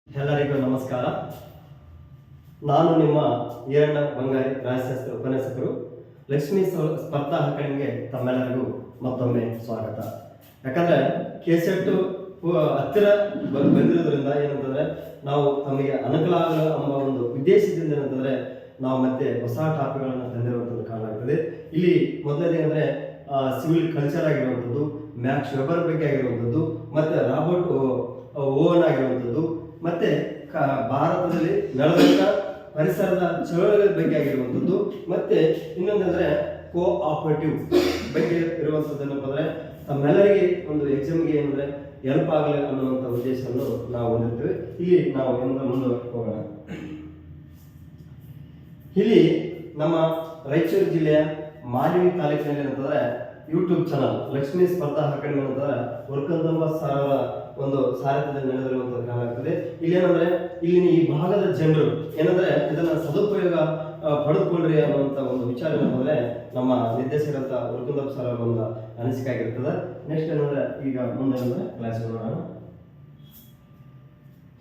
ಎಲ್ಲರಿಗೂ ನಮಸ್ಕಾರ. ನಾನು ನಿಮ್ಮ ಈರಣ್ಣ ಬಂಗಾರಿ ರಾಜಶಾಸ್ತ್ರ ಉಪನ್ಯಾಸಕರು. ಲಕ್ಷ್ಮೀ ಸ್ಪರ್ಧಾ ಅಕಾಡೆಮಿಗೆ ತಮ್ಮೆಲ್ಲರಿಗೂ ಮತ್ತೊಮ್ಮೆ ಸ್ವಾಗತ. ಯಾಕಂದರೆ ಕೆಸೆಟ್ಟು ಹತ್ತಿರ ಬಂದಿರೋದ್ರಿಂದ ಏನಂತಂದರೆ ನಾವು ತಮಗೆ ಅನುಕೂಲ ಆಗಲು ಎಂಬ ಒಂದು ಉದ್ದೇಶದಿಂದ ಏನಂತಂದರೆ ನಾವು ಮತ್ತೆ ಹೊಸ ಟಾಪಿಕ್ಗಳನ್ನು ತಂದಿರುವಂಥದ್ದು ಕಾರಣ ಆಗ್ತದೆ. ಇಲ್ಲಿ ಮೊದಲನೇದಂದರೆ ಸಿವಿಲ್ ಕಲ್ಚರ್ ಆಗಿರುವಂಥದ್ದು, ಮ್ಯಾಕ್ಸ್ ವೆಬರ್ ಬಗ್ಗೆ ಆಗಿರುವಂಥದ್ದು, ಮತ್ತು ರಾಬರ್ಟ್ ಓವನ್ ಆಗಿರುವಂಥದ್ದು, ಮತ್ತೆ ಭಾರತದಲ್ಲಿ ನಡೆದಂಥ ಪರಿಸರದ ಚಳವಳಿಗಳ ಬಗ್ಗೆ ಆಗಿರುವಂಥದ್ದು, ಮತ್ತೆ ಇನ್ನೊಂದಂದ್ರೆ ಕೋಆಪರೇಟಿವ್ ಬಗ್ಗೆ ಇರುವಂಥದ್ದು. ಏನಪ್ಪ ಅಂದರೆ ತಮ್ಮೆಲ್ಲರಿಗೆ ಒಂದು ಎಕ್ಸಾಮ್ಗೆ ಏನಂದರೆ ಹೆಲ್ಪ್ ಆಗಲಿ ಅನ್ನುವಂಥ ಉದ್ದೇಶವನ್ನು ನಾವು ಹೊಂದಿರ್ತೀವಿ. ಇಲ್ಲಿ ನಾವು ಮುಂದೆ ಹೋಗೋಣ. ಇಲ್ಲಿ ನಮ್ಮ ರಾಯಚೂರು ಜಿಲ್ಲೆಯ ಮಾನ್ವಿ ತಾಲೂಕಿನಲ್ಲಿ ಏನಂತಂದರೆ ಯೂಟ್ಯೂಬ್ ಚಾನಲ್ ಲಕ್ಷ್ಮೀ ಸ್ಪರ್ಧಾ ಅಕಾಡೆಮಿ ಅಂತಂದ್ರೆ ವರ್ಕಂದಂಬ ಸಾರವರ ಒಂದು ಸಾರಥ್ಯದಲ್ಲಿ ನಡೆದಿರುವಂತಹ ಕಾರಣ ಆಗ್ತದೆ. ಇಲ್ಲಿ ಏನಂದ್ರೆ ಇಲ್ಲಿನ ಈ ಭಾಗದ ಜನರು ಏನಂದ್ರೆ ಇದನ್ನ ಸದುಪಯೋಗ ಪಡೆದುಕೊಳ್ಳ್ರಿ ಅನ್ನುವಂಥ ಒಂದು ವಿಚಾರ ಏನಂದ್ರೆ ನಮ್ಮ ನಿರ್ದೇಶಕರಂತ ವರ್ಕಂದಪ್ಪ ಸರ್ ಅವರ ಒಂದು ಅನಿಸಿಕೆ ಆಗಿರ್ತದೆ. ನೆಕ್ಸ್ಟ್ ಏನಂದ್ರೆ ಈಗ ಮುಂದೆ ಕ್ಲಾಸ್ ನೋಡೋಣ.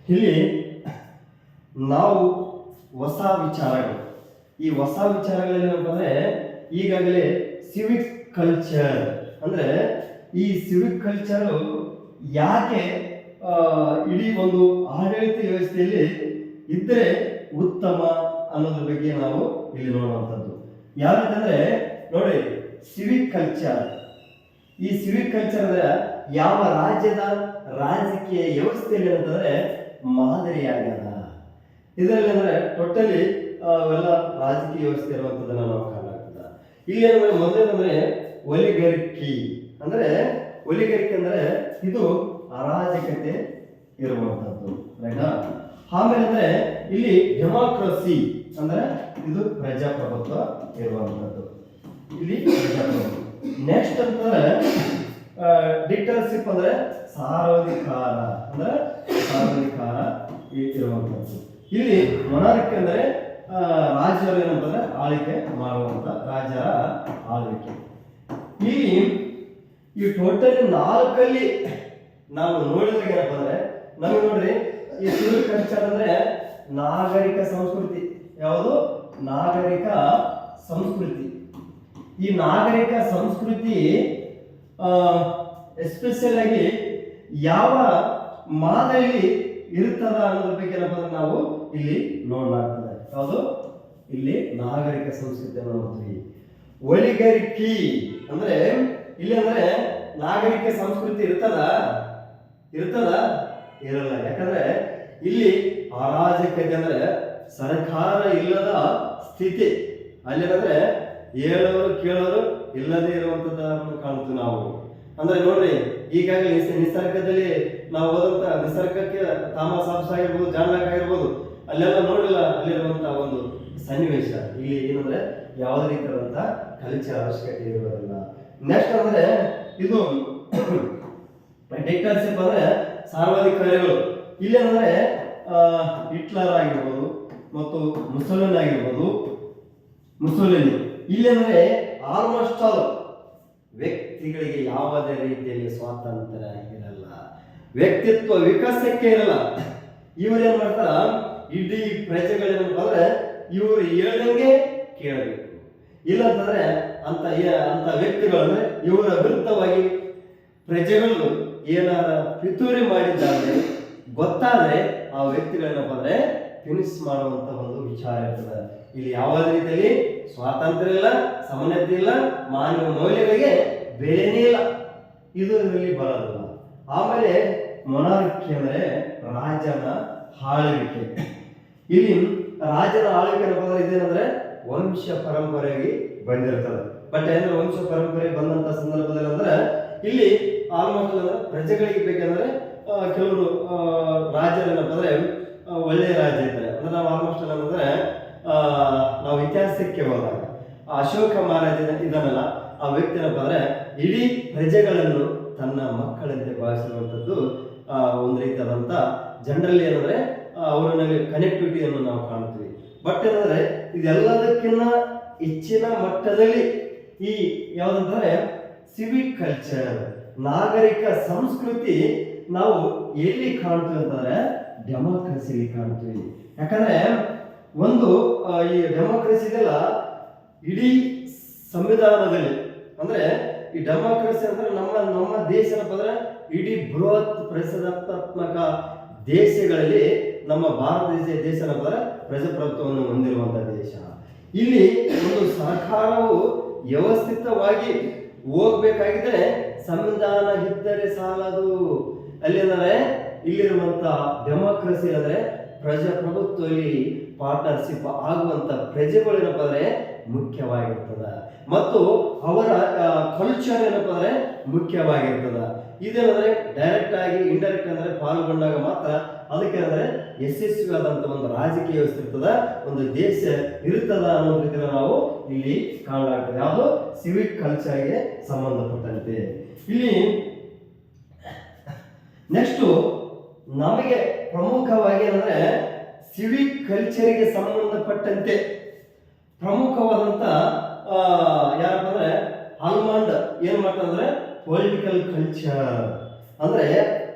ಇಲ್ಲಿ ನಾವು ಹೊಸ ವಿಚಾರಗಳು, ಈ ಹೊಸ ವಿಚಾರಗಳಲ್ಲಿ ಏನಪ್ಪ ಅಂದ್ರೆ ಈಗಾಗಲೇ ಸಿವಿಕ್ ಕಲ್ಚರ್ ಅಂದ್ರೆ ಈ ಸಿವಿಕ್ ಕಲ್ಚರ್ ಯಾಕೆ ಇಡೀ ಒಂದು ಆಡಳಿತ ವ್ಯವಸ್ಥೆಯಲ್ಲಿ ಇದ್ರೆ ಉತ್ತಮ ಅನ್ನೋದ್ರ ಬಗ್ಗೆ ನಾವು ಇಲ್ಲಿ ನೋಡುವಂಥದ್ದು. ಯಾವ್ದಂದ್ರೆ ನೋಡಿ, ಸಿವಿಕ್ ಕಲ್ಚರ್, ಈ ಸಿವಿಕ್ ಕಲ್ಚರ್ ಅಂದ್ರೆ ಯಾವ ರಾಜ್ಯದ ರಾಜಕೀಯ ವ್ಯವಸ್ಥೆಯಲ್ಲಿ ಅಂತಂದ್ರೆ ಮಾದರಿಯಾಗ್ಯದ. ಇದರಲ್ಲಿ ಅಂದ್ರೆ ಟೋಟಲಿ ಅವೆಲ್ಲ ರಾಜಕೀಯ ವ್ಯವಸ್ಥೆ ಇರುವಂಥದ್ದನ್ನ ನಾವು ಕಾಣಲಾಗ್ತದೆ. ಇಲ್ಲಿ ಏನಂದ್ರೆ ಮೊದಲೇನಂದ್ರೆ ಒಲಿಗರಿಕಿ ಅಂದ್ರೆ ಅಂದ್ರೆ ಇದು ಅರಾಜಕತೆ ಇರುವಂತದ್ದು. ಆಮೇಲೆ ಅಂದ್ರೆ ಇಲ್ಲಿ ಡೆಮಾಕ್ರಸಿ ಅಂದ್ರೆ ಇದು ಪ್ರಜಾಪ್ರಭುತ್ವ ಇರುವಂತದ್ದು. ಇಲ್ಲಿ ಪ್ರಜಾಪ್ರಭುತ್ವ. ನೆಕ್ಸ್ಟ್ ಅಂತಂದ್ರೆ ಡಿಕ್ಟರ್ಶಿಪ್ ಅಂದ್ರೆ ಸಾರ್ವಧಿಕಾರ ಅಂದ್ರೆ ಸಾರ್ವಧಿಕಾರ ಇರುವಂತದ್ದು. ಇಲ್ಲಿ ಮೊನಾರ್ಕಿ ಅಂದ್ರೆ ರಾಜ್ಯರು ಏನಂತಂದ್ರೆ ಆಳ್ವಿಕೆ ಮಾಡುವಂತ ರಾಜರ ಆಳ್ವಿಕೆ. ಇಲ್ಲಿ ಈ ಟೋಟಲ್ 4 ನಾವು ನೋಡಿದಾಗ ಏನಪ್ಪ ಅಂದ್ರೆ ನಮಗೆ ನೋಡ್ರಿ, ಈ ಸಿವಿಲ್ ಕಲ್ಚರ್ ಅಂದ್ರೆ ನಾಗರಿಕ ಸಂಸ್ಕೃತಿ. ಯಾವುದು? ನಾಗರಿಕ ಸಂಸ್ಕೃತಿ. ಈ ನಾಗರಿಕ ಸಂಸ್ಕೃತಿ ಎಸ್ಪೆಷಲ್ ಆಗಿ ಯಾವ ಮಾದರಿ ಇರ್ತದ ಅನ್ನೋದ್ರ ಬಗ್ಗೆ ಏನಪ್ಪ ಅಂದ್ರೆ ನಾವು ಇಲ್ಲಿ ನೋಡಲಾಗ್ತದೆ. ಯಾವುದು? ಇಲ್ಲಿ ನಾಗರಿಕ ಸಂಸ್ಕೃತಿಯನ್ನು ನೋಡ್ತೀವಿ. ಒಲಿಗರಿಕಿ ಅಂದ್ರೆ ಇಲ್ಲಿ ಅಂದ್ರೆ ನಾಗರಿಕ ಸಂಸ್ಕೃತಿ ಇರ್ತದ ಇರಲ್ಲ. ಯಾಕಂದ್ರೆ ಇಲ್ಲಿ ಅರಾಜಕತೆ ಅಂದ್ರೆ ಸರ್ಕಾರ ಇಲ್ಲದ ಸ್ಥಿತಿ. ಅಲ್ಲೇನಂದ್ರೆ ಹೇಳೋರು ಕೇಳೋರು ಇಲ್ಲದೆ ಇರುವಂತದ್ದನ್ನು ಕಾಣ್ತೀವಿ ನಾವು. ಅಂದ್ರೆ ನೋಡ್ರಿ, ಈಗಾಗಲೇ ನಿಸರ್ಗದಲ್ಲಿ ನಾವು ಹೋದಂತ ನಿಸರ್ಗಕ್ಕೆ ಥಾಮಸ್ ಆಲ್ವಾ ಆಗಿರ್ಬೋದು, ಜಾನ್ ಲಾಕ್ ಆಗಿರ್ಬೋದು, ಅಲ್ಲೆಲ್ಲ ನೋಡಿಲ್ಲ ಅಲ್ಲಿರುವಂತಹ ಒಂದು ಸನ್ನಿವೇಶ. ಇಲ್ಲಿ ಏನಂದ್ರೆ ಯಾವುದೇ ರೀತಿಯಾದಂತ ಕಲ್ಚರ್ ಅವಶ್ಯಕತೆ ಇರೋದಿಲ್ಲ. ನೆಕ್ಸ್ಟ್ ಅಂದ್ರೆ ಇದು ಡಿಕ್ಟರ್ಶಿಪ್ ಅಂದ್ರೆ ಸಾರ್ವಾಧಿಕಾರಿಗಳು. ಇಲ್ಲಿ ಅಂದ್ರೆ ಹಿಟ್ಲರ್ ಆಗಿರ್ಬೋದು ಮತ್ತು ಮುಸೋಲಿನಿ ಇಲ್ಲಿ ಅಂದ್ರೆ ಆಲ್ಮೋಸ್ಟ್ ಆಲ್ ವ್ಯಕ್ತಿಗಳಿಗೆ ಯಾವುದೇ ರೀತಿಯಲ್ಲಿ ಸ್ವಾತಂತ್ರ್ಯ ಇರಲ್ಲ, ವ್ಯಕ್ತಿತ್ವ ವಿಕಾಸಕ್ಕೆ ಇರಲ್ಲ. ಇವರು ಏನ್ ಮಾಡ್ತಾರ, ಇಡೀ ಪ್ರಜೆಗಳೇನಪ್ಪ ಅಂದ್ರೆ ಇವರು ಹೇಳ್ದಂಗೆ ಕೇಳಬೇಕು. ಇಲ್ಲಂತಂದ್ರೆ ಅಂತ ವ್ಯಕ್ತಿಗಳಂದ್ರೆ ಇವರ ವಿರುದ್ಧವಾಗಿ ಪ್ರಜೆಗಳು ಏನಾರ ಪಿತೂರಿ ಮಾಡಿದ್ದಾರೆ ಗೊತ್ತಾದ್ರೆ ಆ ವ್ಯಕ್ತಿಗಳೇನಪ್ಪ ಅಂದ್ರೆ ಫಿನಿಶ್ ಮಾಡುವಂತ ಒಂದು ವಿಚಾರ ಇರ್ತದೆ. ಇಲ್ಲಿ ಯಾವುದೇ ರೀತಿಯಲ್ಲಿ ಸ್ವಾತಂತ್ರ್ಯ ಇಲ್ಲ, ಸಮಾನತೆ ಇಲ್ಲ, ಮಾನವ ಮೌಲ್ಯಗಳಿಗೆ ಬೆಲೆನೇ ಇಲ್ಲ. ಇದು ಇದರಲ್ಲಿ ಬರೋದಿಲ್ಲ. ಆಮೇಲೆ ಮೊನಾರ್ಕಿ ಅಂದ್ರೆ ರಾಜನ ಆಳ್ವಿಕೆ. ಇಲ್ಲಿ ರಾಜನ ಆಳ್ವಿಕೆ ಏನಪ್ಪ ಇದೇನಂದ್ರೆ ವಂಶ ಪರಂಪರೆಯಾಗಿ ಬಂದಿರ್ತದೆ. ಬಟ್ ಏನಂದ್ರೆ ವಂಶ ಪರಂಪರೆ ಬಂದಂತ ಸಂದರ್ಭದಲ್ಲಿ ಅಂದ್ರೆ ಇಲ್ಲಿ ಆಲ್ಮೋಸ್ಟ್ ಅಂದ್ರೆ ಪ್ರಜೆಗಳಿಗೆ ಬೇಕಂದ್ರೆ ಕೆಲವರು ರಾಜರು ಏನಪ್ಪ ಅಂದ್ರೆ ಒಳ್ಳೆಯ ರಾಜ್ಯ ಇರ್ತಾರೆ. ಅಂದ್ರೆ ನಾವು ಆಲ್ಮೋಸ್ಟ್ ಏನಂದ್ರೆ ನಾವು ಇತಿಹಾಸಕ್ಕೆ ಹೋದಾಗ ಅಶೋಕ ಮಹಾರಾಜ ಇದನ್ನಲ್ಲ, ಆ ವ್ಯಕ್ತಿ ಏನಪ್ಪ ಅಂದ್ರೆ ಇಡೀ ಪ್ರಜೆಗಳನ್ನು ತನ್ನ ಮಕ್ಕಳಂತೆ ಭಾವಿಸಿರುವಂಥದ್ದು ಒಂದು ರೀತಿಯಾದಂಥ ಜನರಲ್ಲಿ ಏನಂದ್ರೆ ಅವರಲ್ಲಿ ಕನೆಕ್ಟಿವಿಟಿಯನ್ನು ನಾವು ಕಾಣ್ತೀವಿ. ಬಟ್ ಏನಂದ್ರೆ ಇದೆಲ್ಲದಕ್ಕಿಂತ ಹೆಚ್ಚಿನ ಮಟ್ಟದಲ್ಲಿ ಈ ಯಾವುದಂದ್ರೆ ಸಿವಿಕ್ ಕಲ್ಚರ್, ನಾಗರಿಕ ಸಂಸ್ಕೃತಿ ನಾವು ಎಲ್ಲಿ ಕಾಣ್ತೀವಿ ಅಂತಂದ್ರೆ ಡೆಮಾಕ್ರಸಿಯಲ್ಲಿ ಕಾಣ್ತೀವಿ. ಯಾಕಂದ್ರೆ ಒಂದು ಈ ಡೆಮಾಕ್ರಸಿ ಇದೆಲ್ಲ ಇಡೀ ಸಂವಿಧಾನದಲ್ಲಿ, ಅಂದ್ರೆ ಈ ಡೆಮಾಕ್ರಸಿ ಅಂದ್ರೆ ನಮ್ಮ ದೇಶ ಏನಪ್ಪ ಅಂದ್ರೆ ಇಡೀ ಬೃಹತ್ ಪ್ರಜಾಸತ್ತಾತ್ಮಕ ದೇಶಗಳಲ್ಲಿ ನಮ್ಮ ಭಾರತ ದೇಶ ಏನಪ್ಪ ಅಂದ್ರೆ ಪ್ರಜಾಪ್ರಭುತ್ವವನ್ನು ಹೊಂದಿರುವಂತಹ ದೇಶ. ಇಲ್ಲಿ ಒಂದು ಸರ್ಕಾರವು ವ್ಯವಸ್ಥಿತವಾಗಿ ಹೋಗ್ಬೇಕಾಗಿದ್ರೆ ಸಂವಿಧಾನ ಇದ್ದರೆ ಸಾಲದು. ಅಲ್ಲಿ ಅಂದರೆ ಇಲ್ಲಿರುವಂತ ಡೆಮಾಕ್ರಸಿ ಅಂದ್ರೆ ಪ್ರಜಾಪ್ರಭುತ್ವದಲ್ಲಿ ಪಾರ್ಟ್ನರ್ಶಿಪ್ ಆಗುವಂತ ಪ್ರಜೆಗಳು ಏನಪ್ಪ ಅಂದ್ರೆ ಮುಖ್ಯವಾಗಿರ್ತದ ಮತ್ತು ಅವರ ಕಲ್ಚರ್ ಏನಪ್ಪ ಅಂದ್ರೆ ಮುಖ್ಯವಾಗಿರ್ತದ. ಇದೇನಂದ್ರೆ ಡೈರೆಕ್ಟ್ ಆಗಿ ಇಂಡೈರೆಕ್ಟ್ ಅಂದ್ರೆ ಪಾಲ್ಗೊಂಡಾಗ ಮಾತ್ರ ಅದಕ್ಕೆ ಅಂದ್ರೆ ಯಶಸ್ವಿಯಾದಂತ ಒಂದು ರಾಜಕೀಯ ವ್ಯವಸ್ಥೆ ಇರ್ತದ, ಒಂದು ದೇಶ ಇರ್ತದ ಅನ್ನೋ ರೀತಿಯಲ್ಲಿ ನಾವು ಇಲ್ಲಿ ಕಾಣಲಾಗ್ತದೆ. ಯಾವುದು ಸಿವಿಕ್ ಕಲ್ಚರ್ಗೆ ಸಂಬಂಧಪಟ್ಟಂತೆ. ಇಲ್ಲಿ ನೆಕ್ಸ್ಟ್ ನಮಗೆ ಪ್ರಮುಖವಾಗಿ ಅಂದ್ರೆ ಸಿವಿಕ್ ಕಲ್ಚರ್ಗೆ ಸಂಬಂಧಪಟ್ಟಂತೆ ಪ್ರಮುಖವಾದಂತ ಯಾರಪ್ಪ ಅಂದ್ರೆ ಆಲ್ಮಂಡ್ ಏನ್ ಮಾಡ್ತಾರೆ ಪೊಲಿಟಿಕಲ್ ಕಲ್ಚರ್ ಅಂದ್ರೆ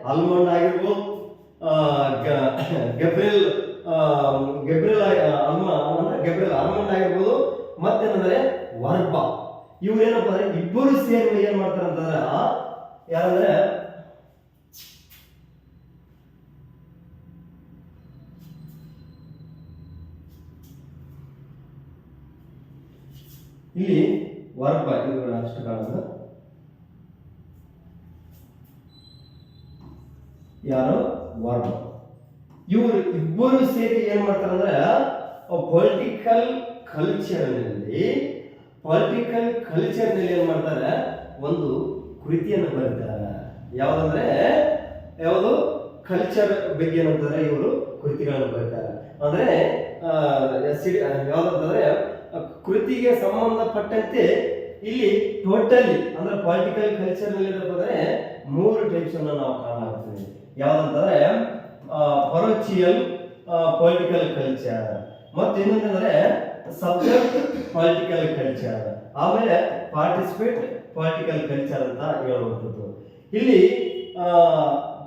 ಆಲ್ಮಂಡ್ ಆಗಿರ್ಬೋದು, ಗೆಬ್ರಿಯಲ್ ಆಲ್ಮಂಡ್ ಆಗಿರ್ಬೋದು, ಮತ್ತೇನಂದ್ರೆ ವರ್ಬಾ, ಇವ್ರು ಏನಪ್ಪ ಅಂದ್ರೆ ಇಬ್ಬರು ಸೇರಿ ಏನ್ ಮಾಡ್ತಾರೆ ಅಂತಂದ್ರೆ ಯಾರಂದ್ರೆ ಇಲ್ಲಿ ವರ್ಬಾ ಇವುಗಳ ಅಷ್ಟು ಕಾಣೋದು ಯಾರು ವರ್ಬಾ, ಇವರು ಇಬ್ಬರು ಸೇರಿ ಏನ್ ಮಾಡ್ತಾರೆ ಅಂದ್ರೆ ಪೊಲಿಟಿಕಲ್ ಕಲ್ಚರ್ನಲ್ಲಿ ಏನ್ ಮಾಡ್ತಾರೆ ಒಂದು ಕೃತಿಯನ್ನು ಬರೀತಾರೆ. ಯಾವ್ದಂದ್ರೆ ಯಾವುದು ಕಲ್ಚರ್ ಬಗ್ಗೆ ಏನಂತಂದ್ರೆ ಇವರು ಕೃತಿಗಳನ್ನು ಬರೀತಾರೆ. ಅಂದ್ರೆ ಯಾವ್ದಂತಂದ್ರೆ ಕೃತಿಗೆ ಸಂಬಂಧಪಟ್ಟಂತೆ ಇಲ್ಲಿ ಟೋಟಲಿ ಅಂದ್ರೆ ಪೊಲಿಟಿಕಲ್ ಕಲ್ಚರ್ ನಲ್ಲಿ ಏನಂದ್ರೆ 3 ಟೈಪ್ಸ್ ಅನ್ನು ನಾವು ಕಾಣಲಾಗ್ತದೆ. ಯಾವ್ದಂತಂದ್ರೆ ಪರೋಚಿಯಲ್ ಪೊಲಿಟಿಕಲ್ ಕಲ್ಚರ್, ಮತ್ತೆ ಇನ್ನೊಂದಂದ್ರೆ ಸಬ್ಜೆಕ್ಟ್ ಪೊಲಿಟಿಕಲ್ ಕಲ್ಚರ್, ಆಮೇಲೆ ಪಾರ್ಟಿಸಿಪೇಟ್ ಪೊಲಿಟಿಕಲ್ ಕಲ್ಚರ್ ಅಂತ ಹೇಳುವಂಥದ್ದು. ಇಲ್ಲಿ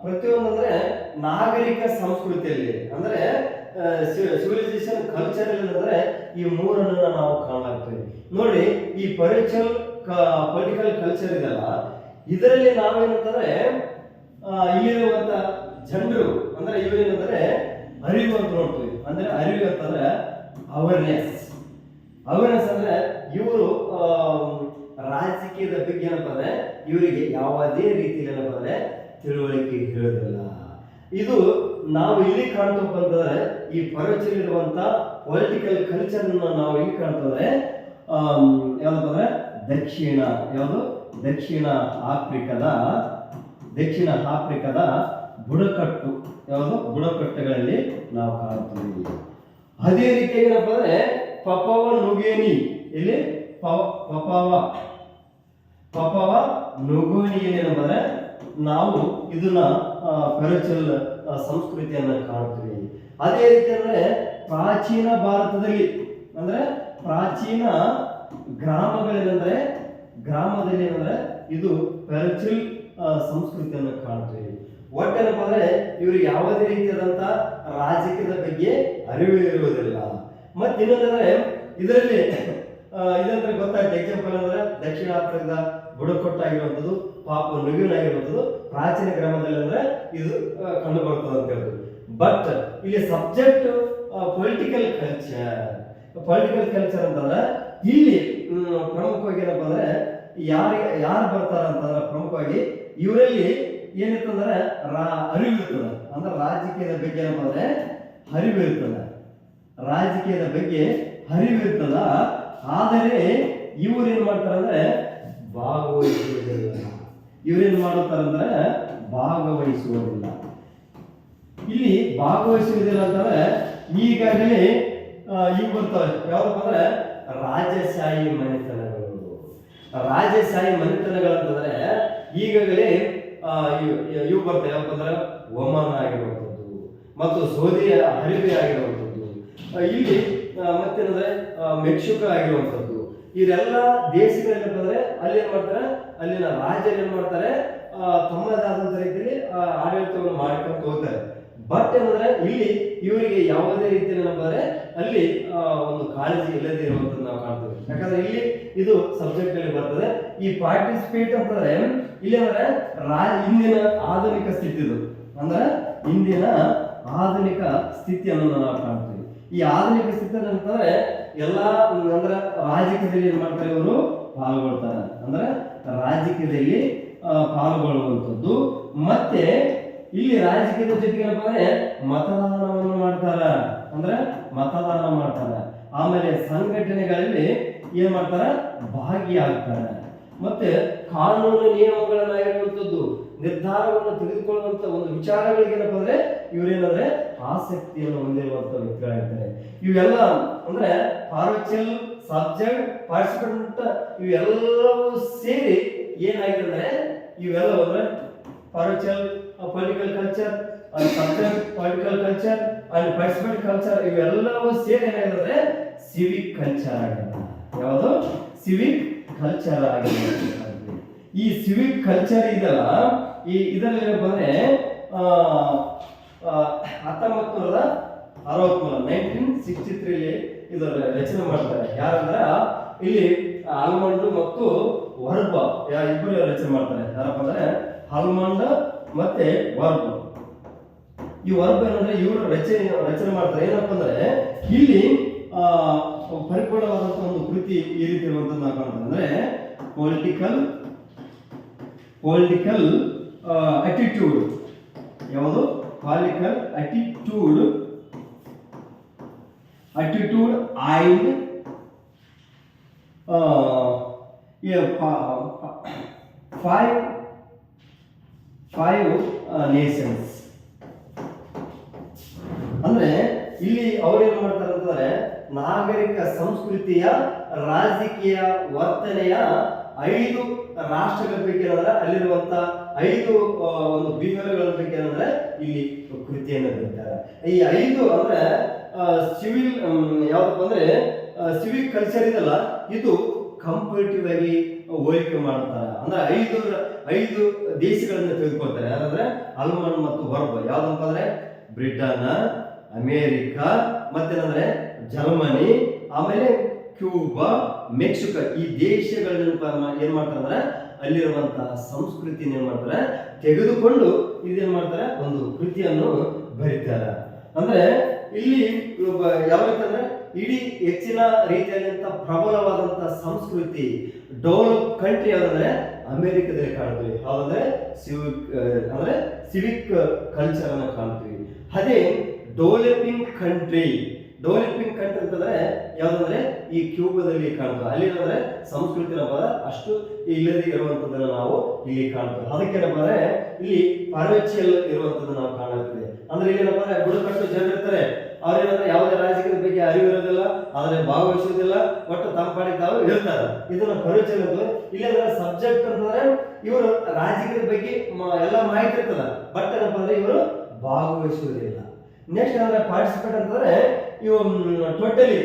ಪ್ರತಿಯೊಂದಂದ್ರೆ ನಾಗರಿಕ ಸಂಸ್ಕೃತಿಯಲ್ಲಿ ಅಂದ್ರೆ ಸಿವಿಲೈಸೇಷನ್ ಕಲ್ಚರ್ ಅಂದ್ರೆ ಈ 3 ನಾವು ಕಾಣಲಾಗ್ತೇವೆ. ನೋಡಿ, ಈ ಪೊಲಿಟಿಕಲ್ ಕಲ್ಚರ್ ಇದೆಲ್ಲ, ಇದರಲ್ಲಿ ನಾವೇನಂತಂದ್ರೆ ಇಲ್ಲಿರುವಂತ ಜನರು ಅಂದ್ರೆ ಇವೇನಂದ್ರೆ ಅರಿವು ಅಂತ ನೋಡ್ತೀವಿ. ಅಂದ್ರೆ ಅರಿವು ಅಂತಂದ್ರೆ ಅವೇರ್ನೆಸ್ ಅಂದ್ರೆ ಇವರು ರಾಜಕೀಯದ ಬಗ್ಗೆ ಏನಪ್ಪ ಅಂದ್ರೆ ಇವರಿಗೆ ಯಾವುದೇ ರೀತಿಯಲ್ಲಿ ಏನಪ್ಪ ಅಂದ್ರೆ ತಿಳುವಳಿಕೆ ಇರೋದಿಲ್ಲ. ಇದು ನಾವು ಇಲ್ಲಿ ಕಾಣ್ತಪ್ಪ ಅಂತಂದ್ರೆ ಈ ಪರೋಚಲ್ಲಿರುವಂತ ಪೊಲಿಟಿಕಲ್ ಕಲ್ಚರ್ ನಾವು ಇಲ್ಲಿ ಕಾಣ್ತಂದ್ರೆ ಯಾವ್ದಂದ್ರೆ ದಕ್ಷಿಣ ಆಫ್ರಿಕಾದ ಬುಡಕಟ್ಟುಗಳಲ್ಲಿ ನಾವು ಕಾಣ್ತೀವಿ. ಅದೇ ರೀತಿ ಏನಪ್ಪ ಅಂದ್ರೆ ಪಪಾವ ನ್ಯೂಗಿನಿ, ಇಲ್ಲಿ ಪಪಾವ ನ್ಯೂಗಿನಿಯಲ್ಲಿ ಏನಂದ್ರೆ ನಾವು ಇದನ್ನ ಪೆರಚಲ್ ಸಂಸ್ಕೃತಿಯನ್ನ ಕಾಣ್ತೀವಿ. ಅದೇ ರೀತಿ ಅಂದ್ರೆ ಪ್ರಾಚೀನ ಭಾರತದಲ್ಲಿ ಅಂದ್ರೆ ಪ್ರಾಚೀನ ಗ್ರಾಮದಲ್ಲಿ ಏನಂದ್ರೆ ಇದು ಪೆರಚಲ್ ಸಂಸ್ಕೃತಿಯನ್ನು ಕಾಣ್ತೀವಿ. ಒಟ್ಟೇನಪ್ಪ ಅಂದ್ರೆ ಇವ್ರಿಗೆ ಯಾವುದೇ ರೀತಿಯಾದಂತ ರಾಜಕೀಯದ ಬಗ್ಗೆ ಅರಿವು ಇರುವುದಿಲ್ಲ. ಮತ್ತೆ ಇನ್ನೊಂದಂದ್ರೆ ಇದರಲ್ಲಿ ಇದಂದ್ರೆ ಗೊತ್ತಾಯ್ತು. ಎಕ್ಸಾಂಪಲ್ ಅಂದ್ರೆ ದಕ್ಷಿಣ ಆಫ್ರಿಕಾದ ಬುಡಕಟ್ಟಾಗಿರುವಂಥದ್ದು, ಪಾಪು ನ್ಯೂಗಿನಿ ಆಗಿರುವಂಥದ್ದು ಪ್ರಾಚೀನ ಗ್ರಾಮದಲ್ಲಿ ಅಂದ್ರೆ ಇದು ಕಂಡು ಬರ್ತದೆ ಅಂತ ಹೇಳ್ಬೋದು. ಬಟ್ ಇಲ್ಲಿ ಸಬ್ಜೆಕ್ಟ್ ಪೊಲಿಟಿಕಲ್ ಕಲ್ಚರ್ ಅಂತಂದ್ರೆ ಇಲ್ಲಿ ಪ್ರಮುಖವಾಗಿ ಏನಪ್ಪ ಅಂದ್ರೆ ಯಾರು ಬರ್ತಾರ ಅಂತಂದ್ರೆ ಪ್ರಮುಖವಾಗಿ ಇವರಲ್ಲಿ ಏನಿರ್ತಂದ್ರೆ ಅರಿವು ಇರ್ತದೆ. ಅಂದ್ರೆ ರಾಜಕೀಯದ ಬಗ್ಗೆ ಏನಪ್ಪ ಅಂದ್ರೆ ಅರಿವು ಇರ್ತದ. ಆದರೆ ಇವ್ರೇನ್ ಮಾಡ್ತಾರಂದ್ರೆ ಭಾಗವಹಿಸುವುದಿಲ್ಲ. ಇಲ್ಲಿ ಭಾಗವಹಿಸುವುದಿಲ್ಲ ಅಂತಂದ್ರೆ ಈಗಾಗಲೇ ಇವು ಬರ್ತವೆ. ಯಾವ್ದಪ್ಪ ಅಂದ್ರೆ ರಾಜಶಾಹಿ ಮನೆತನಗಳಂತಂದ್ರೆ ಈಗಾಗಲೇ ಇವು ಬರ್ತವೆ. ಯಾವಪ್ಪ ಅಂದ್ರೆ ಒಮಾನ್ ಆಗಿರುವಂಥದ್ದು ಮತ್ತು ಸೌದಿ ಅರೇಬಿಯಾ ಆಗಿರುವಂಥದ್ದು, ಇಲ್ಲಿ ಮತ್ತೇನಂದ್ರೆ ಮೆಕ್ಸಿಕೋ ಆಗಿರುವಂಥದ್ದು. ಇವರೆಲ್ಲ ದೇಶಗಳಲ್ಲಿ ಬಂದ್ರೆ ಅಲ್ಲಿ ಏನ್ ಮಾಡ್ತಾರೆ, ಅಲ್ಲಿನ ರಾಜರು ಏನ್ ಮಾಡ್ತಾರೆ ತಮ್ಮದಾದಂತ ರೀತಿಯಲ್ಲಿ ಆಡಳಿತವನ್ನು ಮಾಡ್ಕೊಂಡು ಹೋಗ್ತಾರೆ. ಬಟ್ ಏನಂದ್ರೆ ಇಲ್ಲಿ ಇವರಿಗೆ ಯಾವುದೇ ರೀತಿಯಲ್ಲಿ ಏನಂದ್ರೆ ಅಲ್ಲಿ ಒಂದು ಕಾಳಜಿ ಇಲ್ಲದೆ ಇರುವಂತದ್ದು ನಾವು ಕಾಣ್ತೇವೆ. ಯಾಕಂದ್ರೆ ಇಲ್ಲಿ ಇದು ಸಬ್ಜೆಕ್ಟ್ ಅಲ್ಲಿ ಬರ್ತದೆ. ಈ ಪಾರ್ಟಿಸಿಪೇಟ್ ಅಂತಂದ್ರೆ ಇಲ್ಲಿ ಅಂದ್ರೆ ಇಂದಿನ ಆಧುನಿಕ ಸ್ಥಿತಿ ಇದು ಅಂದ್ರೆ ಇಂದಿನ ಆಧುನಿಕ ಸ್ಥಿತಿಯನ್ನು ನಾವು ಕಾಣ್ತೀವಿ. ಈ ಆಧುನಿಕ ಸ್ಥಿತಿ ಅಂತಂದ್ರೆ ಎಲ್ಲಾ ಅಂದ್ರೆ ರಾಜಕೀಯದಲ್ಲಿ ಏನ್ ಮಾಡ್ತಾರೆ, ಇವರು ಪಾಲ್ಗೊಳ್ತಾರೆ. ಅಂದ್ರೆ ರಾಜಕೀಯದಲ್ಲಿ ಪಾಲ್ಗೊಳ್ಳುವಂಥದ್ದು. ಮತ್ತೆ ಇಲ್ಲಿ ರಾಜಕೀಯದ ಜೊತೆಗೆ ಏನಪ್ಪ ಅಂದ್ರೆ ಮತದಾನವನ್ನು ಮಾಡ್ತಾರ, ಅಂದ್ರೆ ಮತದಾನ ಮಾಡ್ತಾರ. ಆಮೇಲೆ ಸಂಘಟನೆಗಳಲ್ಲಿ ಏನ್ ಮಾಡ್ತಾರ, ಭಾಗಿಯಾಗ್ತಾರೆ. ಮತ್ತೆ ಕಾನೂನು ನಿಯಮಗಳನ್ನಾಗಿರುವಂಥದ್ದು ನಿರ್ಧಾರವನ್ನು ತೆಗೆದುಕೊಳ್ಳುವಂತ ಒಂದು ವಿಚಾರಗಳಿಗೆ ಏನಪ್ಪ ಅಂದ್ರೆ ಇವರೇನಂದ್ರೆ ಆಸಕ್ತಿಯನ್ನು ಹೊಂದಿರುವಂತ ವ್ಯಕ್ತಿಗಳಾಗಿರ್ತಾರೆ. ಇವೆಲ್ಲ ಅಂದ್ರೆ ಪಾರ್ಚಲ್ ಸಬ್ಜೆಕ್ಟ್ ಪಾರ್ಟಿಸಿಪೆಂಟ್ ಇವೆಲ್ಲವೂ ಸೇರಿ ಏನಾಗಿದೆ ಅಂದ್ರೆ ಇವೆಲ್ಲ ಅಂದ್ರೆ parochial political culture and subject political culture and participant culture ಇವೆಲ್ಲವೂ ಸೇರಿ ಏನಾಗಿದೆ ಸಿವಿಕ್ ಕಲ್ಚರ್ ಆಗಿದೆ. ಯಾವುದು ಸಿವಿಕ್ ಕಲ್ಚರ್ ಆಗಿದೆ. ಈ ಸಿವಿಕ್ ಕಲ್ಚರ್ ಇದಲ್ಲ, ಈ ಇದರಲ್ಲಿ ಏನಪ್ಪ ಅಂದ್ರೆ 1963 ಇದರ ರಚನೆ ಮಾಡ್ತಾರೆ. ಯಾರಂದ್ರ ಇಲ್ಲಿ ಆಲ್ಮಂಡ್ ಮತ್ತು ವರ್ಬ ಇಬ್ಬರು ರಚನೆ ಮಾಡ್ತಾರೆ. ಯಾರಪ್ಪ ಅಂದ್ರೆ ಆಲ್ಮಂಡ್ ಮತ್ತೆ ವರ್ಬ. ಈ ವರ್ಬ ಏನಂದ್ರೆ ಇವರು ರಚನೆ ಮಾಡ್ತಾರೆ. ಏನಪ್ಪ ಅಂದ್ರೆ ಇಲ್ಲಿ ಪರಿಪೂರ್ಣವಾದಂತಹ ಒಂದು ಕೃತಿ ಈ ರೀತಿ ಇರುವಂತದ್ದು ನಾವು ಕಾಣ್ತೇವೆ. ಅಂದ್ರೆ ಪೊಲಿಟಿಕಲ್ ಅಟಿಟ್ಯೂಡ್. ಯಾವುದು political attitude and five Nations. ಅಂದ್ರೆ ಇಲ್ಲಿ ಅವ್ರೇನ್ ಮಾಡ್ತಾರೆ ಅಂತಂದ್ರೆ ನಾಗರಿಕ ಸಂಸ್ಕೃತಿಯ ರಾಜಕೀಯ ವರ್ತನೆಯ 5 ರಾಷ್ಟ್ರಗಳ ಪೈಕಿ ಏನಂದ್ರೆ ಅಲ್ಲಿರುವಂತ 5 ಒಂದು ಬಿಹೇವಿಯರ್ಗಳ ಪೈಕಿ ಏನಂದ್ರೆ ಇಲ್ಲಿ ಕೃತಿಯನ್ನು ಬರೀತಾರೆ. ಈ 5 ಅಂದ್ರೆ ಸಿವಿಲ್ ಯಾವ್ದಪ್ಪ ಅಂದ್ರೆ ಸಿವಿಕ್ ಕಲ್ಚರ್ ಇದಲ್ಲ, ಇದು ಕಂಪೇರಿಟಿವ್ ಆಗಿ ಹೋಲಿಕೆ ಮಾಡ್ತಾರೆ. ಅಂದ್ರೆ 5 ದೇಶಗಳನ್ನ ತೆಗೆದುಕೊಳ್ತಾರೆ. ಯಾರಂದ್ರೆ ಆಲ್ಮಂಡ್ ಮತ್ತು ವರ್ಬ. ಯಾವ್ದಪ್ಪ ಅಂದ್ರೆ ಬ್ರಿಟನ್, ಅಮೇರಿಕಾ, ಮತ್ತೇನಂದ್ರೆ ಜರ್ಮನಿ, ಆಮೇಲೆ ಕ್ಯೂಬಾ, ಮೆಕ್ಸಿಕೋ. ಈ ದೇಶಗಳನ್ನ ಏನ್ ಮಾಡ್ತಾರೆ ಅಂದ್ರೆ ಅಲ್ಲಿರುವಂತಹ ಸಂಸ್ಕೃತಿನ ಏನ್ ಮಾಡ್ತಾರೆ ತೆಗೆದುಕೊಂಡು ಇದೇನ್ ಮಾಡ್ತಾರೆ ಒಂದು ಕೃತಿಯನ್ನು ಬರೀತಾರೆ. ಅಂದ್ರೆ ಇಲ್ಲಿ ಯಾವ ರೀತಿ ಅಂದ್ರೆ ಇಡೀ ಹೆಚ್ಚಿನ ರೀತಿಯಾದಂತ ಪ್ರಬಲವಾದಂತಹ ಸಂಸ್ಕೃತಿ ಡೆವಲಪ್ ಕಂಟ್ರಿ ಯಾವ್ದಂದ್ರೆ ಅಮೆರಿಕದಲ್ಲಿ ಕಾಣ್ತೀವಿ. ಯಾವ್ದಂದ್ರೆ ಸಿವಿಕ್ ಕಲ್ಚರ್ ಅನ್ನ ಕಾಣ್ತೀವಿ. ಅದೇ ಡೆವಲಪಿಂಗ್ ಕಂಟ್ರಿ ಅಂತಂದ್ರೆ ಯಾವ್ದಂದ್ರೆ ಈ ಕ್ಯೂಬಾದಲ್ಲಿ ಕಾಣ್ತೇವೆ. ಅಲ್ಲಿ ಏನಂದ್ರೆ ಸಂಸ್ಕೃತಿ ಅಷ್ಟು ಇಲ್ಲದೆ ಇರುವಂತದನ್ನ ನಾವು ಇಲ್ಲಿ ಕಾಣ್ತೇವೆ. ಅದಕ್ಕೆ ಏನಪ್ಪ ಅಂದ್ರೆ ಇಲ್ಲಿ ಪಾರ್ವೆಚಿಯಲ್ ಇರುವಂತದ್ದು ನಾವು ಕಾಣುತ್ತದೆ. ಅಂದ್ರೆ ಇಲ್ಲಿ ಏನಪ್ಪ ಅಂದ್ರೆ ಬುಡಕಟ್ಟು ಜನರು ಇರ್ತಾರೆ. ಅವ್ರೇನಂದ್ರೆ ಯಾವುದೇ ರಾಜಕೀಯದ ಬಗ್ಗೆ ಅರಿವು ಇರೋದಿಲ್ಲ, ಆದ್ರೆ ಭಾಗವಹಿಸುವುದಿಲ್ಲ, ಒಟ್ಟು ತಮ್ಮ ಪಾಡಿಗೆ ತಾವು ಇರ್ತಾರೆ. ಇದನ್ನ ಪಾರ್ವೆಚಿಯಲ್ ಅಂತ. ಇಲ್ಲಿ ಅಂದ್ರೆ ಸಬ್ಜೆಕ್ಟ್ ಅಂತಂದ್ರೆ ಇವರು ರಾಜಕೀಯದ ಬಗ್ಗೆ ಎಲ್ಲ ಮಾಹಿತಿ ಇರ್ತದ, ಬಟ್ ಏನಪ್ಪ ಅಂದ್ರೆ ಇವರು ಭಾಗವಹಿಸುವುದಿಲ್ಲ. ನೆಕ್ಸ್ಟ್ ಅಂದ್ರೆ ಪಾರ್ಟಿಸಿಪೇಟ್ ಅಂತಂದ್ರೆ ಇವು ಟೋಟಲಿ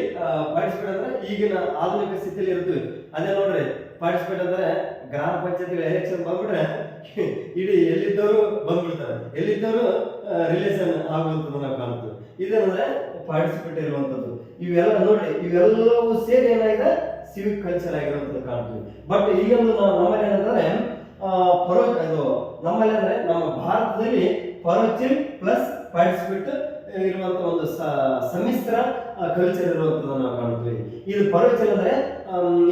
ಪಾರ್ಟಿಸಿಪೇಟ್ ಅಂದ್ರೆ ಈಗಿನ ಆಧುನಿಕ ಸ್ಥಿತಿಯಲ್ಲಿ ಇರ್ತೀವಿ. ಅದೇ ನೋಡ್ರಿ ಪಾರ್ಟಿಸಿಪೇಟ್ ಅಂದ್ರೆ ಗ್ರಾಮ ಪಂಚಾಯತಿಗಳ ಎಲೆಕ್ಷನ್ ಬಂದ್ಬಿಟ್ರೆ ಇಡೀ ಎಲ್ಲಿದ್ದವರು ಬಂದ್ಬಿಡ್ತಾರೆ, ಎಲ್ಲಿದ್ದವರು ರಿಲೇಷನ್ ಆಗುವಂಥದ್ದು ನಾವು ಕಾಣ್ತೀವಿ. ಇದೇನಂದ್ರೆ ಪಾರ್ಟಿಸಿಪೇಟ್ ಇರುವಂಥದ್ದು. ಇವೆಲ್ಲ ನೋಡ್ರಿ ಇವೆಲ್ಲವೂ ಸೇರಿ ಏನಾಗಿದೆ ಸಿವಿಕ್ ಕಲ್ಚರ್ ಆಗಿರುವಂಥದ್ದು ಕಾಣ್ತೀವಿ. ಬಟ್ ಈಗೊಂದು ನಮ್ಮಲ್ಲಿ ಏನಂದ್ರೆ ನಮ್ಮಲ್ಲಿ ಅಂದ್ರೆ ನಮ್ಮ ಭಾರತದಲ್ಲಿ ಪಾರ್ವೆಚಿಯಲ್ ಪ್ಲಸ್ ಪಾರ್ಟಿಸಿಪೇಟ್ ಇರುವಂತ ಒಂದು ಸಮ್ಮಿಶ್ರ ಕಲ್ಚರ್ ಇರುವಂತದನ್ನ ನಾವು ಕಾಣ್ತೀವಿ. ಇದು ಪಾರ್ವೆಚಿಯಲ್ ಅಂದ್ರೆ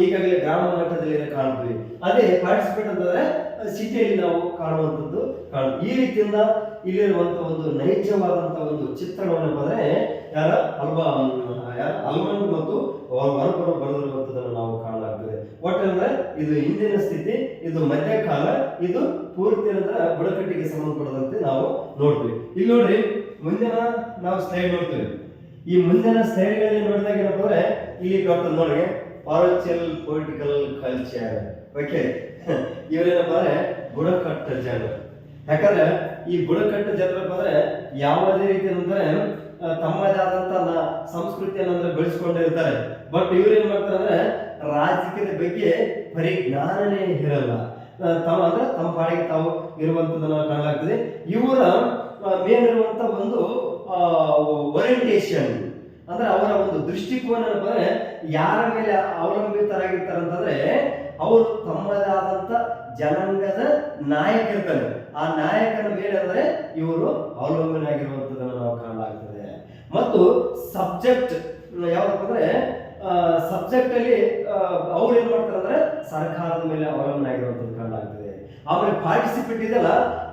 ಈಗಾಗಲೇ ಗ್ರಾಮ ಮಟ್ಟದಲ್ಲಿ ಕಾಣ್ತೀವಿ. ಅದೇ ಪಾರ್ಟಿಸಿಪೇಟ್ ಅಂತಂದ್ರೆ ಸಿಟಿಯಲ್ಲಿ ನಾವು ಕಾಣುವಂಥದ್ದು ಈ ರೀತಿಯಿಂದ ಇಲ್ಲಿರುವಂತ ಒಂದು ನೈಜವಾದಂತಹ ಒಂದು ಚಿತ್ರಣವನ್ನು ಬಂದ್ರೆ ಆಲ್ಮಂಡ್ ಮತ್ತು ವರ್ಬರು ಬರೆದಿರುವಂತದನ್ನು ನಾವು ಕಾಣಲಾಗ್ತದೆ. ಒಟ್ಟಂದ್ರೆ ಇದು ಹಿಂದಿನ ಸ್ಥಿತಿ, ಇದು ಮಧ್ಯಕಾಲ, ಇದು ಪೂರ್ತಿ ಅಂದ್ರೆ ಬುಡಕಟ್ಟಿಗೆ ಸಂಬಂಧಪಟ್ಟಂತೆ ನಾವು ನೋಡ್ತೀವಿ. ಇಲ್ಲಿ ನೋಡ್ರಿ ಮುಂದಿನ ನಾವು ಸ್ಲೈಡ್ ನೋಡ್ತೀವಿ. ಈ ಮುಂದಿನ ಸ್ಲೈಡ್ಗಳಲ್ಲಿ ನೋಡಿದಾಗ ಏನಪ್ಪ ಅಂದ್ರೆ ಇಲ್ಲಿ ಬರ್ತದೆ ನೋಡಿ ಪಾರ್ವೆಚಿಯಲ್ ಪೊಲಿಟಿಕಲ್ ಕಲ್ಚರ್. ಓಕೆ, ಇವರೇನಪ್ಪ ಅಂದ್ರೆ ಬುಡಕಟ್ಟು ಜನರು. ಯಾಕಂದ್ರೆ ಈ ಬುಡಕಟ್ಟು ಜನರಪ್ಪ ಅಂದ್ರೆ ಯಾವುದೇ ರೀತಿ ಅಂದ್ರೆ ತಮ್ಮದೇ ಆದಂತ ಸಂಸ್ಕೃತಿಯನ್ನ ಬೆಳೆಸ್ಕೊಂಡಿರ್ತಾರೆ. ಬಟ್ ಇವ್ರು ಏನ್ ಮಾಡ್ತಾರೆ ಅಂದ್ರೆ ರಾಜಕೀಯದ ಬಗ್ಗೆ ಪರಿಜ್ಞಾನನೇ ಇರಲ್ಲ. ತಮ್ಮ ಪಾಡಿಗೆ ತಾವು ಇರುವಂತದನ್ನ ಕಾಣಲಾಗ್ತದೆ. ಇವರ ಮೇನ್ ಇರುವಂತ ಒಂದು ಓರಿಯಂಟೇಷನ್ ಅಂದ್ರೆ ಅವರ ಒಂದು ದೃಷ್ಟಿಕೋನ ಏನಂದ್ರೆ ಯಾರ ಮೇಲೆ ಅವಲಂಬಿತರಾಗಿರ್ತಾರೆ ಅಂತಂದ್ರೆ ಅವರು ತಮ್ಮದೇ ಆದಂತ ಜನಾಂಗದ ನಾಯಕ ಇರ್ತಾರೆ. ಆ ನಾಯಕನ ಮೇಲೆ ಅಂದ್ರೆ ಇವರು ಅವಲಂಬನೆಯಾಗಿರುವಂತದನ್ನು ನಾವು ಕಾಣಲಾಗ್ತದೆ. ಮತ್ತು ಸಬ್ಜೆಕ್ಟ್ ಯಾವ್ದಪ್ಪ ಅಂದ್ರೆ ಸಬ್ಜೆಕ್ಟ್ ಅಲ್ಲಿ ಅವ್ರು ಏನ್ ಮಾಡ್ತಾರೆ ಅಂದ್ರೆ ಸರ್ಕಾರದ ಮೇಲೆ ಅವಲಂಬನೆ ಆಗಿರುವಂತದ್ದು ಕಾಣಲಾಗ್ತದೆ. ಆಮೇಲೆ ಪಾರ್ಟಿಸಿಪೇಟ್ ಇದೆಲ್ಲ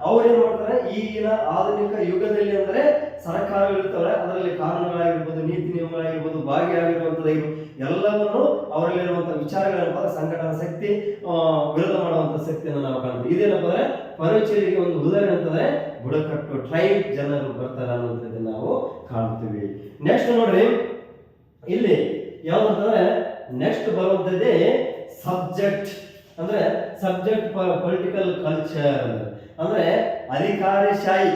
ಅವ್ರು ಏನ್ ಮಾಡ್ತಾರೆ ಈಗಿನ ಆಧುನಿಕ ಯುಗದಲ್ಲಿ ಅಂದ್ರೆ ಸರ್ಕಾರಗಳಿರ್ತವೆ, ಅದರಲ್ಲಿ ಕಾನೂನುಗಳಾಗಿರ್ಬೋದು, ನೀತಿ ನಿಯಮಗಳಾಗಿರ್ಬೋದು, ಭಾಗಿಯಾಗಿರುವಂತದ್ದು ಎಲ್ಲವನ್ನು ಅವರಲ್ಲಿರುವಂತಹ ವಿಚಾರಗಳೇನಪ್ಪ ಸಂಘಟನಾ ಶಕ್ತಿ ವಿರೋಧ ಮಾಡುವಂತ ಶಕ್ತಿಯನ್ನು ನಾವು ಕಾಣ್ತೀವಿ. ಇದೇನಪ್ಪ ಅಂದ್ರೆ ಪರಚೇರಿಗೆ ಒಂದು ಉದಾಹರಣೆ ಅಂತಂದ್ರೆ ಬುಡಕಟ್ಟು ಟ್ರೈಬ್ ಜನರು ಬರ್ತಾರೆ ಅನ್ನುವಂಥದ್ದನ್ನ ನಾವು ಕಾಣ್ತೀವಿ. ನೆಕ್ಸ್ಟ್ ನೋಡ್ರಿ, ಇಲ್ಲಿ ಯಾವ್ದಂತಂದ್ರೆ ನೆಕ್ಸ್ಟ್ ಬರುವಂತದ್ದೇ ಸಬ್ಜೆಕ್ಟ್ ಅಂದ್ರೆ ಸಬ್ಜೆಕ್ಟ್ ಪೊಲಿಟಿಕಲ್ ಕಲ್ಚರ್ ಅಂದ್ರೆ ಅಧಿಕಾರಿಶಾಹಿ.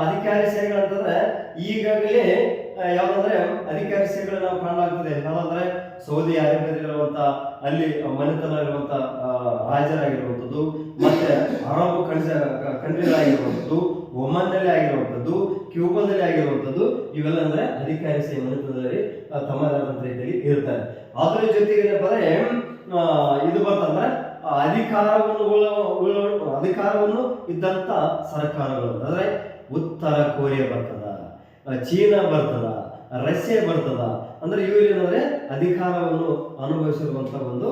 ಅಧಿಕಾರಿಶಾಹಿಗಳಂತಂದ್ರೆ ಈಗಾಗಲೇ ಯಾವ್ದಂದ್ರೆ ಅಧಿಕಾರಿಶಾಹಿಗಳು ನಾವು ಕಾಣಲಾಗ್ತದೆ. ಯಾವಂದ್ರೆ ಸೌದಿ ಅರೇಬಿಯಾದಲ್ಲಿರುವಂತ ಅಲ್ಲಿ ಮನೆತನ ಇರುವಂತ ರಾಜರಾಗಿರುವಂಥದ್ದು, ಮತ್ತೆ ಅರಬ್ ಕಂಟ್ರಿಗಳಾಗಿರುವಂಥದ್ದು, ಒಮನ್ನಲ್ಲಿ ಆಗಿರುವಂಥದ್ದು, ಕ್ಯೂಬಾದಲ್ಲಿ ಆಗಿರುವಂಥದ್ದು, ಇವೆಲ್ಲ ಅಂದ್ರೆ ಅಧಿಕಾರಿಶಾಹಿ ಮನೆತನದಲ್ಲಿ ತಮ್ಮದಾದಂತ ರೀತಿಯಲ್ಲಿ ಇರ್ತಾರೆ. ಅದ್ರ ಜೊತೆಗೆ ಏನಪ್ಪ ಅಂದ್ರೆ ಇದು ಬರ್ತಂದ್ರೆ ಅಧಿಕಾರವನ್ನು ಇದ್ದಂತ ಸರ್ಕಾರಗಳು ಅಂದ್ರೆ ಉತ್ತರ ಕೊರಿಯಾ ಬರ್ತದ, ಚೀನಾ ಬರ್ತದ, ರಷ್ಯಾ ಬರ್ತದ. ಅಂದ್ರೆ ಇವರು ಏನಂದ್ರೆ ಅಧಿಕಾರವನ್ನು ಅನುಭವಿಸಿರುವಂತ ಒಂದು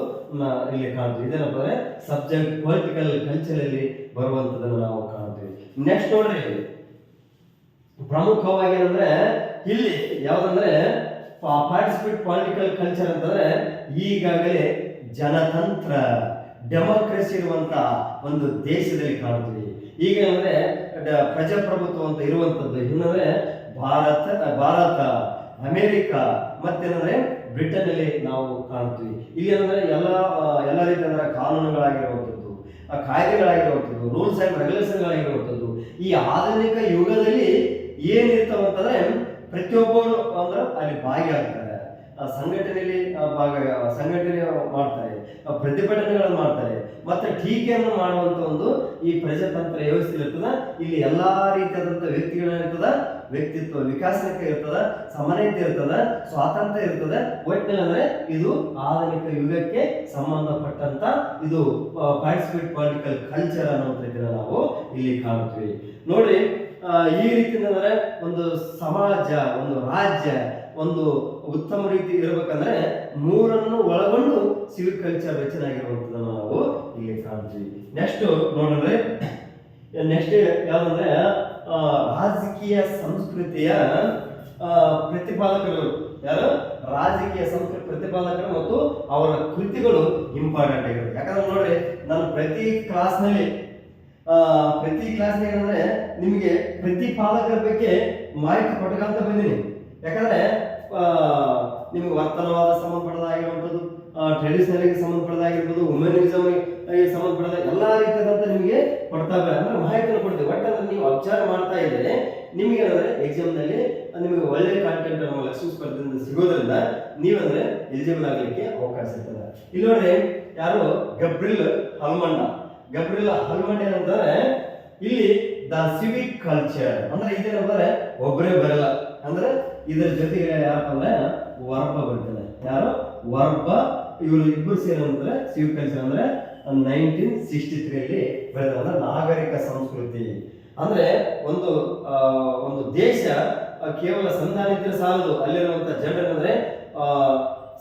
ಇಲ್ಲಿ ಕಾಣ್ತೀವಿ. ಇದೇನಪ್ಪ ಅಂದ್ರೆ ಸಬ್ಜೆಕ್ಟ್ ಪೊಲಿಟಿಕಲ್ ಕಲ್ಚರ್ ಅಲ್ಲಿ ಬರುವಂತದನ್ನು ನಾವು ಕಾಣ್ತೀವಿ. ನೆಕ್ಸ್ಟ್ ನೋಡ್ರಿ, ಪ್ರಮುಖವಾಗಿ ಏನಂದ್ರೆ ಇಲ್ಲಿ ಯಾವ್ದಂದ್ರೆ ಪಾರ್ಟಿಸಿಪೇಟ್ ಪೊಲಿಟಿಕಲ್ ಕಲ್ಚರ್ ಅಂತಂದ್ರೆ ಈಗಾಗಲೇ ಜನತಂತ್ರ ಡೆಮೋಕ್ರಸಿ ಇರುವಂತ ಒಂದು ದೇಶದಲ್ಲಿ ಕಾಣ್ತೀವಿ. ಈಗ ಅಂದ್ರೆ ಪ್ರಜಾಪ್ರಭುತ್ವ ಅಂತ ಇರುವಂತದ್ದು ಏನಂದ್ರೆ ಭಾರತ, ಅಮೆರಿಕ ಮತ್ತೇನಂದ್ರೆ ಬ್ರಿಟನ್ ಅಲ್ಲಿ ನಾವು ಕಾಣ್ತೀವಿ. ಇಲ್ಲಿ ಏನಂದ್ರೆ ಎಲ್ಲ ರೀತಿ ಅಂದ್ರೆ ಕಾನೂನುಗಳಾಗಿರುವಂಥದ್ದು, ಕಾಯ್ದೆಗಳಾಗಿರುವಂಥದ್ದು, ರೂಲ್ಸ್ ಅಂಡ್ ರೆಗ್ಯುಲೇಷನ್ಗಳಾಗಿರುವಂಥದ್ದು ಈ ಆಧುನಿಕ ಯುಗದಲ್ಲಿ ಏನಿರ್ತಾವಂತಂದ್ರೆ ಪ್ರತಿಯೊಬ್ಬರು ಅಂದ್ರೆ ಅಲ್ಲಿ ಭಾಗಿಯಾಗ್ತಾರೆ. ಸಂಘಟನೆಯಲ್ಲಿ ಸಂಘಟನೆ ಮಾಡ್ತಾರೆ, ಪ್ರತಿಭಟನೆಗಳನ್ನು ಮಾಡ್ತಾರೆ, ಮತ್ತೆ ಟೀಕೆಯನ್ನು ಮಾಡುವಂತ ಒಂದು ಈ ಪ್ರಜಾತಂತ್ರ ವ್ಯವಸ್ಥೆ ಇರ್ತದ. ಇಲ್ಲಿ ಎಲ್ಲಾ ರೀತಿಯಾದಂತ ವ್ಯಕ್ತಿಗಳಿರ್ತದ, ವ್ಯಕ್ತಿತ್ವ ವಿಕಾಸಕ್ಕೆ ಇರ್ತದ, ಸಮಾನತೆ ಇರ್ತದ, ಸ್ವಾತಂತ್ರ್ಯ ಇರ್ತದೆ. ಒಟ್ಟಿನಲ್ಲಿ ಅಂದ್ರೆ ಇದು ಆಧುನಿಕ ಯುಗಕ್ಕೆ ಸಂಬಂಧಪಟ್ಟಂತ ಇದು ಪಾರ್ಟಿಸಿಪೇಟ್ ಪೊಲಿಟಿಕಲ್ ಕಲ್ಚರ್ ಅನ್ನುವಂಥದ್ದನ್ನ ನಾವು ಇಲ್ಲಿ ಕಾಣ್ತೀವಿ. ನೋಡ್ರಿ, ಈ ರೀತಿ ಅಂದ್ರೆ ಒಂದು ಸಮಾಜ, ಒಂದು ರಾಜ್ಯ ಒಂದು ಉತ್ತಮ ರೀತಿ ಇರಬೇಕಂದ್ರೆ ಮೂರನ್ನು ಒಳಗೊಂಡು ಸಿವಿಲ್ ಕಲ್ಚರ್ ರಚನೆ ಆಗಿರುವಂತದನ್ನು ನಾವು ಇಲ್ಲಿ ಕಾಣ್ತೀವಿ. ನೆಕ್ಸ್ಟ್ ನೋಡಿದ್ರೆ, ನೆಕ್ಸ್ಟ್ ಯಾವ್ದಂದ್ರೆ ರಾಜಕೀಯ ಸಂಸ್ಕೃತಿಯ ಪ್ರತಿಪಾದಕರು. ಯಾರು? ರಾಜಕೀಯ ಸಂಸ್ಕೃತಿ ಪ್ರತಿಪಾದಕರು ಮತ್ತು ಅವರ ಕೃತಿಗಳು ಇಂಪಾರ್ಟೆಂಟ್ ಆಗಿರುತ್ತೆ. ಯಾಕಂದ್ರೆ ನೋಡ್ರಿ, ನಾನು ಪ್ರತಿ ಕ್ಲಾಸ್ನಲ್ಲಿ ಏನಂದ್ರೆ ನಿಮಗೆ ಪ್ರತಿಪಾದಕರ ಬಗ್ಗೆ ಮಾಹಿತಿ ಕೊಟ್ಟಂತ ಬಂದಿನಿ. ಯಾಕಂದ್ರೆ ನಿಮಗೆ ವರ್ತನವಾದ ಸಂಬಂಧಪಟ್ಟದಾಗಿರುವಂಥದ್ದು, ಟ್ರೆಡಿಷನಲ್ಗೆ ಸಂಬಂಧಪಟ್ಟದಾಗಿರ್ಬೋದು, ವುಮೆನಿಸಮ್ ಸಂಬಂಧಪಟ್ಟ ಎಲ್ಲಾ ರೀತಿಯಾದಂತ ನಿಮಗೆ ಕೊಡ್ತಾ ಅಂದ್ರೆ ಮಾಹಿತಿಯನ್ನು ಕೊಡ್ತೀವಿ. ಬಟ್ ಅಂದ್ರೆ ನೀವು ಅಬ್ಸರ್ವ್ ಮಾಡ್ತಾ ಇದ್ರೆ ನಿಮಗೆ ಏನಂದ್ರೆ ಎಕ್ಸಾಮ್ ನಲ್ಲಿ ನಿಮಗೆ ಒಳ್ಳೆ ಕಾಂಟೆಂಟ್ ನಮ್ಮ ಲಕ್ಷ್ಮೀ ಸ್ಪರ್ಧೆಯಿಂದ ಸಿಗೋದ್ರಿಂದ ನೀವಂದ್ರೆ ಎಲಿಜಿಬಲ್ ಆಗಲಿಕ್ಕೆ ಅವಕಾಶ ಇರ್ತದೆ. ಇಲ್ಲಿ ನೋಡ್ರಿ, ಯಾರು? ಗಬ್ರಿಲ್ ಹಲ್ಮಂಡ ಏನಂತಾರೆ ಇಲ್ಲಿ ದ ಸಿವಿಕ್ ಕಲ್ಚರ್ ಅಂದ್ರೆ ಇದೇನಂದ್ರೆ ಒಬ್ಬರೇ ಬರಲ್ಲ, ಅಂದ್ರೆ ಇದರ ಜೊತೆಗೆ ಯಾರಪ್ಪ ಅಂದ್ರೆ ವರ್ಬ ಬರ್ತಾರೆ. ಯಾರು? ವರ್ಬ. ಇವರು ಇಬ್ಬರು ಸೇರಂದ್ರೆ ಸಿವಿಕ್ ಕಲ್ಚರ್ ಅಂದ್ರೆ 1963 ಬೆಳೆದ ಅಂದ್ರೆ ನಾಗರಿಕ ಸಂಸ್ಕೃತಿ. ಅಂದ್ರೆ ಒಂದು ದೇಶ ಕೇವಲ ಸಂಧಾನ ಇದ್ರೆ ಸಾಲದು, ಅಲ್ಲಿರುವಂತ ಜನರಂದ್ರೆ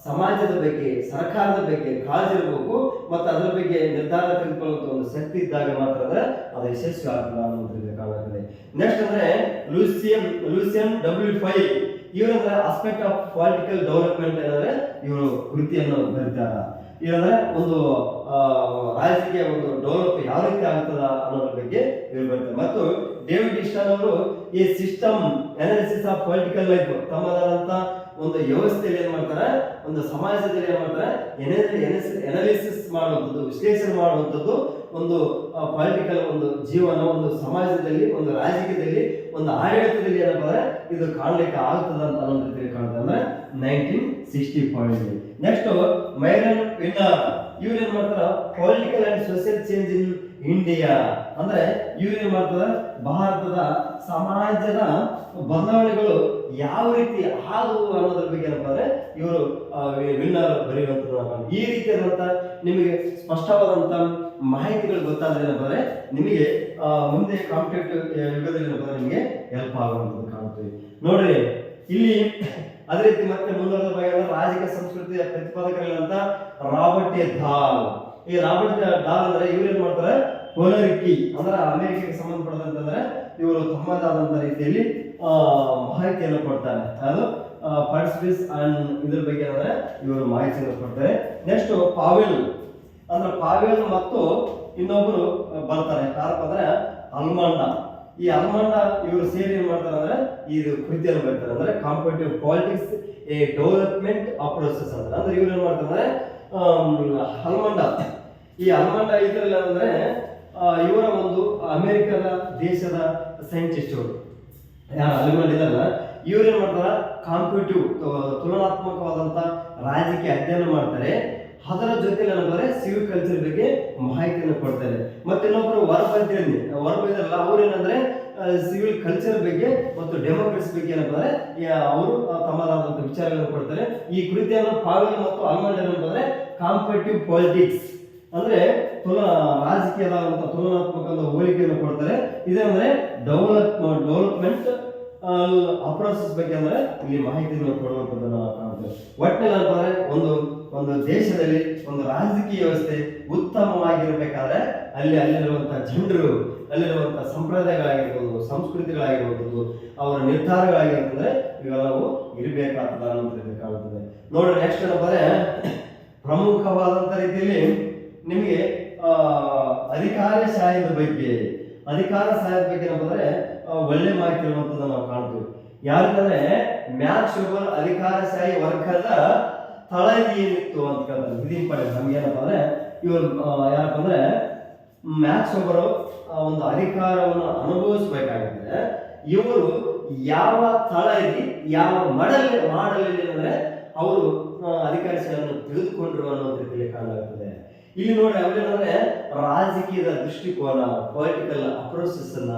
ಸಮಾಜದ ಬಗ್ಗೆ, ಸರ್ಕಾರದ ಬಗ್ಗೆ ಕಾಳಜಿ ಇರಬೇಕು, ಮತ್ತು ಅದರ ಬಗ್ಗೆ ನಿರ್ಧಾರ ತೆಗೆದುಕೊಳ್ಳುವಂತ ಒಂದು ಶಕ್ತಿ ಇದ್ದಾಗ ಮಾತ್ರ ಅಂದ್ರೆ ಅದು ಯಶಸ್ವಿ ಆಗ್ತದೆ ಅನ್ನೋದ್ರಿಂದ ಕಾಣುತ್ತದೆ. ನೆಕ್ಸ್ಟ್ ಅಂದ್ರೆ ಲೂಸಿಯನ್ W5 ಇವರಂದ್ರೆ ಆಸ್ಪೆಕ್ಟ್ ಆಫ್ ಪೊಲಿಟಿಕಲ್ ಡೆವಲಪ್ಮೆಂಟ್ ಏನಂದ್ರೆ ಇವರು ಕೃತಿಯನ್ನು ಬರೀತಾರ. ಇವಂದ್ರೆ ಒಂದು ರಾಜಕೀಯ ಒಂದು ಡೆವಲಪ್ ಯಾವ ರೀತಿ ಆಗ್ತದ ಅನ್ನೋದ್ರ ಬಗ್ಗೆ ಇವರು ಬರ್ತಾರೆ. ಮತ್ತು ಡೇವಿಡ್ ಇಸ್ಟಾನ್ ಅವರು ಈ system analysis of political life ತಮ್ಮದಾದಂತ ಒಂದು ವ್ಯವಸ್ಥೆಯಲ್ಲಿ ಏನ್ ಮಾಡ್ತಾರೆ, ಒಂದು ಸಮಾಜದಲ್ಲಿ ಏನ್ ಮಾಡ್ತಾರೆ, ಅನಾಲಿಸಿಸ್ ಮಾಡುವಂಥದ್ದು, ವಿಶ್ಲೇಷಣೆ ಮಾಡುವಂಥದ್ದು, ಒಂದು ಪೊಲಿಟಿಕಲ್ ಒಂದು ಜೀವನ, ಒಂದು ಸಮಾಜದಲ್ಲಿ, ಒಂದು ರಾಜಕೀಯದಲ್ಲಿ, ಒಂದು ಆಡಳಿತದಲ್ಲಿ ಏನಪ್ಪ ಅಂದ್ರೆ ಇದು ಕಾಣ್ಲಿಕ್ಕೆ ಆಗ್ತದ ಅಂತ ಅನ್ನೋ ರೀತಿಯಲ್ಲಿ ಕಾಣ್ತದೆ. ಅಂದ್ರೆ 1965. ನೆಕ್ಸ್ಟ್ ಮೈರನ್ ವಿನ್ನರ್ ಇವ್ರು ಏನ್ ಮಾಡ್ತಾರ, political and social change India. ಅಂದ್ರೆ ಇವ್ರು ಏನ್ ಮಾಡ್ತಾರೆ, ಭಾರತದ ಸಮಾಜದ ಬದಲಾವಣೆಗಳು ಯಾವ ರೀತಿ ಆದವು ಅನ್ನೋದ್ರ ಬಗ್ಗೆ ಏನಪ್ಪ ಅಂದ್ರೆ ಇವರು ವಿನ್ನರ್ ಬರೆಯುವಂತ ಈ ರೀತಿಯಾದಂತ ನಿಮಗೆ ಸ್ಪಷ್ಟವಾದಂತ ಮಾಹಿತಿಗಳು ಗೊತ್ತಾದ್ರೆ ಏನಪ್ಪ ಅಂದ್ರೆ ನಿಮಗೆ ಮುಂದೆ ಕಾಂಪಿಟೇಟಿವ್ ಯುಗದಲ್ಲಿ ಏನಪ್ಪ ಅಂದ್ರೆ ನಿಮಗೆ ಹೆಲ್ಪ್ ಆಗುವಂಥದ್ದು ಕಾಣುತ್ತೆ ನೋಡ್ರಿ. ಇಲ್ಲಿ ಅದೇ ರೀತಿ ಮತ್ತೆ ಮುಂದುವರೆದ ಬಗ್ಗೆ ರಾಜಕೀಯ ಸಂಸ್ಕೃತಿಯ ಪ್ರತಿಪಾದಕರಿಲ್ಲಂತ ರಾಬರ್ಟ್ ಎ ದಾಲ್. ಈ ರಾಬರ್ಟ್ ದಾಲ್ ಅಂದ್ರೆ ಇವ್ರು ಏನ್ ಮಾಡ್ತಾರೆ, ಹೋಲರಿಕಿ ಅಂದ್ರೆ ಅಮೆರಿಕಕ್ಕೆ ಸಂಬಂಧಪಟ್ಟಂತಂದ್ರೆ ಇವರು ತಮ್ಮದಾದಂತ ರೀತಿಯಲ್ಲಿ ಮಾಹಿತಿಯನ್ನು ಕೊಡ್ತಾರೆ. ಅದು ಪಾರ್ಟಿಸಿಪೇಟ್ಸ್ ಅಂಡ್ ಇದ್ರ ಬಗ್ಗೆ ಅಂದ್ರೆ ಇವರು ಮಾಹಿತಿಯನ್ನು ಕೊಡ್ತಾರೆ. ನೆಕ್ಸ್ಟ್ ಪಾವೆಲ್ ಅಂದ್ರೆ ಪಾವೆಲ್ ಮತ್ತು ಇನ್ನೊಬ್ರು ಬರ್ತಾರೆ, ಯಾರಪ್ಪ ಅಂದ್ರೆ ಅಲ್ಮಾಂಡ. ಈ ಅಲ್ಮಾಂಡ ಇವರು ಸೇರಿ ಏನ್ ಮಾಡ್ತಾರೆ ಅಂದ್ರೆ ಇದು ಕೃತಿಯನ್ನು ಬರ್ತಾರೆ, ಅಂದ್ರೆ competitive politics A development approaches ಅಂತ. ಅಂದ್ರೆ ಇವ್ರು ಏನ್ ಮಾಡ್ತಾರೆ ಅಲ್ಮಾಂಡ. ಈ ಅಲ್ಮಾಂಡ ಇದ್ರಲ್ಲಿ ಅಂದ್ರೆ ಇವರ ಒಂದು ಅಮೆರಿಕದ ದೇಶದ ಸೈಂಟಿಸ್ಟ್ ಯಾರು ಅಲ್ಮಾಂಡ ಇದಾರಲ್ಲ, ಇವ್ರು ಏನ್ ಮಾಡ್ತಾರ ಕಾಂಪಿಟೇಟಿವ್ ತುಲನಾತ್ಮಕವಾದಂತ ರಾಜಕೀಯ ಅಧ್ಯಯನ ಮಾಡ್ತಾರೆ. ಅದರ ಜೊತೆ ಏನಂದ್ರೆ ಸಿವಿಲ್ ಕಲ್ಚರ್ ಬಗ್ಗೆ ಮಾಹಿತಿಯನ್ನು ಕೊಡ್ತಾರೆ. ಮತ್ತೆ ಇನ್ನೊಬ್ರು ವರ್ಬೈದ್ರಲ್ಲ ಅವ್ರು ಏನಂದ್ರೆ ಸಿವಿಲ್ ಕಲ್ಚರ್ ಬಗ್ಗೆ ಮತ್ತು ಡೆಮೋಕ್ರಸಿ ಬಗ್ಗೆ ಏನಂದ್ರೆ ಅವರು ತಮ್ಮದಾದಂತ ವಿಚಾರಗಳನ್ನು ಕೊಡ್ತಾರೆ. ಈ ಕೃತಿಯನ್ನು ಪಾವೆಲ್ ಮತ್ತು ಅಲ್ಮಾಂಡ್ ಏನಂತಂದ್ರೆ ಕಾಂಪಿಟೇಟಿವ್ ಪಾಲಿಟಿಕ್ಸ್ ಅಂದ್ರೆ ರಾಜಕೀಯದ ತುಲನಾತ್ಮಕ ಹೋಲಿಕೆಯನ್ನು ಕೊಡ್ತಾರೆ. ಇದಂದ್ರೆ ಡೆವಲಪ್ಮೆಂಟ್ ಅಪ್ರೋಚಸ್ ಬಗ್ಗೆ ಅಂದ್ರೆ ಇಲ್ಲಿ ಮಾಹಿತಿಯನ್ನು ಕೊಡುವಂಥದ್ದನ್ನು ನಾವು ಕಾಣ್ತೇವೆ. ಒಟ್ಟಿನಲ್ಲಿ ಅಂತಂದ್ರೆ ಒಂದು ದೇಶದಲ್ಲಿ ಒಂದು ರಾಜಕೀಯ ವ್ಯವಸ್ಥೆ ಉತ್ತಮವಾಗಿರ್ಬೇಕಾದ್ರೆ ಅಲ್ಲಿರುವಂತಹ ಜನರು, ಅಲ್ಲಿರುವಂತಹ ಸಂಪ್ರದಾಯಗಳಾಗಿರ್ಬೋದು, ಸಂಸ್ಕೃತಿಗಳಾಗಿರ್ಬೋದು, ಅವರ ನಿರ್ಧಾರಗಳಾಗಿರ್ತಂದ್ರೆ ಇವೆಲ್ಲವೂ ಇರಬೇಕಾಗ್ತದ ಅನ್ನೋದ್ರಿಂದ ಕಾಣುತ್ತದೆ. ನೋಡ್ರಿ ನೆಕ್ಸ್ಟ್ ಏನಂದ್ರೆ ಪ್ರಮುಖವಾದಂತ ರೀತಿಯಲ್ಲಿ ನಿಮಗೆ ಅಧಿಕಾರಶಾಹಿದ ಬಗ್ಗೆ ಏನಂದ್ರೆ ಒಳ್ಳೆ ಮಾಹಿತಿ ಇರುವಂತದ್ದು ನಾವು ಕಾಣ್ತೀವಿ. ಯಾಕಂದ್ರೆ ಮ್ಯಾಕ್ಸ್ ವೆಬರ್ ಅಧಿಕಾರಶಾಹಿ ವರ್ಗದ ತಳದಿ ಏನಿತ್ತು ಅಂತ ಕೇಳ್ತಾರೆ. ಇದು ಇಂಪಾರ್ಟೆಂಟ್ ನಮ್ಗೆ ಏನಪ್ಪ ಅಂದ್ರೆ ಇವರು ಯಾರಪ್ಪ ಅಂದ್ರೆ ಮ್ಯಾಕ್ಸ್ ವೆಬರ್ ಒಂದು ಅಧಿಕಾರವನ್ನು ಅನುಭವಿಸಬೇಕಾಗಿದ್ರೆ ಇವರು ಯಾವ ತಳದಿ ಯಾವ ಮಾಡಲಲ್ಲಿ ಅಂದ್ರೆ ಅವರು ಅಧಿಕಾರಶಾಹಿಯನ್ನು ತಿಳಿದುಕೊಂಡ್ರು ಅನ್ನೋ ರೀತಿಯಲ್ಲಿ ಕಾಣಲಾಗುತ್ತದೆ. ಇಲ್ಲಿ ನೋಡಿ ಅವ್ರೇನಂದ್ರೆ ರಾಜಕೀಯದ ದೃಷ್ಟಿಕೋನ, ಪೊಲಿಟಿಕಲ್ ಅಪ್ರೋಚಸ್ ಅನ್ನ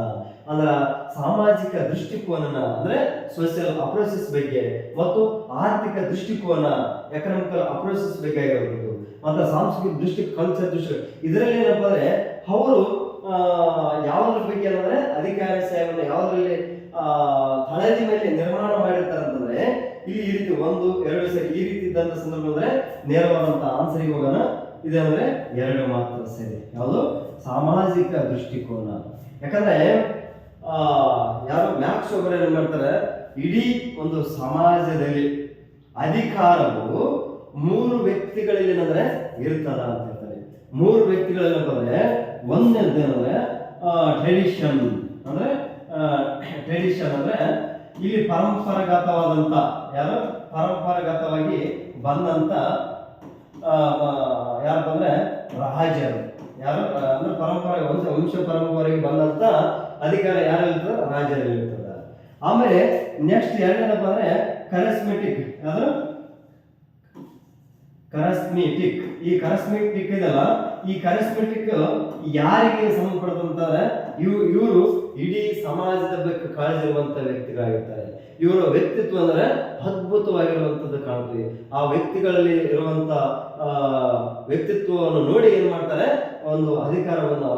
ಅಂದ್ರೆ ಸಾಮಾಜಿಕ ದೃಷ್ಟಿಕೋನ ಅಂದ್ರೆ ಸೋಷಿಯಲ್ ಅಪ್ರೋಚಸ್ ಬಗ್ಗೆ ಮತ್ತು ಆರ್ಥಿಕ ದೃಷ್ಟಿಕೋನ ಎಕನಾಮಿಕಲ್ ಅಪ್ರೋಚಸ್ ಬಗ್ಗೆ ಆಗಿರ್ಬೋದು, ಮತ್ತೆ ಸಾಂಸ್ಕೃತಿಕ ಕಲ್ಚರ್ ದೃಷ್ಟಿ ಇದರಲ್ಲಿ ಏನಪ್ಪ ಅಂದ್ರೆ ಅವರು ಯಾವುದ್ರ ಬಗ್ಗೆ ಅಂದ್ರೆ ಅಧಿಕಾರಶಾಹಿಯನ್ನು ಯಾವುದರಲ್ಲಿ ತಳದಿ ಮೇಲೆ ನಿರ್ಮಾಣ ಮಾಡಿರ್ತಾರೆ ಅಂತಂದ್ರೆ ಇಲ್ಲಿ ಈ ರೀತಿ 1, 2 ಸರಿ ಈ ರೀತಿ ಇದ್ದಂತ ಸಂದರ್ಭ ಅಂದ್ರೆ ನೇರವಾದಂತ ಆನ್ಸರಿಗೆ ಹೋಗೋಣ. ಇದಂದ್ರೆ 2 ಮಾತ್ರ ಸರಿ. ಯಾವುದು ಸಾಮಾಜಿಕ ದೃಷ್ಟಿಕೋನ. ಯಾಕಂದ್ರೆ ಯಾರು ಮ್ಯಾಕ್ಸ್ ವೆಬರ್ ಏನ್ ಮಾಡ್ತಾರೆ, ಇಡೀ ಒಂದು ಸಮಾಜದಲ್ಲಿ ಅಧಿಕಾರವು 3 ವ್ಯಕ್ತಿಗಳಲ್ಲಿ ಏನಂದ್ರೆ ಇರ್ತದ ಅಂತ ಹೇಳ್ತಾರೆ. 3 ವ್ಯಕ್ತಿಗಳಲ್ಲಿ ಏನಂದ್ರೆ ಒಂದನೇದು ಏನಂದ್ರೆ ಟ್ರೆಡಿಷನ್ ಅಂದ್ರೆ ಇಲ್ಲಿ ಪರಂಪರಾಗತವಾದಂತ ಪರಂಪರಾಗತವಾಗಿ ಬಂದಂತ ಯಾರಪ್ಪ ಅಂದ್ರೆ ರಾಜರು. ಯಾರು ಅಂದ್ರೆ ವಂಶ ಪರಂಪರೆಗೆ ಬಂದಂತ ಅಧಿಕಾರ ಯಾರಿರ್ತದ, ರಾಜರಲ್ಲಿ ಇರ್ತದ. ಆಮೇಲೆ ನೆಕ್ಸ್ಟ್ ಎರಡನೇನಪ್ಪ ಅಂದ್ರೆ ಕರೆಸ್ಮೆಟಿಕ್. ಈ ಕರೆಸ್ಮೆಟಿಕ್ ಇದಲ್ಲ, ಈ ಕರೆಸ್ಮೆಟಿಕ್ ಯಾರಿಗೆ ಸಂಬಂಧಪಡುತ್ತಂತಾರೆ, ಇವರು ಇಡೀ ಸಮಾಜದ ಬಗ್ಗೆ ಕಾಳಜಿ ಇರುವಂತ ವ್ಯಕ್ತಿಗಳಾಗಿರ್ತಾರೆ. ಇವರ ವ್ಯಕ್ತಿತ್ವ ಅಂದ್ರೆ ಅದ್ಭುತವಾಗಿರುವಂತದ್ದು ಕಾಣ್ತೀವಿ. ಆ ವ್ಯಕ್ತಿಗಳಲ್ಲಿ ಇರುವಂತ ವ್ಯಕ್ತಿತ್ವವನ್ನು ನೋಡಿ ಏನ್ ಮಾಡ್ತಾರೆ, ಒಂದು ಅಧಿಕಾರವನ್ನು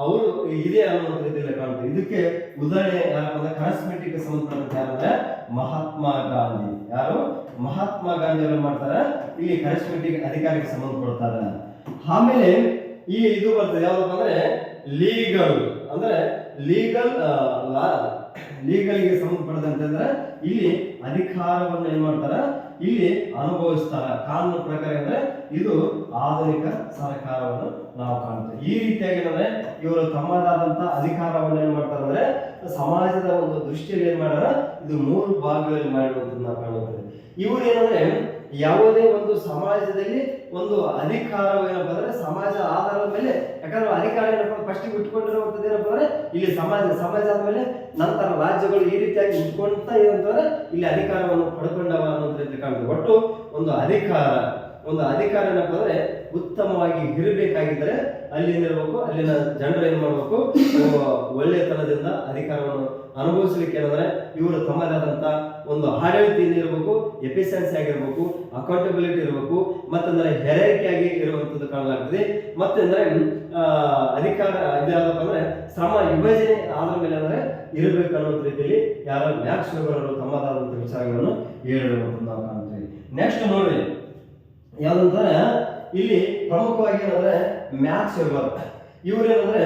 ಅವರು ಇದೆ ಅನ್ನುವಂಥ ರೀತಿಯಲ್ಲಿ ಕಾಣ್ತೀವಿ. ಇದಕ್ಕೆ ಉದಾಹರಣೆ ಯಾರಪ್ಪ ಅಂದ್ರೆ ಕರೆಸ್ಮೆಟಿಕ್ ಸಂಬಂಧಪಟ್ಟ ಯಾರಂದ್ರೆ ಮಹಾತ್ಮ ಗಾಂಧಿ. ಮಹಾತ್ಮ ಗಾಂಧಿ ಅವರು ಮಾಡ್ತಾರೆ, ಇಲ್ಲಿ ಕರೆಸ್ಮೆಟಿಕ್ ಅಧಿಕಾರಕ್ಕೆ ಸಂಬಂಧ ಕೊಡ್ತಾರೆ. ಆಮೇಲೆ ಇದು ಬರ್ತದೆ ಯಾವ್ದಪ್ಪ ಅಂದ್ರೆ ಲೀಗಲ್ಗೆ ಸಂಬಂಧಪಟ್ಟಂತಂದ್ರೆ ಇಲ್ಲಿ ಅಧಿಕಾರವನ್ನು ಏನ್ ಮಾಡ್ತಾರ, ಇಲ್ಲಿ ಅನುಭವಿಸ್ತಾರ. ಕಾನೂನು ಪ್ರಕಾರ ಅಂದ್ರೆ ಇದು ಆಧುನಿಕ ಸರ್ಕಾರವನ್ನು ನಾವು ಕಾಣ್ತೇವೆ. ಈ ರೀತಿಯಾಗಿ ಅಂದ್ರೆ ಇವರು ತಮ್ಮದಾದಂತ ಅಧಿಕಾರವನ್ನು ಏನ್ ಮಾಡ್ತಾರೆ ಅಂದ್ರೆ ಸಮಾಜದ ಒಂದು ದೃಷ್ಟಿಯಲ್ಲಿ ಏನ್ ಮಾಡ್ಯಾರ, ಇದು 3 ಭಾಗಗಳಲ್ಲಿ ಮಾಡಿರುವಂತದ್ದು ನಾವು ಕಾಣುತ್ತೇವೆ. ಇವರು ಏನಂದ್ರೆ ಯಾವುದೇ ಒಂದು ಸಮಾಜದಲ್ಲಿ ಒಂದು ಅಧಿಕಾರವೇನಪ್ಪ ಅಂದ್ರೆ ಸಮಾಜ ಆಧಾರದ ಮೇಲೆ, ಯಾಕಂದ್ರೆ ಅಧಿಕಾರ ಏನಪ್ಪ ಫಸ್ಟ್ ಇಟ್ಕೊಂಡಿರುವಂತದ್ದು ಏನಪ್ಪ ಅಂದ್ರೆ ಇಲ್ಲಿ ಸಮಾಜ ಆದ್ಮೇಲೆ ನಂತರ ರಾಜ್ಯಗಳು ಈ ರೀತಿಯಾಗಿ ಇಟ್ಕೊಂತ ಏನಂತಂದ್ರೆ ಇಲ್ಲಿ ಅಧಿಕಾರವನ್ನು ಪಡ್ಕೊಂಡವ ಅನ್ನೋ ರೀತಿ ಕಾಣ್ತೇವೆ. ಒಟ್ಟು ಒಂದು ಅಧಿಕಾರ ಒಂದು ಅಧಿಕಾರ ಏನಪ್ಪ ಅಂದ್ರೆ ಉತ್ತಮವಾಗಿ ಇರಬೇಕಾಗಿದ್ದರೆ ಅಲ್ಲಿ ಏನಿರ್ಬೇಕು, ಅಲ್ಲಿನ ಜನರು ಏನ್ ಮಾಡ್ಬೇಕು, ಒಳ್ಳೆತನದಿಂದ ಅಧಿಕಾರವನ್ನು ಅನುಭವಿಸಲಿಕ್ಕೆ ಏನಂದ್ರೆ ಇವರು ತಮ್ಮದಾದಂತ ಒಂದು ಆಡಳಿತ ಇರಬೇಕು, ಎಫಿಷಿಯನ್ಸಿ ಆಗಿರ್ಬೇಕು, ಅಕೌಂಟಬಿಲಿಟಿ ಇರಬೇಕು, ಮತ್ತಂದ್ರೆ ಹೆರಾರಿಕೆಯಾಗಿ ಇರುವಂತದ್ದು ಕಾಣಲಾಗ್ತದೆ. ಮತ್ತಂದ್ರೆ ಅಧಿಕಾರ ಇದಾದಪ್ಪ ಅಂದ್ರೆ ಶ್ರಮ ವಿಭಜನೆ ಆದ್ರ ಮೇಲೆ ಅಂದ್ರೆ ಇರಬೇಕು ಅನ್ನೋ ರೀತಿಯಲ್ಲಿ ಯಾರು ಮ್ಯಾಕ್ಸ್ ವೆಬರ್ ಅವರು ತಮ್ಮದಾದಂತ ವಿಚಾರಗಳನ್ನು ಹೇಳಿರುವಂತದ್ದು ನಾವು ಕಾಣ್ತೀವಿ. ನೆಕ್ಸ್ಟ್ ನೋಡ್ರಿ, ಯಾವ್ದಂದ್ರೆ ಇಲ್ಲಿ ಪ್ರಮುಖವಾಗಿ ಏನಂದ್ರೆ ಮ್ಯಾಕ್ಸ್ ವೆಬರ್ ಇವರೇನಂದ್ರೆ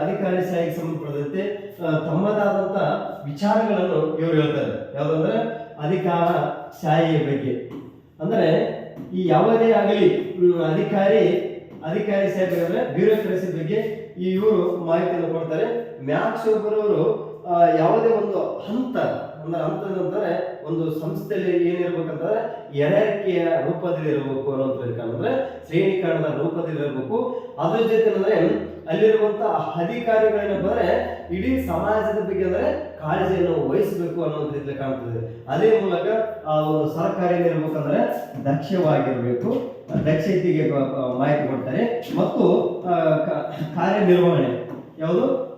ಅಧಿಕಾರಿಶಾಹಿಗೆ ಸಂಬಂಧಪಟ್ಟಂತೆ ತಮ್ಮದಾದಂತ ವಿಚಾರಗಳನ್ನು ಇವರು ಹೇಳ್ತಾರೆ. ಯಾವ್ದಂದ್ರೆ ಅಧಿಕಾರಶಾಹಿಯ ಬಗ್ಗೆ. ಅಂದ್ರೆ ಈ ಯಾವುದೇ ಆಗಲಿ ಅಧಿಕಾರಿಶಾಹಿ ಅಂದ್ರೆ ಬ್ಯೂರೋಕ್ರಸಿ ಬಗ್ಗೆ ಇವರು ಮಾಹಿತಿಯನ್ನು ಕೊಡ್ತಾರೆ. ಮ್ಯಾಕ್ಸ್ ವೆಬರ್ ಅವರು ಯಾವುದೇ ಒಂದು ಹಂತದಂದ್ರೆ ಒಂದು ಸಂಸ್ಥೆಯಲ್ಲಿ ಏನಿರ್ಬೇಕಂತಂದ್ರೆ ಎರರ್ಕಿಯ ರೂಪದಲ್ಲಿ ಇರಬೇಕು ಅನ್ನೋದು ಅಂದ್ರೆ ಶ್ರೇಣೀಕರಣದ ರೂಪದಲ್ಲಿ ಇರಬೇಕು. ಅದ್ರ ಜೊತೆ ಅಂದ್ರೆ ಅಲ್ಲಿರುವಂತ ಅಧಿಕಾರಿಗಳೇನಪ್ಪ ಅಂದ್ರೆ ಇಡೀ ಸಮಾಜದ ಬಗ್ಗೆ ಅಂದ್ರೆ ಕಾಳಜಿಯನ್ನು ವಹಿಸಬೇಕು ಅನ್ನೋ ರೀತಿಯಲ್ಲಿ ಕಾಣ್ತದೆ. ಅದೇ ಮೂಲಕ ಆ ಒಂದು ಸರ್ಕಾರ ಏನಿರ್ಬೇಕಂದ್ರೆ ದಕ್ಷವಾಗಿರ್ಬೇಕು, ದಕ್ಷತೆಗೆ ಮಾಹಿತಿ ಕೊಡ್ತಾರೆ. ಮತ್ತು ಕಾರ್ಯನಿರ್ವಹಣೆ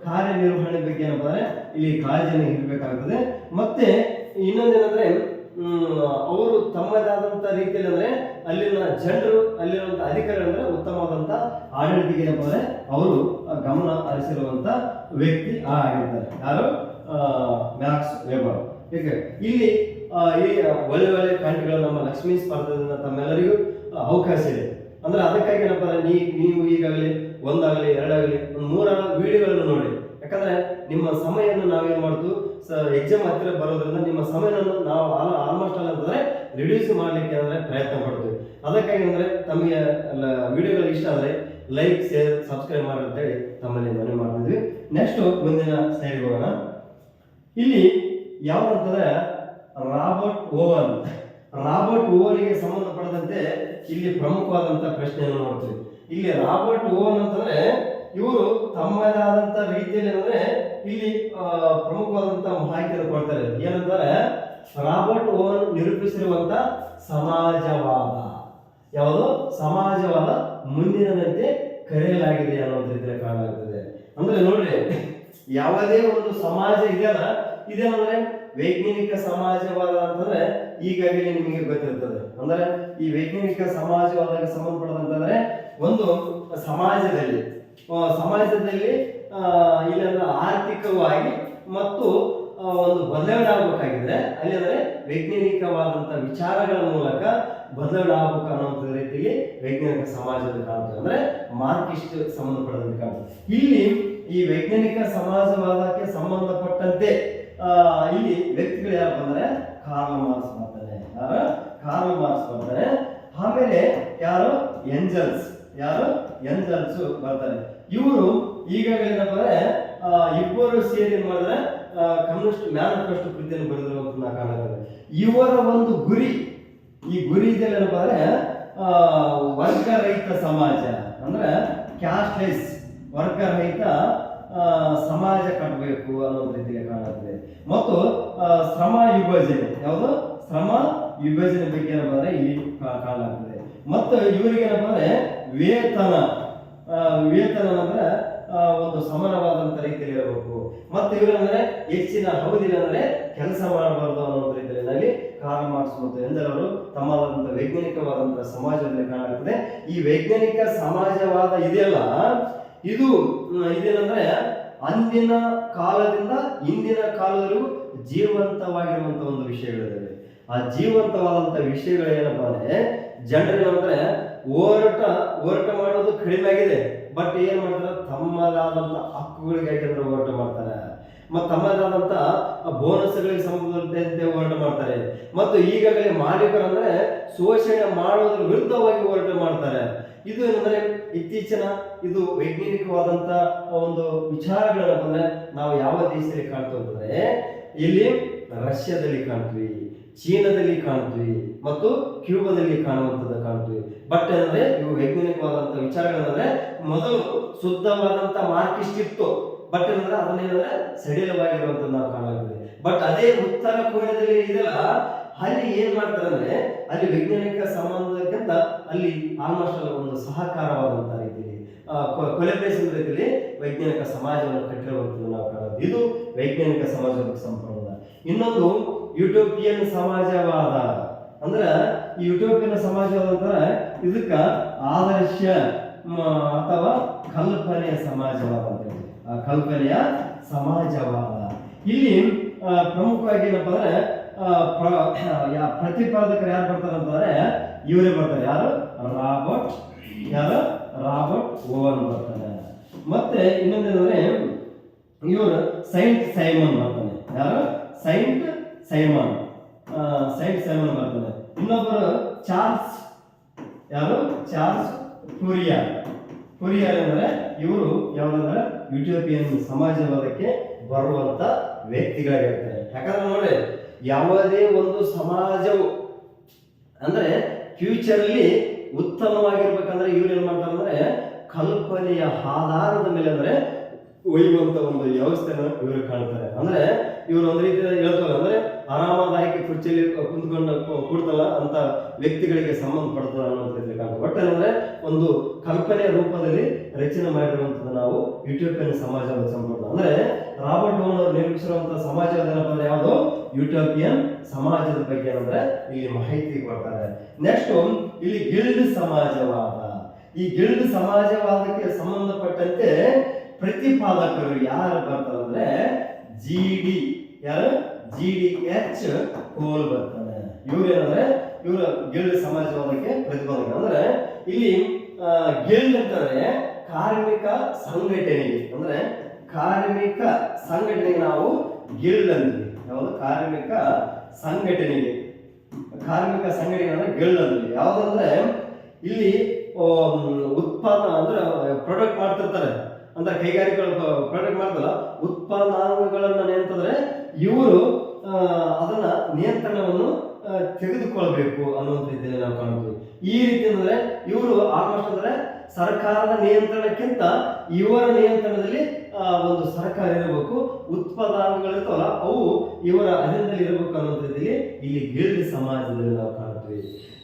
ಕಾರ್ಯನಿರ್ವಹಣೆ ಬಗ್ಗೆ ಏನಪ್ಪ ಅಂದ್ರೆ ಇಲ್ಲಿ ಕಾಳಜಿಯನ್ನು ಇರಬೇಕಾಗುತ್ತದೆ. ಮತ್ತೆ ಇನ್ನೊಂದೇನಂದ್ರೆ ಅವರು ತಮ್ಮದಾದಂತ ರೀತಿಯಲ್ಲಿ ಅಂದ್ರೆ ಅಲ್ಲಿನ ಜನರು, ಅಲ್ಲಿರುವಂತ ಅಧಿಕಾರಿಗಳು ಅಂದ್ರೆ ಉತ್ತಮವಾದಂತ ಆಡಳಿತಿಗೆ ಏನಪ್ಪ ಅಂದ್ರೆ ಅವರು ಗಮನ ಹರಿಸಿರುವಂತ ವ್ಯಕ್ತಿ ಆಗಿರ್ತಾರೆ. ಯಾರು? Max weber. ಇಲ್ಲಿ ಒಳ್ಳೆ ಒಳ್ಳೆ ಕಾಂಟಿಗಳು ನಮ್ಮ ಲಕ್ಷ್ಮೀ ಸ್ಪರ್ಧೆಯಿಂದ ತಮ್ಮೆಲ್ಲರಿಗೂ ಅವಕಾಶ ಇದೆ. ಅಂದ್ರೆ ಅದಕ್ಕಾಗಿ ಏನಪ್ಪ ಅಂದ್ರೆ ನೀವು ಈಗಾಗಲೇ ಒಂದಾಗಲಿ ಎರಡಾಗಲಿ ಒಂದು 3 ವಿಡಿಯೋಗಳನ್ನು ನೋಡಿ. ಯಾಕಂದ್ರೆ ನಿಮ್ಮ ಸಮಯವನ್ನು ನಾವೇನ್ ಮಾಡ್ತು, ಎಕ್ಸಾಮ್ ಹತ್ತಿರ ಬರೋದ್ರಿಂದ ನಿಮ್ಮ ಸಮಯವನ್ನು ನಾವು ಆಲ್ಮೋಸ್ಟ್ ಅಂತಂದ್ರೆ ರಿಡ್ಯೂಸ್ ಮಾಡ್ಲಿಕ್ಕೆ ಅಂದ್ರೆ ಪ್ರಯತ್ನ ಪಡ್ತೀವಿ. ಅದಕ್ಕಾಗಿ ಅಂದ್ರೆ ತಮಗೆ ವಿಡಿಯೋಗಳು ಇಷ್ಟ ಆದ್ರೆ ಲೈಕ್, ಶೇರ್, ಸಬ್ಸ್ಕ್ರೈಬ್ ಮಾಡಿ ಅಂತೇಳಿ ತಮ್ಮಲ್ಲಿ ಮನವಿ ಮಾಡ್ತಿದ್ವಿ. ನೆಕ್ಸ್ಟ್ ಮುಂದಿನ ಸ್ಲೈಡ್ ಹೋಗೋಣ. ಇಲ್ಲಿ ಯಾವ್ದಂತಂದ್ರೆ ರಾಬರ್ಟ್ ಓವನ್ಗೆ ಸಂಬಂಧಪಟ್ಟಂತೆ ಇಲ್ಲಿ ಪ್ರಮುಖವಾದಂತ ಪ್ರಶ್ನೆಯನ್ನು ನೋಡ್ತೀವಿ. ಇಲ್ಲಿ ರಾಬರ್ಟ್ ಓವನ್ ಅಂತಂದ್ರೆ ಇವರು ತಮ್ಮದಾದಂತ ರೀತಿಯಲ್ಲಿ ಅಂದ್ರೆ ಇಲ್ಲಿ ಪ್ರಮುಖವಾದಂತ ಮಾಹಿತಿಯನ್ನು ಕೊಡ್ತಾರೆ. ಏನಂತಾರೆ, ರಾಬರ್ಟ್ ಓವನ್ ನಿರೂಪಿಸಿರುವಂತ ಸಮಾಜವಾದ ಯಾವುದು? ಸಮಾಜವಾದ ಮುಂದಿನದಂತೆ ಕರೆಯಲಾಗಿದೆ ಅನ್ನೋ ರೀತಿಯಲ್ಲಿ ಕಾಣಲಾಗುತ್ತದೆ. ಅಂದ್ರೆ ನೋಡ್ರಿ, ಯಾವುದೇ ಒಂದು ಸಮಾಜ ಇದೆಯಲ್ಲ, ಇದೇನಂದ್ರೆ ವೈಜ್ಞಾನಿಕ ಸಮಾಜವಾದ ಅಂತಂದ್ರೆ ಈಗಾಗಲೇ ನಿಮಗೆ ಗೊತ್ತಿರ್ತದೆ. ಅಂದ್ರೆ ಈ ವೈಜ್ಞಾನಿಕ ಸಮಾಜವಾದಕ್ಕೆ ಸಂಬಂಧಪಟ್ಟಂತಂದ್ರೆ ಒಂದು ಸಮಾಜದಲ್ಲಿ ಇಲ್ಲಂದ್ರೆ ಆರ್ಥಿಕವಾಗಿ ಮತ್ತು ಒಂದು ಬದಲಾವಣೆ ಆಗ್ಬೇಕಾಗಿದ್ರೆ ಅಲ್ಲಿ ಅಂದ್ರೆ ವೈಜ್ಞಾನಿಕವಾದಂತ ವಿಚಾರಗಳ ಮೂಲಕ ಬದಲಾವಣೆ ಆಗ್ಬೇಕು ಅನ್ನೋ ರೀತಿಯಲ್ಲಿ ವೈಜ್ಞಾನಿಕ ಸಮಾಜದಲ್ಲಿ ಕಾಣ್ತದೆ. ಅಂದ್ರೆ ಮಾರ್ಕ್ಸಿಸ್ಟ್ ಸಂಬಂಧಪಟ್ಟಂತೆ ಕಾಣ್ತದೆ. ಇಲ್ಲಿ ಈ ವೈಜ್ಞಾನಿಕ ಸಮಾಜವಾದಕ್ಕೆ ಸಂಬಂಧಪಟ್ಟಂತೆ ಇಲ್ಲಿ ವ್ಯಕ್ತಿಗಳು ಯಾರು ಬಂದರೆ ಕಾರ್ಲ್ ಮಾರ್ಕ್ಸ್ ಬರ್ತಾರೆ. ಆಮೇಲೆ ಎಂಜಲ್ಸ್ ಬರ್ತಾರೆ. ಇವರು ಈಗಾಗಲೇ ಏನಪ್ಪ ಅಂದ್ರೆ ಇಬ್ಬರು ಸೇರಿ ಏನ್ ಮಾಡಿದ್ರೆ ಕಮ್ಯುನಿಸ್ಟ್ ಮ್ಯಾನಿಫೆಸ್ಟೋ ಕೃತಿಯನ್ನು ಬರೆದಿರುವಂತ ಕಾಣುತ್ತದೆ. ಇವರ ಒಂದು ಗುರಿ ಇದೆಲ್ಲ ಏನಪ್ಪ ಅಂದ್ರೆ ವರ್ಗರಹಿತ ಸಮಾಜ ಅಂದ್ರೆ ಕ್ಯಾಸ್ಟ್ಲೆಸ್ ವರ್ಗರಹಿತ ಸಮಾಜ ಕಟ್ಟಬೇಕು ಅನ್ನೋ ರೀತಿಗೆ ಕಾಣುತ್ತದೆ. ಮತ್ತು ಶ್ರಮ ವಿಭಜನೆ ಬಗ್ಗೆ ಏನಪ್ಪ ಅಂದ್ರೆ ಇಲ್ಲಿ ಕಾಣಲಾಗ್ತದೆ. ಮತ್ತು ಇವರಿಗೆ ಏನಪ್ಪ ಅಂದ್ರೆ ವೇತನ ಅಂದ್ರೆ ಒಂದು ಸಮಾನವಾದಂತ ರೀತಿಯಲ್ಲಿ ಇರಬೇಕು. ಮತ್ತು ಇವರಂದ್ರೆ ಹೆಚ್ಚಿನ ಅವಧಿಯಲ್ಲಿ ಅಂದ್ರೆ ಕೆಲಸ ಮಾಡಬಾರ್ದು ಅನ್ನೋ ರೀತಿಯಲ್ಲಿ ಕಾರ್ಲ್ ಮಾರ್ಕ್ಸ್ ಮತ್ತು ಎಂಜಲರು ತಮ್ಮದಾದಂತಹ ವೈಜ್ಞಾನಿಕವಾದಂತಹ ಸಮಾಜದಲ್ಲಿ ಕಾಣಲಾಗ್ತದೆ. ಈ ವೈಜ್ಞಾನಿಕ ಸಮಾಜವಾದ ಇದೆಯಲ್ಲ, ಇದೇನಂದ್ರೆ ಅಂದಿನ ಕಾಲದಿಂದ ಇಂದಿನ ಕಾಲದವರೆಗೂ ಜೀವಂತವಾಗಿರುವಂತ ಒಂದು ವಿಷಯಗಳಿವೆ. ಆ ಜೀವಂತವಾದಂತ ವಿಷಯಗಳೇನಪ್ಪ ಅಂದ್ರೆ ಜನರೇನಂದ್ರೆ ಹೋರಾಟ ಮಾಡೋದು ಕಡಿಮೆ ಆಗಿದೆ. ಬಟ್ ಏನ್ ಮಾಡ್ತಾರೆ, ತಮ್ಮದಾದಂತ ಹಕ್ಕುಗಳಿಗಾಗಿ ಹೋರಾಟ ಮಾಡ್ತಾರೆ. ಮತ್ತು ತಮ್ಮದಾದಂತ ಬೋನಸ್ಗಳಿಗೆ ಸಂಬಂಧಿಸಿದಂತೆ ಹೋರಾಟ ಮಾಡ್ತಾರೆ. ಮತ್ತು ಈಗಾಗಲೇ ಮಾಲೀಕರಂದ್ರೆ ಶೋಷಣೆ ಮಾಡೋದ್ರ ವಿರುದ್ಧವಾಗಿ ಹೋರಾಟ ಮಾಡ್ತಾರೆ. ಇದು ಏನಂದ್ರೆ ಇತ್ತೀಚಿನ ಇದು ವೈಜ್ಞಾನಿಕವಾದಂತ ಒಂದು ವಿಚಾರಗಳನ್ನ ಬಂದ್ರೆ ನಾವು ಯಾವ ದೇಶದಲ್ಲಿ ಕಾಣ್ತೀವಿ ಅಂತಂದ್ರೆ ಇಲ್ಲಿ ರಷ್ಯಾದಲ್ಲಿ ಕಾಣ್ತೀವಿ, ಚೀನಾದಲ್ಲಿ ಕಾಣ್ತೀವಿ ಮತ್ತು ಕ್ಯೂಬಾದಲ್ಲಿ ಕಾಣುವಂಥದ್ದು ಕಾಣ್ತೀವಿ. ಬಟ್ ಅಂದ್ರೆ ಇವು ವೈಜ್ಞಾನಿಕವಾದಂತ ವಿಚಾರಗಳಂದ್ರೆ ಮೊದಲು ಶುದ್ಧವಾದಂತ ಮಾರ್ಕ್ಸಿಸ್ಟ್ ಇತ್ತು. ಬಟ್ ಏನಂದ್ರೆ ಅದನ್ನೇನಂದ್ರೆ ಸಡಿಲವಾಗಿರುವಂತದ್ದು ನಾವು ಕಾಣಲಾಗ್ತದೆ. ಬಟ್ ಅದೇ ಉತ್ತರ ಕೊರಿಯಾದಲ್ಲಿ ಇದೆಲ್ಲ ಅಲ್ಲಿ ಏನ್ ಮಾಡ್ತಾರೆ ಅಂದ್ರೆ ಅಲ್ಲಿ ವೈಜ್ಞಾನಿಕ ಸಂಬಂಧಕ್ಕಿಂತ ಅಲ್ಲಿ ಆಲ್ಮೋಸ್ಟ್ ಅಲ್ಲಿ ಒಂದು ಸಹಕಾರವಾದಂತ ರೀತಿಯಲ್ಲಿ ಕೊಲೆಬ್ರೇಷನ್ ರೀತಿಯಲ್ಲಿ ವೈಜ್ಞಾನಿಕ ಸಮಾಜವನ್ನು ಕಟ್ಟಿರುವಂಥದ್ದು ನಾವು ಕಾಣೋದು. ಇದು ವೈಜ್ಞಾನಿಕ ಸಮಾಜಕ್ಕೆ ಸಂಪರ್ಕ. ಇನ್ನೊಂದು ಯುಟೋಪಿಯನ್ ಸಮಾಜವಾದ. ಅಂದ್ರೆ ಈ ಯುಟೋಪಿಯನ್ ಸಮಾಜವಾದ ಅಂತಾರೆ ಇದಕ್ಕ ಆದರ್ಶ ಅಥವಾ ಕಲ್ಪನೆಯ ಸಮಾಜವಾದ ಅಂತ ಹೇಳಿ. ಕಲ್ಪನೆಯ ಸಮಾಜವಾದ ಇಲ್ಲಿ ಪ್ರಮುಖವಾಗಿ ಏನಪ್ಪ ಅಂದ್ರೆ ಪ್ರತಿಪಾದಕರು ಯಾರು ಬರ್ತಾರೆ ಅಂತಂದ್ರೆ ಇವರೇ ಬರ್ತಾರೆ. ಯಾರು? ರಾಬರ್ಟ್ ಓವನ್ ಬರ್ತಾನೆ. ಮತ್ತೆ ಇನ್ನೊಂದೇನಂದ್ರೆ ಇವರು ಸೈಂಟ್ ಸೈಮನ್ ಬರ್ತಾನೆ. ಯಾರು? ಸೈಂಟ್ ಸೈಮನ್ ಬರ್ತಾನೆ. ಇನ್ನೊಬ್ಬರು ಚಾರ್ಲ್ಸ್. ಯಾರು? ಚಾರ್ಲ್ಸ್ ಫುರಿಯರ್ ಅಂದ್ರೆ ಇವರು ಯಾವ್ದಂದ್ರೆ ಯುಟೋಪಿಯನ್ ಸಮಾಜವಾದಕ್ಕೆ ಬರುವಂತ ವ್ಯಕ್ತಿಗಳಾಗಿರ್ತಾರೆ. ಯಾಕಂದ್ರೆ ನೋಡಿ, ಯಾವುದೇ ಒಂದು ಸಮಾಜವು ಅಂದ್ರೆ ಫ್ಯೂಚರ್ ಅಲ್ಲಿ ಉತ್ತಮವಾಗಿರ್ಬೇಕಂದ್ರೆ ಇವ್ರು ಏನ್ ಮಾಡ್ತಾರೆ ಅಂದ್ರೆ ಕಲ್ಪನೆಯ ಆಧಾರದ ಮೇಲೆ ಅಂದ್ರೆ ಒಯ್ಯುವಂತ ಒಂದು ವ್ಯವಸ್ಥೆನ ಇವರು ಕಾಣ್ತಾರೆ. ಅಂದ್ರೆ ಇವರು ಒಂದು ರೀತಿ ಹೇಳ್ತಾರೆ ಅಂದ್ರೆ ಆರಾಮದಾಯಕ ಕುರ್ಚಿಯಲ್ಲಿ ಕುಂತ್ಕೊಂಡು ಕೂಡ್ತಲ್ಲ ಅಂತ ವ್ಯಕ್ತಿಗಳಿಗೆ ಸಂಬಂಧಪಡ್ತದ ಅನ್ನೋಂಥ ರೀತಿಯಲ್ಲಿ ಕಾಣ್ತಾರೆ. ಒಟ್ಟಂದ್ರೆ ಒಂದು ಕಲ್ಪನೆಯ ರೂಪದಲ್ಲಿ ರಚನೆ ಮಾಡಿರುವಂತದ್ದು ನಾವು ಯುಟೋಪಿಯನ್ ಸಮಾಜದ ಸಂಪರ್ಕ. ಅಂದ್ರೆ ರಾಬರ್ಟ್ ಓವನ್ ಅವರು ನಿರ್ಮಿಸಿರುವಂತಹ ಸಮಾಜವಾದ ಏನಪ್ಪ ಅಂದ್ರೆ ಯಾವುದು? ಯುಟೋಪಿಯನ್ ಸಮಾಜದ ಬಗ್ಗೆ ಅಂದ್ರೆ ಇಲ್ಲಿ ಮಾಹಿತಿ ಕೊಡ್ತಾರೆ. ನೆಕ್ಸ್ಟ್ ಇಲ್ಲಿ ಗಿಲ್ಡ್ ಸಮಾಜವಾದ. ಈ ಗಿಲ್ಡ್ ಸಮಾಜವಾದಕ್ಕೆ ಸಂಬಂಧಪಟ್ಟಂತೆ ಪ್ರತಿಪಾದಕರು ಯಾರು ಬರ್ತಾರೆ ಅಂದ್ರೆ GDH ಕೋಲ್ ಬರ್ತಾನೆ. ಇವ್ರು ಏನಂದ್ರೆ ಇವರು ಗಿಲ್ಡ್ ಸಮಾಜವಾದಕ್ಕೆ ಪ್ರತಿಪಾದಕ. ಅಂದ್ರೆ ಇಲ್ಲಿ ಗಿಲ್ಡ್ ಅಂತಾರೆ ಕಾರ್ಮಿಕ ಸಂಘಟನೆಗೆ. ಅಂದ್ರೆ ಕಾರ್ಮಿಕ ಸಂಘಟನೆಗೆ ನಾವು ಗಿಲ್ಡ್ ಅಂತೀವಿ. ಯಾವುದು? ಕಾರ್ಮಿಕ ಸಂಘಟನೆಗೆ ಅಂದ್ರೆ ಗಿಲ್ಡ್ ಅಂತೀವಿ. ಯಾವ್ದಂದ್ರೆ ಇಲ್ಲಿ ಉತ್ಪಾದನಾ ಅಂದ್ರೆ ಪ್ರಾಡಕ್ಟ್ ಮಾಡ್ತಿರ್ತಾರೆ. ಅಂದ್ರೆ ಕೈಗಾರಿಕೆಗಳು ಪ್ರಾಡಕ್ಟ್ ಮಾಡ್ತಲ್ಲ, ಉತ್ಪನ್ನಾಂಗಗಳನ್ನ ನಿಯಂತ್ರಿದ್ರೆ ಇವರು ಅದನ್ನ ನಿಯಂತ್ರಣವನ್ನು ತೆಗೆದುಕೊಳ್ಬೇಕು ಅನ್ನುವಂಥ ರೀತಿಯಲ್ಲಿ ನಾವು ಕಾಣ್ತೀವಿ. ಈ ರೀತಿ ಅಂದ್ರೆ ಇವರು ಆಲ್ಮೋಸ್ಟ್ ಅಂದ್ರೆ ಸರ್ಕಾರದ ನಿಯಂತ್ರಣಕ್ಕಿಂತ ಇವರ ನಿಯಂತ್ರಣದಲ್ಲಿ ಒಂದು ಸರ್ಕಾರ ಇರಬೇಕು, ಉತ್ಪನ್ನಾಂಗಗಳಿರ್ತಾವಲ್ಲ ಅವು ಇವರ ಅಧೀನದಲ್ಲಿ ಇರಬೇಕು ಅನ್ನುವಂಥ ರೀತಿಯಲ್ಲಿ ಇಲ್ಲಿ ಗಿಲ್ಡ್ ಸಮಾಜದಲ್ಲಿ ನಾವು ಕಾಣ್ತೀವಿ.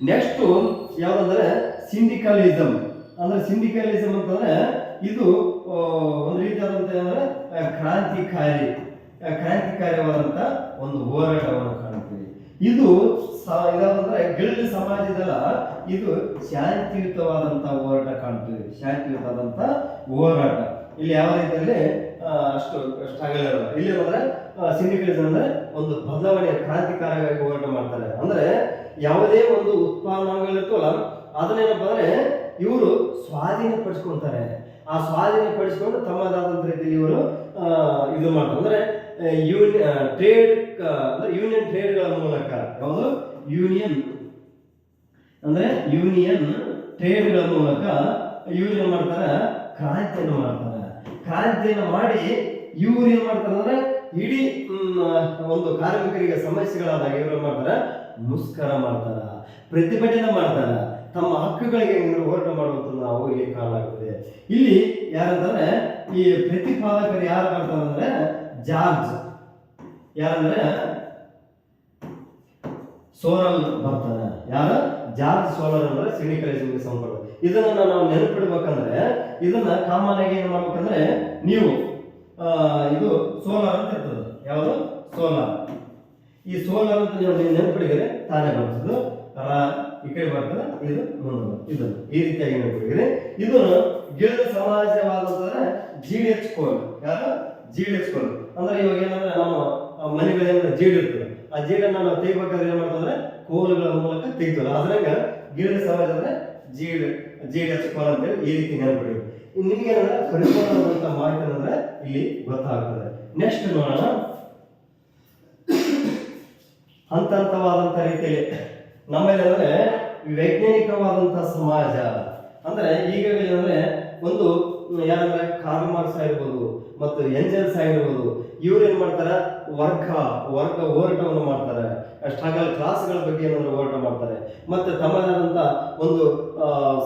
ನೆಕ್ಸ್ಟ್ ಯಾವ್ದಂದ್ರೆ ಸಿಂಡಿಕಲಿಸಮ್. ಅಂದ್ರೆ ಸಿಂಡಿಕಲಿಸಮ್ ಅಂತಂದ್ರೆ ಇದು ಒಂದು ರೀತಿಯಾದಂತ ಅಂದ್ರೆ ಕ್ರಾಂತಿಕಾರಿಯಾದಂತ ಒಂದು ಹೋರಾಟವನ್ನು ಕಾಣ್ತೀವಿ. ಇದು ಇದಾದಂದ್ರೆ ಗಿಲ್ಡ್ ಸಮಾಜದಲ್ಲ, ಇದು ಶಾಂತಿಯುತವಾದಂತ ಹೋರಾಟ ಕಾಣ್ತೀವಿ. ಶಾಂತಿಯುತವಾದಂತ ಹೋರಾಟ ಇಲ್ಲಿ ಯಾವ ರೀತಿಯಲ್ಲಿ ಅಷ್ಟಾಗಲ್ಲ. ಇಲ್ಲಿ ಅಂದ್ರೆ ಸಿಂಡಿಕಲಿಸಮ್ ಅಂದ್ರೆ ಒಂದು ಬದಲಾವಣೆ ಕ್ರಾಂತಿಕಾರಿಯಾಗಿ ಹೋರಾಟ ಮಾಡ್ತಾರೆ. ಅಂದ್ರೆ ಯಾವುದೇ ಒಂದು ಉತ್ಪನ್ನಗಳಿರ್ತವಲ್ಲ ಅದನ್ನೇನಪ್ಪ ಅಂದ್ರೆ ಇವರು ಸ್ವಾಧೀನಪಡಿಸ್ಕೊಂತಾರೆ. ಆ ಸ್ವಾಧೀನಪಡಿಸಿಕೊಂಡು ತಮ್ಮದಾದಂತ ರೀತಿಯಲ್ಲಿ ಇವರು ಇದು ಮಾಡ್ತಾರೆ. ಅಂದ್ರೆ ಯೂನಿಯನ್ ಟ್ರೇಡ್ಗಳ ಮೂಲಕ. ಯಾವುದು? ಯೂನಿಯನ್ ಟ್ರೇಡ್ಗಳ ಮೂಲಕ ಇವ್ರು ಏನ್ ಮಾಡ್ತಾರೆ? ಕ್ರಾಂತಿಯನ್ನು ಮಾಡ್ತಾರೆ. ಕ್ರಾಂತಿಯನ್ನು ಮಾಡಿ ಇವ್ರು ಏನ್ ಮಾಡ್ತಾರೆ ಅಂದ್ರೆ ಇಡೀ ಒಂದು ಕಾರ್ಮಿಕರಿಗೆ ಸಮಸ್ಯೆಗಳಾದಾಗ ಇವ್ರು ಏನ್ ಮಾಡ್ತಾರೆ? ಮುಷ್ಕರ ಮಾಡ್ತಾರ, ಪ್ರತಿಭಟನೆ ಮಾಡ್ತಾರ, ತಮ್ಮ ಹಕ್ಕುಗಳಿಗೆ ಹೋರಾಟ ಮಾಡುವಂಥದ್ದು ನಾವು ಇಲ್ಲಿ ಕಾಣಲಾಗುತ್ತದೆ. ಇಲ್ಲಿ ಯಾರಂದ್ರೆ ಈ ಪ್ರತಿಪಾದಕರು ಯಾರು ಬರ್ತಾರೆ ಅಂದ್ರೆ ಸೋರಲ್ ಬರ್ತಾನೆ. ಯಾರು? ಜಾರ್ಜ್ ಸೋರಲ್ ಅಂದ್ರೆ ಸಿಂಡಿಕಲಿಸಮ್ಗೆ ಸಂಬಂಧ. ಇದನ್ನ ನಾವು ನೆನಪಿಡ್ಬೇಕಂದ್ರೆ ಇದನ್ನ ಕಾಮನ್ ಆಗಿ ಏನ್ ಮಾಡ್ಬೇಕಂದ್ರೆ ನೀವು ಇದು ಸೋಲಾರ್ ಅಂತ ಇರ್ತದೆ. ಯಾವುದು? ಸೋಲಾರ್. ಈ ಸೋಲಾರ್ ಅಂತ ನೀವು ನೆನಪಿಡಿದ್ರೆ ತಾನೇ ಬರ್ತದೆ. ಈ ಕಡೆ ಬರ್ತದೆ, ಇದು ಮುಂದೆ ಇದನ್ನು ಈ ರೀತಿಯಾಗಿ ನೆನಪಿಡಿದ್ರೆ ಇದು ಗಿಲ್ಡ್ ಸಮಾಜವಾದಂತಂದ್ರೆ GDH ಕೋಲ್. ಯಾರು? GDH ಕೋಲ್ ಅಂದ್ರೆ ಇವಾಗ ಏನಂದ್ರೆ ನಮ್ಮ ಮನೆಗಳಿಂದ ಜೀಡ್ ಇರ್ತದೆ. ಆ ಜೀಡನ್ನ ನಾವು ತೆಗಿಬೇಕಾದ್ರೆ ಏನ್ ಮಾಡ್ತಂದ್ರೆ ಕೋಲುಗಳ ಮೂಲಕ ತೆಗಿತಲ್ಲ. ಅದ್ರಾಗ ಗಿಲ್ಡ್ ಸಮಾಜ ಅಂದ್ರೆ GDH ಕೋಲ್ ಅಂತೇಳಿ ಈ ರೀತಿ ನೆನಪಿಡಿದ್ರು. ನಿಮ್ಗೆ ಏನಂದ್ರೆ ಪರಿಪೂರ್ಣವಾದಂತ ಮಾಹಿತಿ ಅಂದ್ರೆ ಇಲ್ಲಿ ಗೊತ್ತಾಗ್ತದೆ. ನೆಕ್ಸ್ಟ್ ನೋಡೋಣ. ಹಂತವಾದಂತ ರೀತಿಯಲ್ಲಿ ನಮ್ಮಲ್ಲಿ ಅಂದ್ರೆ ವೈಜ್ಞಾನಿಕವಾದಂತಹ ಸಮಾಜ ಅಂದ್ರೆ ಈಗಾಗಲೇ ಅಂದ್ರೆ ಒಂದು ಯಾರಂದ್ರೆ ಕಾರ್ಲ್ ಮಾರ್ಕ್ಸ್ ಆಗಿರ್ಬೋದು ಮತ್ತು ಎಂಜಲ್ಸ್ ಆಗಿರ್ಬೋದು ಇವ್ರು ಏನ್ ಮಾಡ್ತಾರೆ? ವರ್ಗ ಹೋರಾಟವನ್ನು ಮಾಡ್ತಾರೆ. ಸ್ಟ್ರಗಲ್ ಕ್ಲಾಸ್ಗಳ ಬಗ್ಗೆ ಏನಾದ್ರು ಹೋರಾಟ ಮಾಡ್ತಾರೆ. ಮತ್ತೆ ತಮ್ಮದಾದಂತ ಒಂದು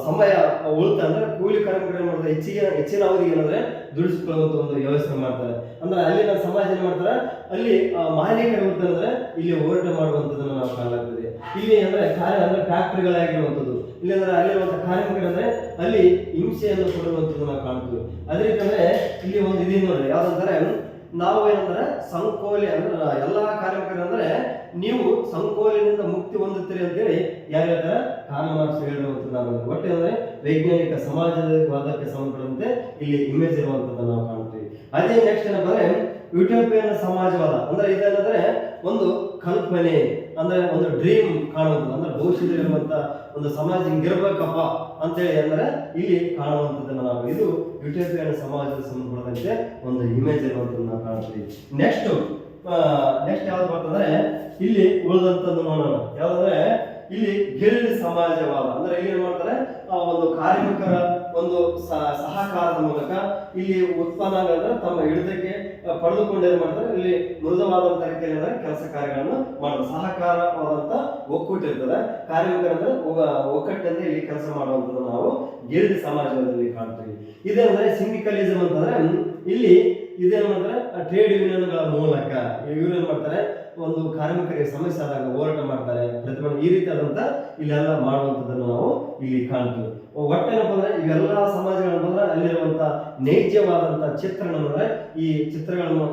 ಸಮಯ ಉಳಿತ ಅಂದ್ರೆ ಕೂಲಿ ಕಾರ್ಮಿಕರು ಏನ್ ಮಾಡ್ತಾರೆ? ಹೆಚ್ಚಿನ ಅವಧಿಗೆ ಏನಂದ್ರೆ ದುಡಿಸಿಕೊಳ್ಳುವಂತ ಒಂದು ವ್ಯವಸ್ಥೆ ಮಾಡ್ತಾರೆ. ಅಂದ್ರೆ ಅಲ್ಲಿನ ಸಮಾಜ ಏನ್ ಮಾಡ್ತಾರೆ, ಅಲ್ಲಿ ಮಾಲೀಕರು ಇರ್ತಾರೆ ಇಲ್ಲಿ ಹೋರಾಟ ಮಾಡುವಂತದನ್ನ ನಾವು ಕಾಣಲಾಗ್ತದೆ. ಇಲ್ಲಿ ಅಂದ್ರೆ ಅಂದ್ರೆ ಫ್ಯಾಕ್ಟರಿಗಳಾಗಿರುವಂಥದ್ದು, ಇಲ್ಲಿ ಅಂದ್ರೆ ಅಲ್ಲಿರುವಂತಹ ಕಾರ್ಮಿಕರಂದ್ರೆ ಅಲ್ಲಿ ಹಿಂಸೆಯನ್ನು ಕೊಡುವಂಥದ್ದು ನಾವು ಕಾಣ್ತೀವಿ. ಅದೇ ರೀತಿ ಅಂದ್ರೆ ಇಲ್ಲಿ ಒಂದು ಇದೆ ನೋಡ್ರಿ, ಯಾವ್ದಂದ್ರೆ ನಾವು ಏನಂದ್ರೆ ಸಂಕೋಲೆ ಅಂದ್ರೆ ಎಲ್ಲಾ ಕಾರ್ಮಿಕರಂದ್ರೆ ನೀವು ಸಂಕೋಲಿನಿಂದ ಮುಕ್ತಿ ಹೊಂದುತ್ತೀರಿ ಅಂತೇಳಿ ಯಾರು ಹೇಳ್ತಾರೆ, ಕಾರ್ಲ್ ಮಾರ್ಕ್ಸ್ ಹೇಳಿರುವಂಥದ್ದು ನಾವು ಒಟ್ಟು ಅಂದ್ರೆ ವೈಜ್ಞಾನಿಕ ಸಮಾಜವಾದಕ್ಕೆ ಸಂಬಂಧಪಟ್ಟಂತೆ ಇಲ್ಲಿ ಇಮೇಜ್ ಇರುವಂತದ್ದನ್ನು ನಾವು ಕಾಣ್ತೀವಿ. ಅದೇ ನೆಕ್ಸ್ಟ್ ಏನಪ್ಪ ಅಂದ್ರೆ ಯುಟೋಪಿಯನ್ ಸಮಾಜವಾದ ಅಂದ್ರೆ ಇದೇನಂದ್ರೆ ಒಂದು ಕಲ್ಪನೆ ಅಂದ್ರೆ ಒಂದು ಡ್ರೀಮ್ ಕಾಣುವಂಥದ್ದು, ಅಂದ್ರೆ ಭವಿಷ್ಯದಲ್ಲಿರುವಂತ ಒಂದು ಸಮಾಜ ಹಿಂಗಿರ್ಬೇಕಪ್ಪ ಅಂತೇಳಿ ಅಂದ್ರೆ ಇಲ್ಲಿ ಕಾಣುವಂಥದ್ದನ್ನು ನಾವು, ಇದು ಯುಟೋಪಿಯನ್ ಸಮಾಜದ ಸಂಬಂಧಪಟ್ಟಂತೆ ಒಂದು ಇಮೇಜ್ ಇರುವಂಥದ್ದು ನಾವು ಕಾಣ್ತೀವಿ. ನೆಕ್ಸ್ಟ್ ಯಾವ್ದು ಬರ್ತಂದ್ರೆ ಇಲ್ಲಿ ಉಳಿದಂಥದ್ದು ನೋಡೋಣ. ಯಾವ್ದಂದ್ರೆ ಇಲ್ಲಿ ಗಿಲ್ಡ್ ಸಮಾಜವಾದ ಅಂದ್ರೆ ಇಲ್ಲಿ ಏನ್ ಮಾಡ್ತಾರೆ, ಒಂದು ಕಾರ್ಮಿಕರ ಒಂದು ಸಹಕಾರದ ಮೂಲಕ ಇಲ್ಲಿ ಉತ್ಪನ್ನಗಳನ್ನ ತಮ್ಮ ಹಿಡಿತಕ್ಕೆ ಪಡೆದುಕೊಂಡು ಏನ್ ಮಾಡ್ತಾರೆ, ಇಲ್ಲಿ ಮೃದುವಾದಂತ ರೀತಿಯಲ್ಲಿ ಅಂದ್ರೆ ಕೆಲಸ ಕಾರ್ಯಗಳನ್ನು ಮಾಡೋದು. ಸಹಕಾರವಾದಂತ ಒಕ್ಕೂಟ ಇರ್ತದೆ, ಕಾರ್ಮಿಕರಂದ್ರೆ ಒಕ್ಕಟ್ಟಂತೆ ಇಲ್ಲಿ ಕೆಲಸ ಮಾಡುವಂಥದ್ದು ನಾವು ಗಿಲ್ಡ್ ಸಮಾಜದಲ್ಲಿ ಕಾಣ್ತೀವಿ. ಇದಂದ್ರೆ ಸಿಂಡಿಕಲಿಸಮ್ ಅಂತಂದ್ರೆ ಇಲ್ಲಿ ಇದೇನ್ ಮಾಡ್ತಾರೆ, ಟ್ರೇಡ್ ಯೂನಿಯನ್ಗಳ ಮೂಲಕ ಇವ್ರು ಏನ್ ಮಾಡ್ತಾರೆ, ಒಂದು ಕಾರ್ಮಿಕರಿಗೆ ಸಮಸ್ಯೆ ಆದಾಗ ಹೋರಾಟ ಮಾಡ್ತಾರೆ, ಪ್ರತಿಭಟನೆ, ಈ ರೀತಿಯಾದಂತ ಇಲ್ಲೆಲ್ಲ ಮಾಡುವಂಥದ್ದನ್ನು ನಾವು ಇಲ್ಲಿ ಕಾಣ್ತೀವಿ. ಒಟ್ಟೇನಪ್ಪ ಅಂದ್ರೆ ಇವೆಲ್ಲ ಸಮಾಜಗಳನ್ನ ಬಂದ್ರೆ ಅಲ್ಲಿರುವಂತ ನೈಜವಾದಂತ ಚಿತ್ರಣ ಅಂದ್ರೆ ಈ ಚಿತ್ರಗಳನ್ನು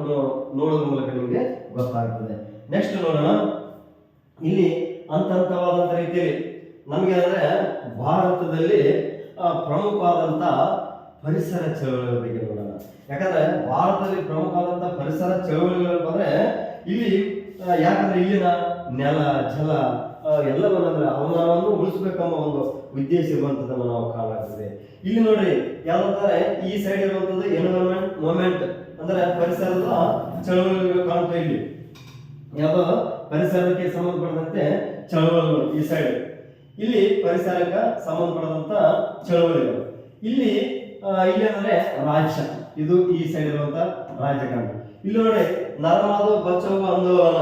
ನೋಡೋದ್ರ ಮೂಲಕ ನಿಮಗೆ ಗೊತ್ತಾಗ್ತದೆ. ನೆಕ್ಸ್ಟ್ ನೋಡೋಣ, ಇಲ್ಲಿ ಹಂತವಾದಂತ ರೀತಿಯಲ್ಲಿ ನಮ್ಗೆ ಅಂದ್ರೆ ಭಾರತದಲ್ಲಿ ಪ್ರಮುಖವಾದಂತ ಪರಿಸರ ಚಳವಳಿಗಳ ಬಗ್ಗೆ ನೋಡೋಣ. ಯಾಕಂದ್ರೆ ಭಾರತದಲ್ಲಿ ಪ್ರಮುಖವಾದಂತ ಪರಿಸರ ಚಳವಳಿಗಳು ಬಂದ್ರೆ ಇಲ್ಲಿ ಯಾಕಂದ್ರೆ ಇಲ್ಲಿನ ನೆಲ ಜಲ ಎಲ್ಲವನ್ನಂದ್ರೆ ಅವನವನ್ನು ಉಳಿಸ್ಬೇಕೆಂಬ ಒಂದು ಉದ್ದೇಶ ಇರುವಂತದನ್ನು ನಾವು ಕಾಣಲಾಗ್ತದೆ. ಇಲ್ಲಿ ನೋಡ್ರಿ ಯಾವ್ದಂತಾರೆ, ಈ ಸೈಡ್ ಇರುವಂತದ್ದು ಎನ್ವಿರಾನ್ಮೆಂಟ್ ಮೂವ್ಮೆಂಟ್ ಅಂದ್ರೆ ಪರಿಸರದ ಚಳವಳಿಗಳು ಕಾಣ್ತಾ, ಇಲ್ಲಿ ಯಾವ್ದೋ ಪರಿಸರಕ್ಕೆ ಸಂಬಂಧಪಟ್ಟಂತೆ ಚಳವಳಿಗಳು ಈ ಸೈಡ್, ಇಲ್ಲಿ ಪರಿಸರಕ್ಕೆ ಸಂಬಂಧಪಟ್ಟಂತ ಚಳವಳಿಗಳು. ಇಲ್ಲಿ ಅಂದ್ರೆ ರಾಜ್ಯ, ಇದು ಈ ಸೈಡ್ ಇರುವಂತ ರಾಜಕಾರಣ. ಇಲ್ಲಿ ನೋಡಿ ನರ್ಮದಾ ಬಚಾವೋ ಆಂದೋಲನ,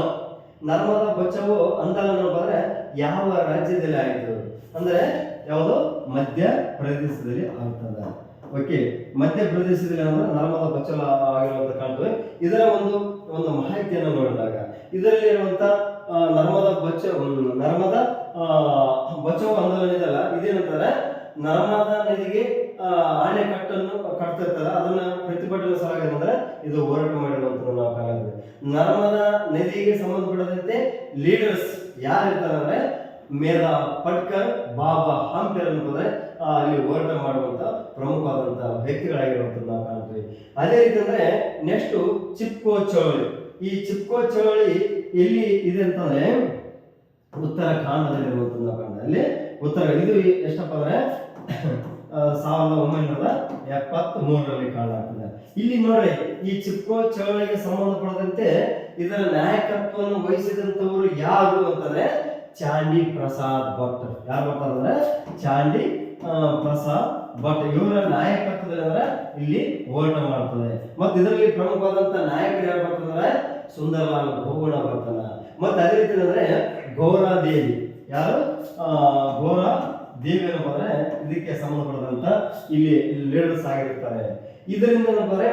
ನರ್ಮದಾ ಬಚಾವೋ ಆಂದೋಲನ ಬಂದ್ರೆ ಯಾವ ರಾಜ್ಯದಲ್ಲಿ ಆಯಿತು ಅಂದ್ರೆ ಯಾವುದು, ಮಧ್ಯ ಪ್ರದೇಶದಲ್ಲಿ ಆಗ್ತದೆ. ಓಕೆ, ಮಧ್ಯ ಪ್ರದೇಶದಲ್ಲಿ ಅಂದ್ರೆ ನರ್ಮದಾ ಬಚಾವೋ ಆಗಿರುವಂತ ಕಾಣ್ತವೆ. ಇದರ ಒಂದು ಮಾಹಿತಿಯನ್ನು ನೋಡಿದಾಗ ಇದರಲ್ಲಿ ಇರುವಂತ ನರ್ಮದಾ ಬಚಾವೋ ಆಂದೋಲನ ಇದೆಲ್ಲ ಇದೇನಂತಾರೆ, ನರ್ಮದಾ ನದಿಗೆ ಅಣೆಕಟ್ಟನ್ನು ಕಟ್ತಿರ್ತಾರೆ, ಅದನ್ನ ಪ್ರತಿಭಟನೆ ಸಲುವಾಗಿ ಅಂದ್ರೆ ಇದು ಹೋರಾಟ ಮಾಡಿರುವಂತದ್ದು ನಾವು ಕಾಣುತ್ತೇವೆ. ನರ್ಮದಾ ನದಿಗೆ ಸಂಬಂಧಪಟ್ಟಂತೆ ಲೀಡರ್ಸ್ ಯಾರು ಇರ್ತಾರೆ ಅಂದ್ರೆ ಮೇಧಾ ಪಟ್ಕರ್, ಬಾಬಾ ಹಂಪೇರ್ ಅಂತಂದ್ರೆ ಅಲ್ಲಿ ಹೋರಾಟ ಮಾಡುವಂತ ಪ್ರಮುಖವಾದಂತ ವ್ಯಕ್ತಿಗಳಾಗಿರುವಂತದ್ದು ನಾವು ಕಾಣ್ತೀವಿ. ಅದೇ ರೀತಿ ಅಂದ್ರೆ ನೆಕ್ಸ್ಟ್ ಚಿಪ್ಕೋ ಚಳವಳಿ. ಈ ಚಿಪ್ಕೋ ಚಳವಳಿ ಎಲ್ಲಿ ಇದೆ ಅಂತಂದ್ರೆ ಉತ್ತರಾಖಂಡದಲ್ಲಿರುವಂತದ್ದು ನಾವು ಕಾಣ್ತೀವಿ. ಅಲ್ಲಿ ಇದು ಎಷ್ಟಪ್ಪ ಅಂದ್ರೆ 1973ರಲ್ಲಿ ಕಾಣಲಾಗ್ತದೆ. ಇಲ್ಲಿ ನೋಡ್ರಿ ಈ ಚಿಪ್ಕೋ ಚಳವಳಿಗೆ ಸಂಬಂಧಪಟ್ಟಂತೆ ಇದರ ನಾಯಕತ್ವವನ್ನು ವಹಿಸಿದಂತವರು ಯಾರು ಅಂತಂದ್ರೆ ಚಾಂಡಿ ಪ್ರಸಾದ್ ಭಟ್. ಯಾರು ಬರ್ತಾರೆ ಅಂದ್ರೆ ಚಾಂಡಿ ಪ್ರಸಾದ್ ಭಟ್. ಇವರ ನಾಯಕತ್ವದಲ್ಲಿ ಅಂದ್ರೆ ಇಲ್ಲಿ ಹೋರಾಟ ಮಾಡ್ತದೆ. ಮತ್ತೆ ಇದರಲ್ಲಿ ಪ್ರಮುಖವಾದಂತ ನಾಯಕರು ಯಾರು ಬರ್ತಾರೆ, ಸುಂದರಲಾಲ್ ಬಹುಗುಣ ಬರ್ತಾನ. ಮತ್ತೆ ಅದೇ ರೀತಿ ಅಂದ್ರೆ ಗೌರಾದೇವಿ, ಯಾರು ಗೌರಾ ದೇವಿ ಏನಂದ್ರೆ ಇದಕ್ಕೆ ಸಂಬಂಧಪಟ್ಟಂತ ಇಲ್ಲಿ ಲೀಡರ್ಸ್ ಆಗಿರ್ತಾರೆ. ಇದರಿಂದ ಏನಂದ್ರೆ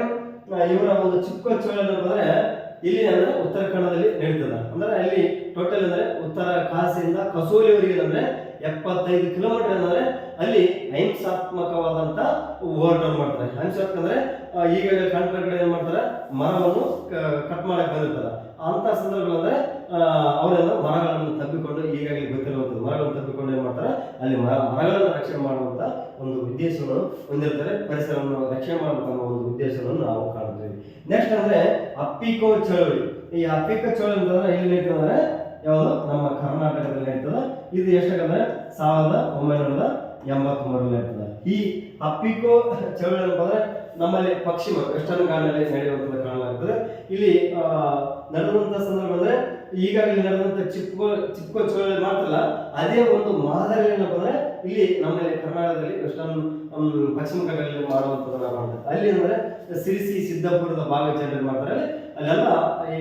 ಇವರ ಒಂದು ಚಿಪ್ಕೋ ಚಳವಳಿ ಏನಂದ್ರೆ ಇಲ್ಲಿ ಅಂದ್ರೆ ಉತ್ತರಾಖಂಡದಲ್ಲಿ ನಡೀತದ. ಅಂದ್ರೆ ಅಲ್ಲಿ ಟೋಟಲ್ ಅಂದ್ರೆ ಉತ್ತರ ಕಾಸಿಯಿಂದ ಕಸೋಲಿವರೆಗೆ ಅಂದ್ರೆ 75 ಕಿಲೋಮೀಟರ್ ಅಂದ್ರೆ ಅಲ್ಲಿ ಅಹಿಂಸಾತ್ಮಕವಾದಂತ ಹೋರಾಟ ಮಾಡ್ತಾರೆ. ಅಹಿಂಸಾತ್ಮಕ ಅಂದ್ರೆ ಈಗಾಗಲೇ ಕಂಟ್ರ ಕಡೆ ಏನ್ ಮಾಡ್ತಾರೆ, ಮರವನ್ನು ಕಟ್ ಮಾಡಕ್ ಬಂದಿರ್ತಾರೆ. ಅಂತ ಸಂದರ್ಭಗಳಂದ್ರೆ ಅವರೆಲ್ಲ ಮರಗಳನ್ನು ತಬ್ಬಿಕೊಂಡು, ಈಗಾಗಲೇ ಗೊತ್ತಿರುವಂಥದ್ದು ಮರಗಳನ್ನು ತಬ್ಬಿಕೊಂಡು ಏನ್ ಮಾಡ್ತಾರೆ, ಅಲ್ಲಿ ಮರಗಳನ್ನು ರಕ್ಷಣೆ ಮಾಡುವಂತ ಒಂದು ಉದ್ದೇಶವನ್ನು ಹೊಂದಿರ್ತಾರೆ. ಪರಿಸರವನ್ನು ರಕ್ಷಣೆ ಮಾಡಬೇಕನ್ನೋ ಒಂದು ಉದ್ದೇಶವನ್ನು ನಾವು ಕಾಣ್ತೀವಿ. ನೆಕ್ಸ್ಟ್ ಅಂದ್ರೆ ಅಪ್ಪಿಕೋ ಚಳವಳಿ. ಈ ಅಪ್ಪಿಕೋ ಚಳವಳಿ ಅಂತಂದ್ರೆ ಇಲ್ಲಿ ನಡೀತದಂದ್ರೆ ಯಾವುದು, ನಮ್ಮ ಕರ್ನಾಟಕದಲ್ಲಿ ನಡೀತದ. ಇದು ಎಷ್ಟಾಗಂದ್ರೆ 1983ರಲ್ಲಿ ನಡೀತದ. ಈ ಅಪ್ಪಿಕೋ ಚಳವಳಿ ಅಂತಂದ್ರೆ ನಮ್ಮಲ್ಲಿ ಪಶ್ಚಿಮ ವೆಸ್ಟರ್ನ್ ಘಾಟ್ನಲ್ಲಿ ನಡೆಯುವಂಥದ್ದು ಕಾಣಲಾಗ್ತದೆ. ಇಲ್ಲಿ ನಡೆದಂತ ಸಂದರ್ಭ ಅಂದ್ರೆ ಈಗಾಗಲೇ ನಡೆದಂತ ಚಿಪ್ಕೋ ಚಳವಳಿ ಮಾಡ್ತಲ್ಲ, ಅದೇ ಒಂದು ಮಾದರಿ ಏನಪ್ಪ ಅಂದ್ರೆ ಇಲ್ಲಿ ನಮ್ಮಲ್ಲಿ ಕರ್ನಾಟಕದಲ್ಲಿ ವೆಸ್ಟರ್ನ್ ಪಶ್ಚಿಮ ಘಟ್ಟಗಳಲ್ಲಿ ಮಾಡುವಂಥದ್ದು ನಾವು ಮಾಡ್ತೇವೆ. ಅಲ್ಲಿ ಅಂದ್ರೆ ಸಿರಿಸಿ ಸಿದ್ದಾಪುರದ ಭಾಗ ಜನರು ಮಾಡ್ತಾರೆ. ಅಲ್ಲೆಲ್ಲ ಈ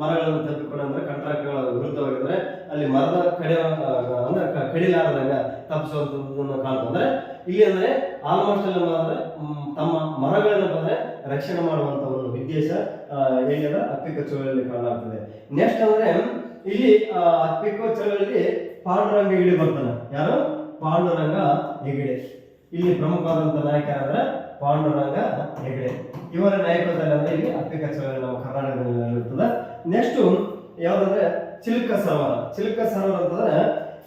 ಮರಗಳನ್ನು ತಪ್ಪಿಕೊಂಡು ಅಂದ್ರೆ ಕಾಂಟ್ರಾಕ್ಟ್ಗಳ ವಿರುದ್ಧವಾಗಿದ್ರೆ ಅಲ್ಲಿ ಮರದ ಅಂದ್ರೆ ಕಡಿಲಾರದಂಗ ತಪ್ಪಿಸುವಂಥದ್ದನ್ನು ಕಾಣ್ತದೆ. ಅಂದ್ರೆ ಇಲ್ಲಿ ಅಂದ್ರೆ ಆಲ್ಮೋಸ್ಟ್ ಎಲ್ಲ ಅಂದ್ರೆ ತಮ್ಮ ಮರಗಳನ್ನ ಬಂದ್ರೆ ರಕ್ಷಣೆ ಮಾಡುವಂತ ಒಂದು ಉದ್ದೇಶ ಏನಿದೆ ಅಪ್ಪಿಕೋ ಚಳವಳಿಯಲ್ಲಿ ಕಾಣಲಾಗ್ತದೆ. ನೆಕ್ಸ್ಟ್ ಅಂದ್ರೆ ಇಲ್ಲಿ ಅಪ್ಪಿಕೋ ಚಳವಳಿಯಲ್ಲಿ ಪಾಂಡುರಂಗ ಹೆಗಡೆ ಬರ್ತಾನೆ. ಯಾರು? ಪಾಂಡುರಂಗ ಹೆಗಡೆ. ಇಲ್ಲಿ ಪ್ರಮುಖವಾದಂತ ನಾಯಕ ಅಂದ್ರೆ ಪಾಂಡುರಂಗ ಹೆಗಡೆ. ಇವರ ನಾಯಕತ್ವದಲ್ಲಿ ಅಂದ್ರೆ ಇಲ್ಲಿ ಅಪ್ಪಿಕೋ ಚಳವಳಿ ನಮ್ಮ ಕರ್ನಾಟಕದಲ್ಲಿ ನಡೆಯುತ್ತದೆ. ನೆಕ್ಸ್ಟ್ ಯಾವ್ದಂದ್ರೆ ಚಿಲ್ಕ ಸರೋವರ. ಚಿಲ್ಕ ಸರೋವರ ಅಂತಂದ್ರೆ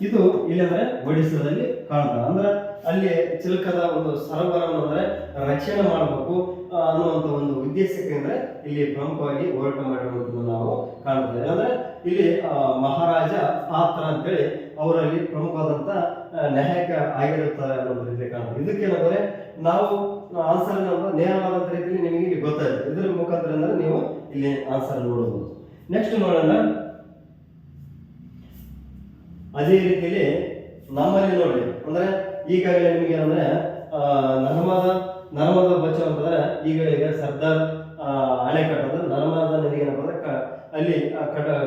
ಇದು ಇಲ್ಲಿ ಅಂದ್ರೆ ಒಡಿಸ್ಸಾದಲ್ಲಿ ಕಾಣ್ತದೆ. ಅಂದ್ರೆ ಅಲ್ಲಿ ಚಿಲ್ಕದ ಒಂದು ಸರೋವರವನ್ನು ಅಂದ್ರೆ ರಕ್ಷಣೆ ಮಾಡಬೇಕು ಅನ್ನುವಂತ ಒಂದು ಉದ್ದೇಶಕ್ಕೆ ಅಂದ್ರೆ ಇಲ್ಲಿ ಪ್ರಮುಖವಾಗಿ ಹೋರಾಟ ಮಾಡಿರುವಂತದ್ದು ನಾವು ಕಾಣ್ತೇವೆ. ಅಂದ್ರೆ ಇಲ್ಲಿ ಮಹಾರಾಜ ಪಾತ್ರ ಅಂತೇಳಿ ಅವರಲ್ಲಿ ಪ್ರಮುಖವಾದಂತ ನಾಯಕ ಆಗಿರುತ್ತಾರೆ ಅನ್ನೋ ರೀತಿ ಕಾಣ್ತದೆ. ಇದಕ್ಕೇನಂದ್ರೆ ನಾವು ಆನ್ಸರ್ ನೇರವಾದಂತ ರೀತಿಯಲ್ಲಿ ನಿಮಗೆ ಇಲ್ಲಿ ಗೊತ್ತಾಯ್ತು. ಇದ್ರ ಮುಖಾಂತರ ಅಂದ್ರೆ ನೀವು ಇಲ್ಲಿ ಆನ್ಸರ್ ನೋಡಬಹುದು. ನೆಕ್ಸ್ಟ್ ನೋಡೋಣ. ಅದೇ ರೀತಿಯಲ್ಲಿ ನಮ್ಮಲ್ಲಿ ನೋಡಿ ಅಂದ್ರೆ ಈಗಾಗಲೇ ನಿಮಗೆ ಏನಂದ್ರೆ ನರ್ಮದಾ ಬಚಾವ್ ಅಂತಂದ್ರೆ ಈಗ ಸರ್ದಾರ್ ಅಣೆಕಟ್ಟು ಅಂದ್ರೆ ನರ್ಮದಾ ನದಿಗೆ ಏನಂದ್ರೆ ಅಲ್ಲಿ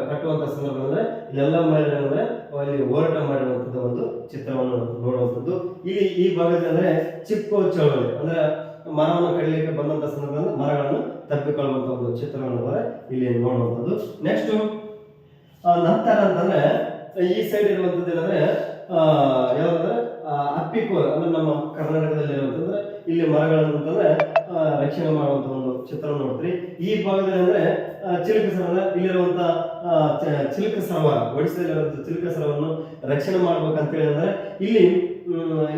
ಕಟ್ಟುವಂತ ಸಂದರ್ಭ ಅಂದ್ರೆ ಇಲ್ಲೆಲ್ಲ ಮಹಿಳೆಯರು ಅಂದ್ರೆ ಅಲ್ಲಿ ಹೋರಾಟ ಮಾಡಿರುವಂತದ್ದು ಒಂದು ಚಿತ್ರವನ್ನು ನೋಡುವಂಥದ್ದು. ಇಲ್ಲಿ ಈ ಭಾಗದಲ್ಲಿ ಅಂದ್ರೆ ಚಿಪ್ಪು ಚಳವಳಿ ಅಂದ್ರೆ ಮರವನ್ನು ಕಡಿಲಿಕ್ಕೆ ಬಂದಂತ ಸಂದರ್ಭದಲ್ಲಿ ಮರಗಳನ್ನು ತಪ್ಪಿಕೊಳ್ಳುವಂತ ಒಂದು ಚಿತ್ರವನ್ನು ಇಲ್ಲಿ ನೋಡುವಂಥದ್ದು. ನೆಕ್ಸ್ಟ್ ನಂತರ ಅಂತಂದ್ರೆ ಈ ಸೈಡ್ ಇರುವಂತದ್ದು ಏನಂದ್ರೆ ಯಾವ್ದಂದ್ರೆ ಅಪ್ಪಿಕೋ ಅಂದ್ರೆ ನಮ್ಮ ಕರ್ನಾಟಕದಲ್ಲಿ ಇರುವಂತಂದ್ರೆ ಇಲ್ಲಿ ಮರಗಳನ್ನು ಅಂತಂದ್ರೆ ರಕ್ಷಣೆ ಮಾಡುವಂತ ಒಂದು ಚಿತ್ರ ನೋಡ್ತೀರಿ. ಈ ಭಾಗದಲ್ಲಿ ಅಂದ್ರೆ ಚಿಲ್ಕ ಸರೋವರ ಇಲ್ಲಿರುವಂತ ಚಿಲ್ಕ ಸರೋವರ ಒಡಿಸ್ಸಾದಲ್ಲಿರುವಂತ ಚಿಲ್ಕ ಸರೋವರವನ್ನು ರಕ್ಷಣೆ ಮಾಡ್ಬೇಕಂತೇಳಿ ಅಂದ್ರೆ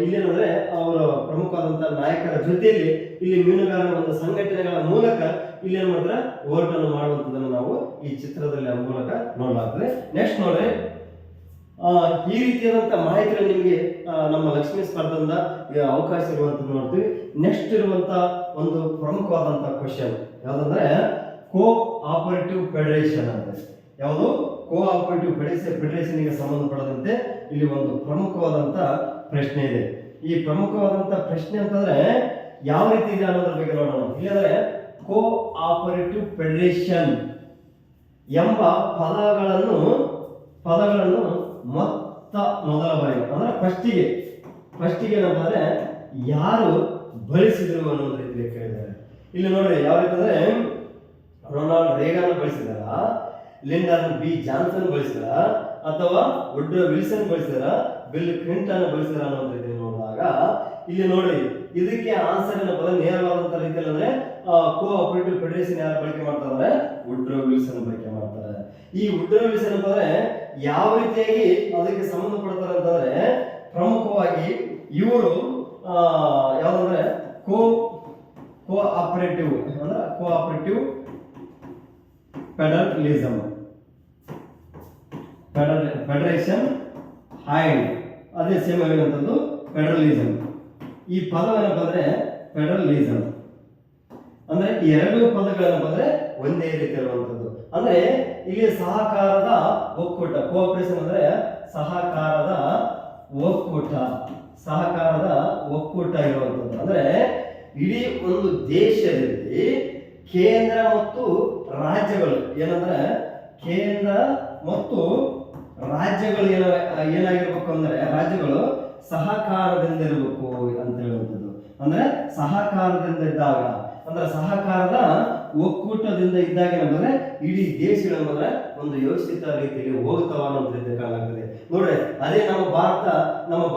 ಇಲ್ಲೇನಂದ್ರೆ ಅವರ ಪ್ರಮುಖವಾದಂತಹ ನಾಯಕರ ಜೊತೆಯಲ್ಲಿ ಇಲ್ಲಿ ಮೀನುಗಾರರ ಒಂದು ಸಂಘಟನೆಗಳ ಮೂಲಕ ಇಲ್ಲಿ ಏನ್ ಮಾಡ್ತಾರೆ ಹೋರಾಟವನ್ನು ಮಾಡುವಂತದನ್ನು ನಾವು ಈ ಚಿತ್ರದಲ್ಲಿ ಮೂಲಕ ನೋಡಲಾಗ್ತದೆ. ನೆಕ್ಸ್ಟ್ ನೋಡ್ರಿ ಈ ರೀತಿಯಾದಂತಹ ಮಾಹಿತಿಗಳು ನಿಮಗೆ ನಮ್ಮ ಲಕ್ಷ್ಮೀ ಸ್ಪರ್ಧೆಯಿಂದ ಅವಕಾಶ ಇರುವಂತದ್ದು ನೋಡ್ತೀವಿ. ನೆಕ್ಸ್ಟ್ ಇರುವಂತ ಒಂದು ಪ್ರಮುಖವಾದಂತಹ ಕ್ವಶನ್ ಯಾವ್ದಂದ್ರೆ ಕೋ ಆಪರೇಟಿವ್ ಫೆಡರೇಷನ್ ಅಂತ. ಯಾವುದು? ಕೋ ಆಪರೇಟಿವ್ ಫೆಡರೇಷನ್ಗೆ ಸಂಬಂಧಪಟ್ಟಂತೆ ಇಲ್ಲಿ ಒಂದು ಪ್ರಮುಖವಾದಂತ ಪ್ರಶ್ನೆ ಇದೆ. ಈ ಪ್ರಮುಖವಾದಂತ ಪ್ರಶ್ನೆ ಅಂತಂದ್ರೆ ಯಾವ ರೀತಿ ಇದೆ ಅನ್ನೋದ್ರ ಬಗ್ಗೆ ನೋಡೋಣ. ಇಲ್ಲಂದ್ರೆ ಕೋ ಆಪರೇಟಿವ್ ಫೆಡರೇಷನ್ ಎಂಬ ಪದಗಳನ್ನು ಮೊದಲ ಬಾರಿ ಅಂದ್ರೆ ಫಸ್ಟಿಗೆ ಏನಂತಂದ್ರೆ ಯಾರು ಬಳಸಿದ್ರು ಅನ್ನೋದು ರೀತಿಯಲ್ಲಿ ಕೇಳಿದ್ದಾರೆ. ಇಲ್ಲಿ ನೋಡ್ರಿ ಯಾವ ರೀತಿ ಅಂದ್ರೆ ರೊನಾಲ್ಡ್ ರೇಗನ್ ಬಳಸಿದಾರ, ಲಿಂಡನ್ ಬಿ ಜಾನ್ಸನ್ ಬಳಸಿದಾರ, ಅಥವಾ ವುಡ್ರೋ ವಿಲ್ಸನ್ ಬಳಸಿದಾರ, ಬಿಲ್ ಕ್ಲಿಂಟನ್ ಬಳಸಿದಾರ ಅನ್ನೋ ರೀತಿಯಲ್ಲಿ ನೋಡಿದಾಗ ಇಲ್ಲಿ ನೋಡ್ರಿ ಇದಕ್ಕೆ ಆನ್ಸರ್ ಏನಪ್ಪ ನೇರವಾದಂತ ರೀತಿಯಲ್ಲಿ ಅಂದ್ರೆ ಕೋ ಆಪರೇಟಿವ್ ಫೆಡರೇಷನ್ ಯಾರು ಬಳಕೆ ಮಾಡ್ತಾರೆ ಅಂದ್ರೆ ವುಡ್ರೋ ವಿಲ್ಸನ್ ಬಳಕೆ ಮಾಡ್ತಾರೆ. ಈ ವುಡ್ರೋ ವಿಲ್ಸನ್ ಅಂತಂದ್ರೆ ಯಾವ ರೀತಿಯಾಗಿ ಅದಕ್ಕೆ ಸಂಬಂಧಪಡ್ತಾರೆ ಅಂತಂದ್ರೆ ಪ್ರಮುಖವಾಗಿ ಇವರು ಯಾವ್ದಂದ್ರೆ ಕೋ ಆಪರೇಟಿವ್ ಅಂದ್ರೆ ಕೋ ಆಪರೇಟಿವ್ ಫೆಡರೇಷನ್ ಹ್ಯಾಂಡ್ ಅದೇ ಸೇಮ್ ಆಗಿರುವಂತದ್ದು ಫೆಡರಲಿಸಂ. ಈ ಪದವೇನಪ್ಪ ಅಂದ್ರೆ ಫೆಡರಲಿಸಂ ಅಂದ್ರೆ ಈ ಎರಡು ಪದಗಳೇನಪ್ಪ ಅಂದ್ರೆ ಒಂದೇ ರೀತಿ ಇರುವಂತದ್ದು. ಅಂದ್ರೆ ಇಲ್ಲಿ ಸಹಕಾರದ ಒಕ್ಕೂಟ, ಕೋಆಪರೇಷನ್ ಅಂದ್ರೆ ಸಹಕಾರದ ಒಕ್ಕೂಟ ಇರುವಂತದ್ದು. ಅಂದ್ರೆ ಇಡೀ ಒಂದು ದೇಶದಲ್ಲಿ ಕೇಂದ್ರ ಮತ್ತು ರಾಜ್ಯಗಳು ಏನಂದ್ರೆ ಕೇಂದ್ರ ಮತ್ತು ರಾಜ್ಯಗಳು ಏನಾಗಿರ್ಬೇಕು ಅಂದ್ರೆ ರಾಜ್ಯಗಳು ಸಹಕಾರದಿಂದ ಇರಬೇಕು ಅಂತ ಹೇಳುವಂಥದ್ದು. ಅಂದ್ರೆ ಸಹಕಾರದಿಂದ ಇದ್ದಾಗ ಅಂದ್ರೆ ಸಹಕಾರದ ಒಕ್ಕೂಟದಿಂದ ಇದ್ದಾಗ ಏನಂದ್ರೆ ಇಡೀ ದೇಶಗಳಂದ್ರೆ ಒಂದು ವ್ಯವಸ್ಥಿತ ರೀತಿಯಲ್ಲಿ ಹೋಗ್ತಾವ ಅನ್ನೋ ರೀತಿ ಕಾಣಾಗ್ತದೆ. ನೋಡ್ರಿ ಅದೇ ನಮ್ಮ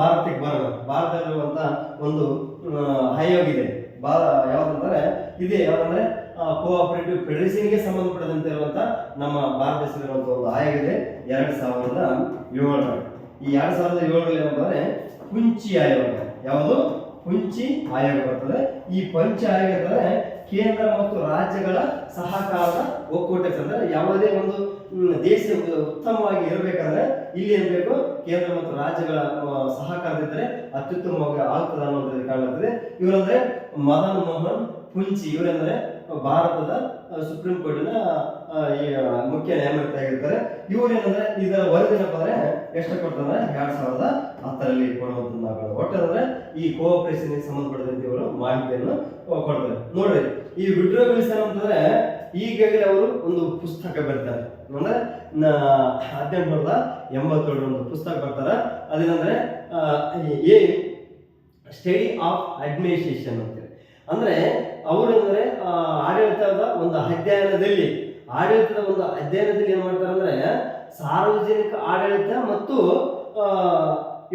ಭಾರತಕ್ಕೆ ಬರೋಣ. ಭಾರತದಲ್ಲಿರುವಂತ ಒಂದು ಆಯೋಗ ಇದೆ ಯಾವ್ದಂದ್ರೆ ಇದೆ ಯಾವ್ದಂದ್ರೆ ಕೋಆಪರೇಟಿವ್ ಫೆಡರೇಷನ್ಗೆ ಸಂಬಂಧಪಟ್ಟಂತೆ ಇರುವಂತ ನಮ್ಮ ಭಾರತ ದೇಶದಲ್ಲಿರುವಂತ ಒಂದು ಆಯೋಗ ಇದೆ 2007. ಈ 2007 ಏನಂದ್ರೆ ಪುಂಚಿ ಆಯೋಗ. ಯಾವುದು? ಪುಂಚಿ ಆಯೋಗ ಬರ್ತದೆ. ಈ ಪಂಚ ಆಯೋಗ ಅಂದ್ರೆ ಕೇಂದ್ರ ಮತ್ತು ರಾಜ್ಯಗಳ ಸಹಕಾರದ ಒಕ್ಕೂಟ. ಅಂದ್ರೆ ಯಾವುದೇ ಒಂದು ದೇಶ ಉತ್ತಮವಾಗಿ ಇರಬೇಕಂದ್ರೆ ಇಲ್ಲಿ ಏನ್ ಬೇಕು? ಕೇಂದ್ರ ಮತ್ತು ರಾಜ್ಯಗಳ ಸಹಕಾರದಿದ್ದರೆ ಅತ್ಯುತ್ತಮವಾಗಿ ಆಗ್ತದೆ ಅನ್ನೋದ್ರಲ್ಲಿ ಕಾಣುತ್ತದೆ. ಇವರಂದ್ರೆ ಮದನ್ ಮೋಹನ್ ಪುಂಚಿ. ಇವರಂದ್ರೆ ಭಾರತದ ಸುಪ್ರೀಂ ಕೋರ್ಟಿನ ಮುಖ್ಯ ನ್ಯಾಯಮೂರ್ತಿ ಆಗಿರ್ತಾರೆ. ಇವ್ರು ಏನಂದ್ರೆ ಇದರ ವರದಿನಪ್ಪ ಅಂದ್ರೆ ಎಷ್ಟು ಕೊಡ್ತಾರೆ? 2010 ಕೊಡುವಂತ ಒಟ್ಟಂದ್ರೆ ಈ ಕೋಆಪರೇಷನ್ ಸಂಬಂಧಪಟ್ಟಂತೆ ಇವರು ಮಾಹಿತಿಯನ್ನು ಕೊಡ್ತಾರೆ. ನೋಡ್ರಿ ಈ ವುಡ್ರೋ ವಿಲ್ಸನ್ ಅಂತಂದ್ರೆ ಈಗಾಗಲೇ ಅವರು ಒಂದು ಪುಸ್ತಕ ಬರ್ತಾರೆ. ಅಂದ್ರೆ 1887 ಒಂದು ಪುಸ್ತಕ ಬರ್ತಾರ. ಅದೇನಂದ್ರೆ ಸ್ಟಡಿ ಆಫ್ ಅಡ್ಮಿನಿಸ್ಟ್ರೇಷನ್ ಅಂತೇಳಿ. ಅಂದ್ರೆ ಅವರು ಅಂದ್ರೆ ಆಡಳಿತದ ಒಂದು ಅಧ್ಯಯನದಲ್ಲಿ ಏನ್ ಮಾಡ್ತಾರೆ ಅಂದ್ರೆ ಸಾರ್ವಜನಿಕ ಆಡಳಿತ ಮತ್ತು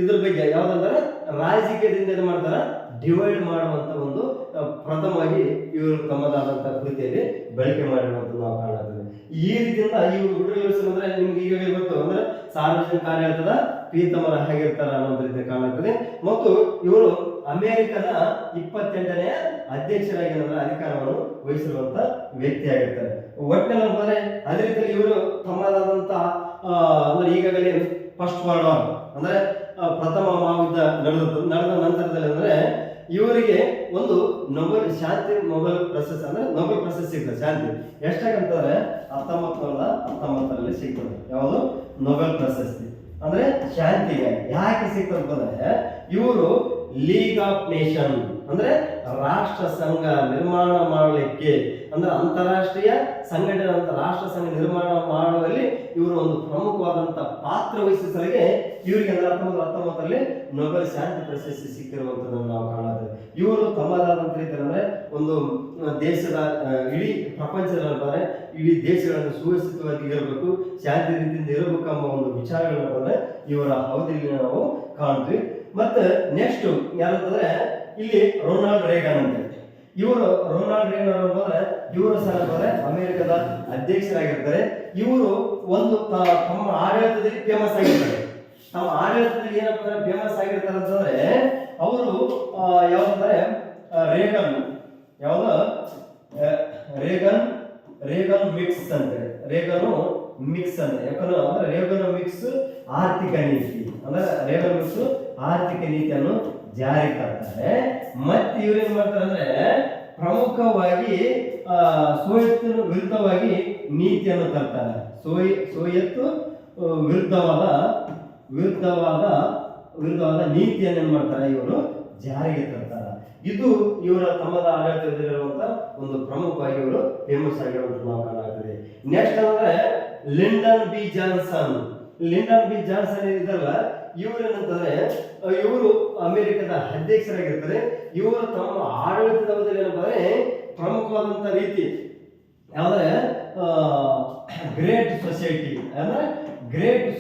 ಇದ್ರ ಬಗ್ಗೆ ಯಾವ್ದಂದ್ರೆ ರಾಜಕೀಯದಿಂದ ಏನ್ ಮಾಡ್ತಾರ ಡಿವೈಡ್ ಮಾಡುವಂತ ಒಂದು ಪ್ರಥಮವಾಗಿ ಇವರು ತಮ್ಮದಾದಂತಹ ಕೃತಿಯಲ್ಲಿ ಬಳಕೆ ಮಾಡಿರುವಂತ ನಾವು ಕಾಣುತ್ತೇವೆ. ಈ ರೀತಿಯಿಂದ ಇವರು ಹುಡುಗರು ಅಂದ್ರೆ ನಿಮ್ಗೆ ಈಗಾಗಲೇ ಗೊತ್ತು ಅಂದ್ರೆ ಸಾರ್ವಜನಿಕ ಆಡಳಿತದ ಪೀತಾಂಬರ ಹೇಗಿರ್ತಾರ ಅನ್ನೋ ರೀತಿ ಕಾಣುತ್ತದೆ. ಮತ್ತು ಇವರು ಅಮೆರಿಕದ 28ನೇ ಅಧ್ಯಕ್ಷರಾಗಿ ಅಧಿಕಾರವನ್ನು ವಹಿಸಿರುವಂತ ವ್ಯಕ್ತಿಯಾಗಿರ್ತಾರೆ. ಒಟ್ಟಿನಲ್ಲಿ ಅಂತಂದ್ರೆ ಅದೇ ರೀತಿಯಲ್ಲಿ ಇವರು ತಮ್ಮದಾದಂತ ಅಂದ್ರೆ ಈಗಾಗಲೇ ಫಸ್ಟ್ ವರ್ಲ್ಡ್ ವಾರ್ ಅಂದ್ರೆ ಪ್ರಥಮ ಮಹಾಯುದ್ಧ ನಡೆದ ನಂತರದಲ್ಲಿ ಅಂದ್ರೆ ಇವರಿಗೆ ಒಂದು ನೊಬೆಲ್ ಪ್ರಶಸ್ತಿ ಅಂದ್ರೆ ನೊಬೆಲ್ ಪ್ರಶಸ್ತಿ ಸಿಗ್ತದೆ ಶಾಂತಿ. ಎಷ್ಟಾಗಂತಂದ್ರೆ 1919ರಲ್ಲಿ ಸಿಗ್ತದೆ. ಯಾವುದು ನೊಬೆಲ್ ಪ್ರಶಸ್ತಿ ಅಂದ್ರೆ ಶಾಂತಿಗೆ ಯಾಕೆ ಸಿಗ್ತದೆ ಅಂತಂದ್ರೆ ಇವರು ಲೀಗ್ ಆಫ್ ನೇಷನ್ ಅಂದ್ರೆ ರಾಷ್ಟ್ರ ಸಂಘ ನಿರ್ಮಾಣ ಮಾಡಲಿಕ್ಕೆ ಅಂದ್ರೆ ಅಂತಾರಾಷ್ಟ್ರೀಯ ಸಂಘಟನೆ ಅಂತ ರಾಷ್ಟ್ರ ಸಂಘ ನಿರ್ಮಾಣ ಮಾಡುವಲ್ಲಿ ಇವರು ಒಂದು ಪ್ರಮುಖವಾದಂತ ಪಾತ್ರ ವಹಿಸಿಸಲಿಗೆ ಇವರಿಗೆ 1919ರಲ್ಲಿ ನೊಬೆಲ್ ಶಾಂತಿ ಪ್ರಶಸ್ತಿ ಸಿಕ್ಕಿರುವಂತದನ್ನು ನಾವು ಕಾಣುತ್ತೇವೆ. ಇವರು ತಮ್ಮದಾದಂತ ರೀತಿ ಅಂದ್ರೆ ಒಂದು ದೇಶದ ಇಡೀ ಪ್ರಪಂಚದಲ್ಲಿ ಇಡೀ ದೇಶಗಳನ್ನು ಸುವ್ಯವಸ್ಥಿತವಾಗಿ ಇರಬೇಕು, ಶಾಂತಿ ರೀತಿಯಿಂದ ಇರಬೇಕು ಎಂಬ ಒಂದು ವಿಚಾರಗಳನ್ನ ಬಂದ್ರೆ ಇವರ ಅವಧಿಯಲ್ಲಿ ನಾವು ಕಾಣ್ತೀವಿ. ಮತ್ತೆ ನೆಕ್ಸ್ಟ್ ಯಾರಂತಂದ್ರೆ ಇಲ್ಲಿ ರೊನಾಲ್ಡ್ ರೇಗನ್ ಅಂತ ಇವರು ಇವರು ಸಹ ಅಮೆರಿಕದ ಅಧ್ಯಕ್ಷರಾಗಿರ್ತಾರೆ. ಇವರು ಒಂದು ತಮ್ಮ ಆಡಳಿತದಲ್ಲಿ ಫೇಮಸ್ ಆಗಿರ್ತಾರೆ. ತಮ್ಮ ಆಡಳಿತದಲ್ಲಿ ಏನಪ್ಪ ಅಂದ್ರೆ ಫೇಮಸ್ ಆಗಿರ್ತಾರೆ ಅಂತಂದ್ರೆ ಅವರು ಯಾವ್ದಂದ್ರೆ ರೇಗನ್ ಮಿಕ್ಸ್ ಅಂತ ಮಿಕ್ಸ್ ಅಂತ ಯಾಕಂದ್ರೆ ರೇಗನ್ ಮಿಕ್ಸ್ ಆರ್ಥಿಕ ನೀತಿ ಅಂದ್ರೆ ರೇಗನ್ ಮಿಕ್ಸ್ ಆರ್ಥಿಕ ನೀತಿಯನ್ನು ಜಾರಿ ತರ್ತಾರೆ. ಮತ್ತೆ ಇವ್ರೇನ್ ಮಾಡ್ತಾರೆ ಅಂದ್ರೆ ಪ್ರಮುಖವಾಗಿ ಸೋವಿಯತ್ ವಿರುದ್ಧವಾಗಿ ನೀತಿಯನ್ನು ತರ್ತಾರೆ. ಸೋವಿಯತ್ ವಿರುದ್ಧವಾದ ನೀತಿಯನ್ನು ಏನ್ ಮಾಡ್ತಾರೆ ಇವರು ಜಾರಿಗೆ ತರ್ತಾರೆ. ಇದು ಇವರ ತಮ್ಮದ ಆಡಳಿತದಲ್ಲಿರುವಂತ ಒಂದು ಪ್ರಮುಖವಾಗಿ ಇವರು ಫೇಮಸ್ ಆಗಿರುವಂತ ನಾವು ಕಾಣಾಗ್ತದೆ. ನೆಕ್ಸ್ಟ್ ಅಂದ್ರೆ ಲಿಂಡನ್ ಬಿ ಜಾನ್ಸನ್ ಇದಾರಲ್ಲ ಇವರು ಏನಂತಂದ್ರೆ ಇವರು ಅಮೆರಿಕದ ಅಧ್ಯಕ್ಷರಾಗಿರ್ತಾರೆ. ಇವರು ತಮ್ಮ ಆಡಳಿತದ ಅವಧಿಯಲ್ಲಿ ಏನಂದ್ರೆ ಪ್ರಮುಖವಾದಂತ ರೀತಿ ಯಾವ್ದ್ರೆ ಗ್ರೇಟ್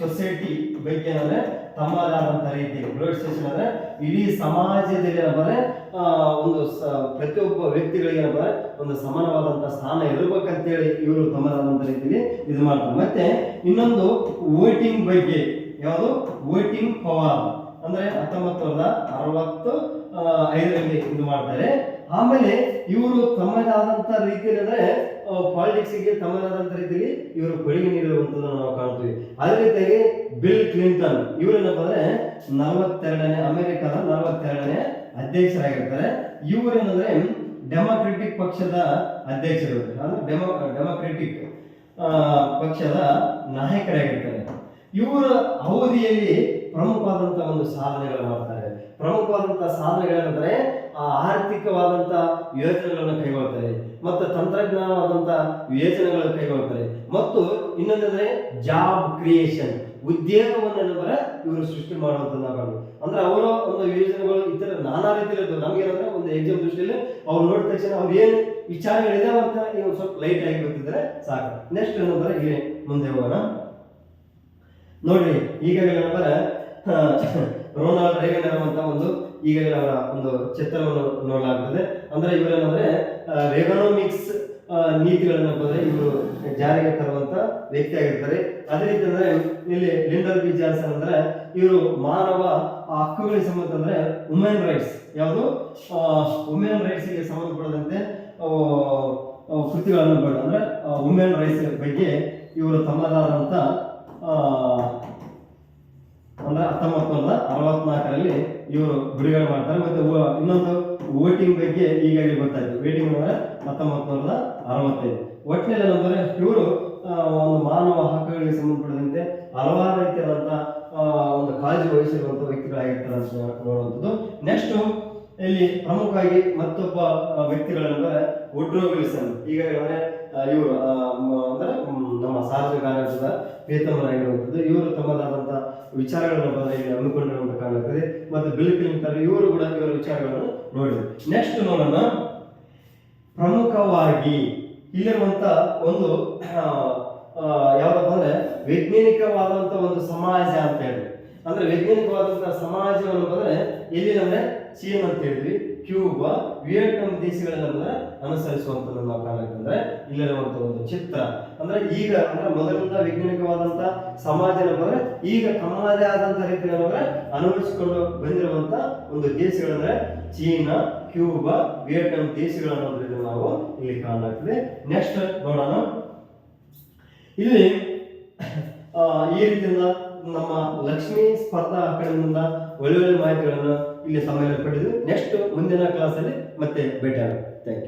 ಸೊಸೈಟಿ ಬಗ್ಗೆ ಅಂದ್ರೆ ತಮ್ಮದಾದಂತ ರೀತಿ ಗ್ರೇಟ್ ಸೊಸೈಟಿ ಅಂದ್ರೆ ಇಡೀ ಸಮಾಜದಲ್ಲಿ ಏನಂದ್ರೆ ಒಂದು ಪ್ರತಿಯೊಬ್ಬ ವ್ಯಕ್ತಿಗಳಿಗೆ ಏನಂದ್ರೆ ಒಂದು ಸಮಾನವಾದಂತ ಸ್ಥಾನ ಇರಬೇಕಂತೇಳಿ ಇವರು ತಮ್ಮದಾದಂತ ರೀತಿಯಲ್ಲಿ ಇದು ಮಾಡ್ತಾರೆ. ಮತ್ತೆ ಇನ್ನೊಂದು ವೋಟಿಂಗ್ ಬಗ್ಗೆ ಯಾವುದು ವೋಟಿಂಗ್ ಪವರ್ ಅಂದ್ರೆ 1965ರಲ್ಲಿ ಇದು ಮಾಡ್ತಾರೆ. ಆಮೇಲೆ ಇವರು ತಮ್ಮದಾದಂತ ರೀತಿಯಲ್ಲಿ ಅಂದ್ರೆ ಪಾಲಿಟಿಕ್ಸ್ ಗೆ ತಮ್ಮದಾದಂತ ರೀತಿಯಲ್ಲಿ ಇವರು ಕೊಡುಗೆ ನೀಡಿರುವಂತದನ್ನು ನಾವು ಕಾಣ್ತೀವಿ. ಅದೇ ರೀತಿಯಾಗಿ ಬಿಲ್ ಕ್ಲಿಂಟನ್ ಇವರೇನಪ್ಪ ಅಂದ್ರೆ 42ನೇ ಅಮೆರಿಕದ 42ನೇ ಅಧ್ಯಕ್ಷರಾಗಿರ್ತಾರೆ. ಇವರೇನಂದ್ರೆ ಡೆಮಾಕ್ರೆಟಿಕ್ ಪಕ್ಷದ ಅಧ್ಯಕ್ಷರು ಅಂದ್ರೆ ಡೆಮಾಕ್ರೆಟಿಕ್ ಪಕ್ಷದ ನಾಯಕರಾಗಿರ್ತಾರೆ. ಇವರ ಅವಧಿಯಲ್ಲಿ ಪ್ರಮುಖವಾದಂತಹ ಒಂದು ಸಾಧನೆಗಳನ್ನು ಮಾಡ್ತಾರೆ. ಪ್ರಮುಖವಾದಂತಹ ಸಾಧನೆಗಳಂದ್ರೆ ಆರ್ಥಿಕವಾದಂತ ಯೋಜನೆಗಳನ್ನು ಕೈಗೊಳ್ತಾರೆ ಮತ್ತು ತಂತ್ರಜ್ಞಾನವಾದಂತ ಯೋಜನೆಗಳನ್ನು ಕೈಗೊಳ್ತಾರೆ. ಮತ್ತು ಇನ್ನೊಂದಂದ್ರೆ ಜಾಬ್ ಕ್ರಿಯೇಷನ್ ಉದ್ಯೋಗವನ್ನ ಇವರು ಸೃಷ್ಟಿ ಮಾಡುವಂತ ಅಂದ್ರೆ ಅವರ ಒಂದು ಯೋಜನೆಗಳು ಇತರ ನಾನಾ ರೀತಿಯಲ್ಲಿ ನಮ್ಗೇನಂದ್ರೆ ಒಂದು ಎಕ್ಸಾಮ್ ದೃಷ್ಟಿಯಲ್ಲಿ ಅವ್ರು ನೋಡಿದ ತಕ್ಷಣ ಅವ್ರು ಏನು ವಿಚಾರಗಳಿದಾವೆ ಅಂತ ಇವ್ರು ಸ್ವಲ್ಪ ಲೈಟ್ ಆಗಿ ಗೊತ್ತಿದ್ರೆ ಸಾಕು. ನೆಕ್ಸ್ಟ್ ಏನಂದ್ರೆ ಇಲ್ಲಿ ಮುಂದೆ ಹೋಗೋಣ. ನೋಡ್ರಿ ಈಗಾಗಲೇ ರೊನಾಲ್ಡ್ ರೇಗನ್ ಅನ್ನುವಂತ ಒಂದು ಈಗಾಗಲೇ ಅವರ ಒಂದು ಚಿತ್ರವನ್ನು ನೋಡಲಾಗುತ್ತದೆ. ಅಂದ್ರೆ ಇವರೇನಂದ್ರೆ ರೇಗನೋಮಿಕ್ಸ್ ನೀತಿಗಳನ್ನ ಇವರು ಜಾರಿಗೆ ತರುವಂತ ವ್ಯಕ್ತಿ ಆಗಿರ್ತಾರೆ. ಅದೇ ರೀತಿ ಅಂದ್ರೆ ಇಲ್ಲಿ ಲಿಂಡನ್ ಬಿ ಜಾನ್ಸನ್ ಅಂದ್ರೆ ಇವರು ಮಾನವ ಹಕ್ಕುಗಳಿಗೆ ಸಂಬಂಧ ಅಂದ್ರೆ ವುಮೆನ್ ರೈಟ್ಸ್ ಯಾವುದು ವುಮೆನ್ ರೈಟ್ಸ್ ಗೆ ಸಂಬಂಧಪಟ್ಟಂತೆ ಕೃತಿಗಳನ್ನು ಅಂದ್ರೆ ವುಮೆನ್ ರೈಟ್ಸ್ ಬಗ್ಗೆ ಇವರು ತಮ್ಮದಾದಂತ ಅಂದ್ರೆ 1964ರಲ್ಲಿ ಇವರು ಬಿಡುಗಡೆ ಮಾಡ್ತಾರೆ. ಮತ್ತೆ ಇನ್ನೊಂದು ವೋಟಿಂಗ್ ಬಗ್ಗೆ ಈಗಾಗಲೇ ಗೊತ್ತಾಯ್ತು. ವೋಟಿಂಗ್ ಅಂದ್ರೆ 1965. ಒಟ್ಟಿನಲ್ಲಿ ಏನಂದ್ರೆ ಇವರು ಒಂದು ಮಾನವ ಹಕ್ಕುಗಳಿಗೆ ಸಂಬಂಧಪಟ್ಟಂತೆ ಹಲವಾರು ರೀತಿಯಾದಂತ ಒಂದು ಕಾಳಜಿ ವಹಿಸಿರುವಂತ ವ್ಯಕ್ತಿಗಳಾಗಿರ್ತಾರೆ ಅಂತ ನೋಡುವಂಥದ್ದು. ನೆಕ್ಸ್ಟ್ ಇಲ್ಲಿ ಪ್ರಮುಖವಾಗಿ ಮತ್ತೊಬ್ಬ ವ್ಯಕ್ತಿಗಳಂದ್ರೆ ವುಡ್ರೋ ವಿಲ್ಸನ್ ಈಗಾಗಲೇ ಇವರು ಅಂದ್ರೆ ನಮ್ಮ ಸಾರ್ವಜನಿಕ ಆಡಳಿತದ ಪೀತಾಂಬರಾಗಿರುವಂಥದ್ದು. ಇವರು ತಮ್ಮದಾದಂತ ವಿಚಾರಗಳನ್ನು ಇಲ್ಲಿ ಹಮ್ಮಿಕೊಂಡಿರುವಂತ ಕಾಣುತ್ತದೆ. ಮತ್ತು ಬಿಲ್ ಕ್ಲಿಂಟನ್ ಇವರು ಕೂಡ ಇವರ ವಿಚಾರಗಳನ್ನು ನೋಡಿದ್ರು. ನೆಕ್ಸ್ಟ್ ನೋಡೋಣ ಪ್ರಮುಖವಾಗಿ ಇಲ್ಲಿರುವಂತ ಒಂದು ಯಾವ್ದಪ್ಪ ಅಂದ್ರೆ ವೈಜ್ಞಾನಿಕವಾದಂತ ಒಂದು ಸಮಾಜ ಅಂತ ಹೇಳಿ, ಅಂದ್ರೆ ವೈಜ್ಞಾನಿಕವಾದಂತಹ ಸಮಾಜವನ್ನು ಬಂದ್ರೆ ಎಲ್ಲಿ ಅಂದ್ರೆ ಚೀನ್ ಅಂತ ಹೇಳಿದ್ವಿ, ಕ್ಯೂಬಾ, ವಿಯೆಟ್ನಾಂ ದೇಶಗಳನ್ನ ಅನುಸರಿಸುವಂತ ನಾವು ಕಾಣಬೇಕಂದ್ರೆ ಇಲ್ಲಿರುವಂತ ಒಂದು ಚಿತ್ರ ಅಂದ್ರೆ ಈಗ ಅಂದ್ರೆ ಮೊದಲಿಂದ ವೈಜ್ಞಾನಿಕವಾದಂತ ಸಮಾಜ ಅಂದ್ರೆ ಈಗ ತಮ್ಮದೇ ಆದಂತ ರೀತಿಯಲ್ಲಿ ಅನುಭವಿಸಿಕೊಂಡು ಬಂದಿರುವಂತ ಒಂದು ದೇಶಗಳಂದ್ರೆ ಚೀನಾ, ಕ್ಯೂಬಾ, ವಿಯೆಟ್ನಾಂ ದೇಶಗಳನ್ನ ನಾವು ಇಲ್ಲಿ ಕಾಣಲಾಗ್ತದೆ. ನೆಕ್ಸ್ಟ್ ನೋಡೋಣ. ಇಲ್ಲಿ ಈ ರೀತಿಯಿಂದ ನಮ್ಮ ಲಕ್ಷ್ಮೀ ಸ್ಪರ್ಧಾ ಅಕಾಡೆಮಿಯಿಂದ ಒಳ್ಳೊಳ್ಳೆ ಮಾಹಿತಿಗಳನ್ನು ಇಲ್ಲಿ ಸಮಯ ಪಡೆದು ನೆಕ್ಸ್ಟ್ ಮುಂದಿನ ಕ್ಲಾಸಲ್ಲಿ ಮತ್ತೆ ಭೇಟಿಯಾಗೋಣ. Thank you.